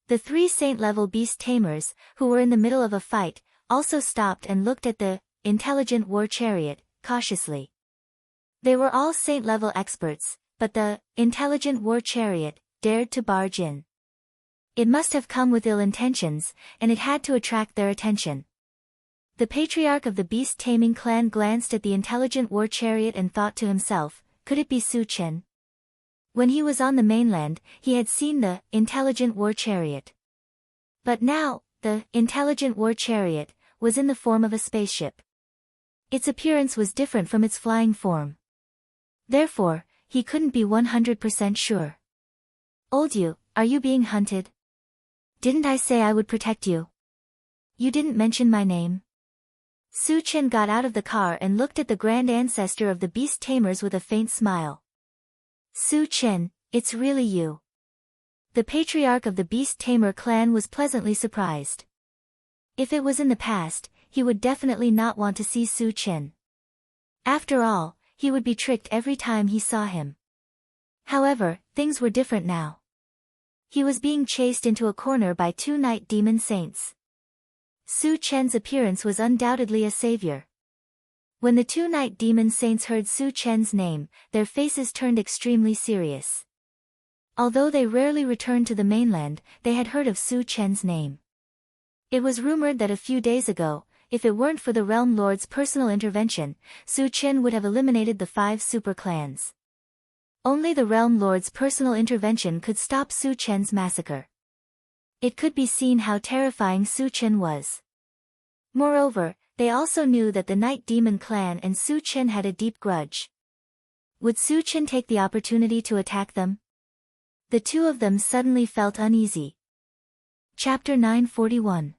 A: The 3 saint-level beast tamers, who were in the middle of a fight, also stopped and looked at the intelligent war chariot cautiously. They were all saint-level experts, but the intelligent war chariot dared to barge in. It must have come with ill intentions, and it had to attract their attention. The patriarch of the beast-taming clan glanced at the intelligent war chariot and thought to himself, could it be Su Chen? When he was on the mainland, he had seen the intelligent war chariot. But now, the intelligent war chariot was in the form of a spaceship. Its appearance was different from its flying form. Therefore, he couldn't be 100% sure. Old you, are you being hunted? Didn't I say I would protect you? You didn't mention my name. Su Chen got out of the car and looked at the grand ancestor of the beast tamers with a faint smile. Su Chen, it's really you. The patriarch of the beast tamer clan was pleasantly surprised. If it was in the past, he would definitely not want to see Su Chen. After all, he would be tricked every time he saw him. However, things were different now. He was being chased into a corner by 2 night demon saints. Su Chen's appearance was undoubtedly a savior. When the 2 night demon saints heard Su Chen's name, their faces turned extremely serious. Although they rarely returned to the mainland, they had heard of Su Chen's name. It was rumored that a few days ago, if it weren't for the Realm Lord's personal intervention, Su Chen would have eliminated the 5 super clans. Only the Realm Lord's personal intervention could stop Su Chen's massacre. It could be seen how terrifying Su Chen was. Moreover, they also knew that the Night Demon clan and Su Chen had a deep grudge. Would Su Chen take the opportunity to attack them? The two of them suddenly felt uneasy. Chapter 941.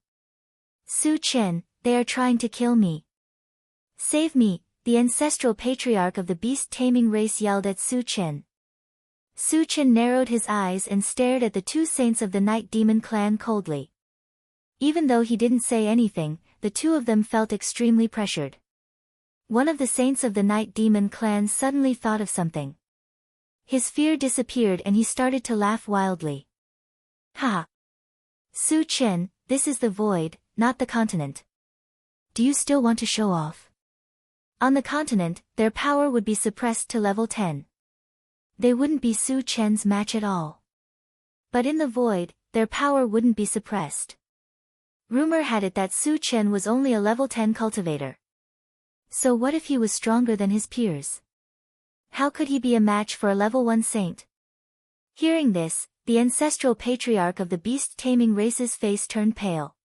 A: Su Chen, they are trying to kill me. Save me, the ancestral patriarch of the beast-taming race yelled at Su Chen. Su Chen narrowed his eyes and stared at the 2 saints of the Night Demon clan coldly. Even though he didn't say anything, the 2 of them felt extremely pressured. One of the saints of the Night Demon clan suddenly thought of something. His fear disappeared and he started to laugh wildly. Ha! Su Chen, this is the void, not the continent. Do you still want to show off? On the continent, their power would be suppressed to level 10. They wouldn't be Su Chen's match at all. But in the void, their power wouldn't be suppressed. Rumor had it that Su Chen was only a level 10 cultivator. So what if he was stronger than his peers? How could he be a match for a level 1 saint? Hearing this, the ancestral patriarch of the beast-taming race's face turned pale.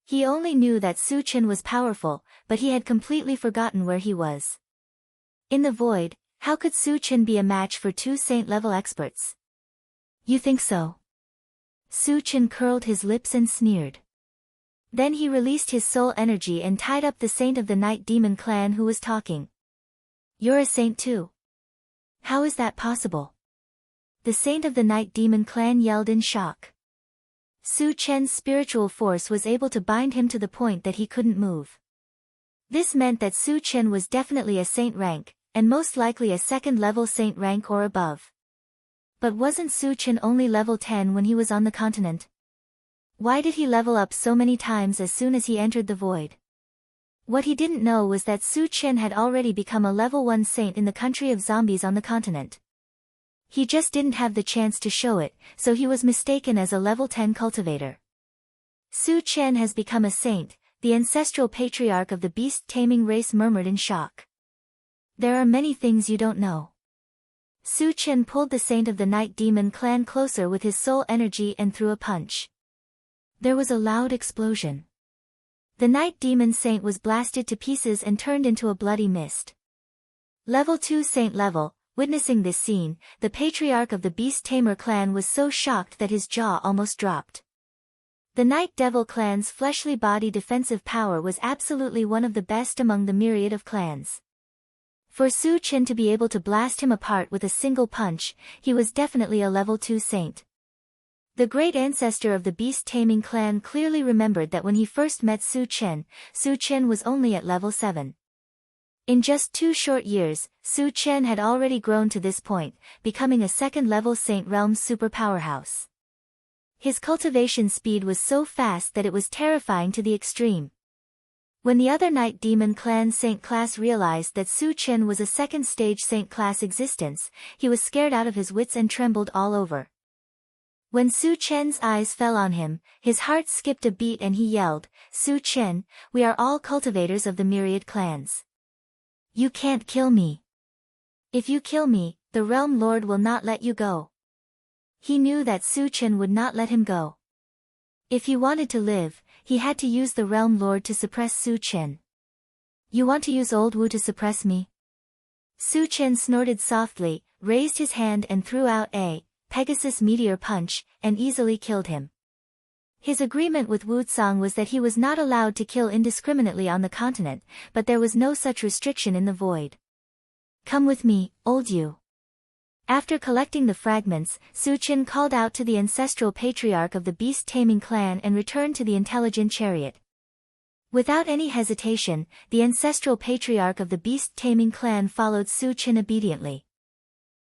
A: He only knew that Su Chen was powerful, but he had completely forgotten where he was. In the void, how could Su Chen be a match for 2 saint-level experts? You think so? Su Chen curled his lips and sneered. Then he released his soul energy and tied up the saint of the Night Demon clan who was talking. You're a saint too. How is that possible? The saint of the Night Demon clan yelled in shock. Su Chen's spiritual force was able to bind him to the point that he couldn't move. This meant that Su Chen was definitely a saint rank, and most likely a 2nd-level saint rank or above. But wasn't Su Chen only level 10 when he was on the continent? Why did he level up so many times as soon as he entered the void? What he didn't know was that Su Chen had already become a level 1 saint in the country of zombies on the continent. He just didn't have the chance to show it, so he was mistaken as a level 10 cultivator. Su Chen has become a saint, the ancestral patriarch of the beast-taming race murmured in shock. There are many things you don't know. Su Chen pulled the saint of the Night Demon clan closer with his soul energy and threw a punch. There was a loud explosion. The Night Demon saint was blasted to pieces and turned into a bloody mist. Level 2 saint level. Witnessing this scene, the patriarch of the Beast Tamer clan was so shocked that his jaw almost dropped. The Night Devil clan's fleshly body defensive power was absolutely one of the best among the myriad of clans. For Su Chen to be able to blast him apart with a single punch, he was definitely a level 2 saint. The great ancestor of the Beast Taming clan clearly remembered that when he first met Su Chen was only at level 7. In just 2 short years, Su Chen had already grown to this point, becoming a 2nd-level Saint Realm super powerhouse. His cultivation speed was so fast that it was terrifying to the extreme. When the other Night Demon clan Saint class realized that Su Chen was a 2nd-stage Saint class existence, he was scared out of his wits and trembled all over. When Su Chen's eyes fell on him, his heart skipped a beat and he yelled, "Su Chen, we are all cultivators of the myriad clans. You can't kill me. If you kill me, the Realm Lord will not let you go." He knew that Su Chen would not let him go. If he wanted to live, he had to use the Realm Lord to suppress Su Chen. You want to use Old Wu to suppress me? Su Chen snorted softly, raised his hand and threw out a Pegasus Meteor Punch, and easily killed him. His agreement with Wu Tsang was that he was not allowed to kill indiscriminately on the continent, but there was no such restriction in the void. Come with me, Old Yu. After collecting the fragments, Su Chen called out to the ancestral patriarch of the beast-taming clan and returned to the intelligent chariot. Without any hesitation, the ancestral patriarch of the beast-taming clan followed Su Chen obediently.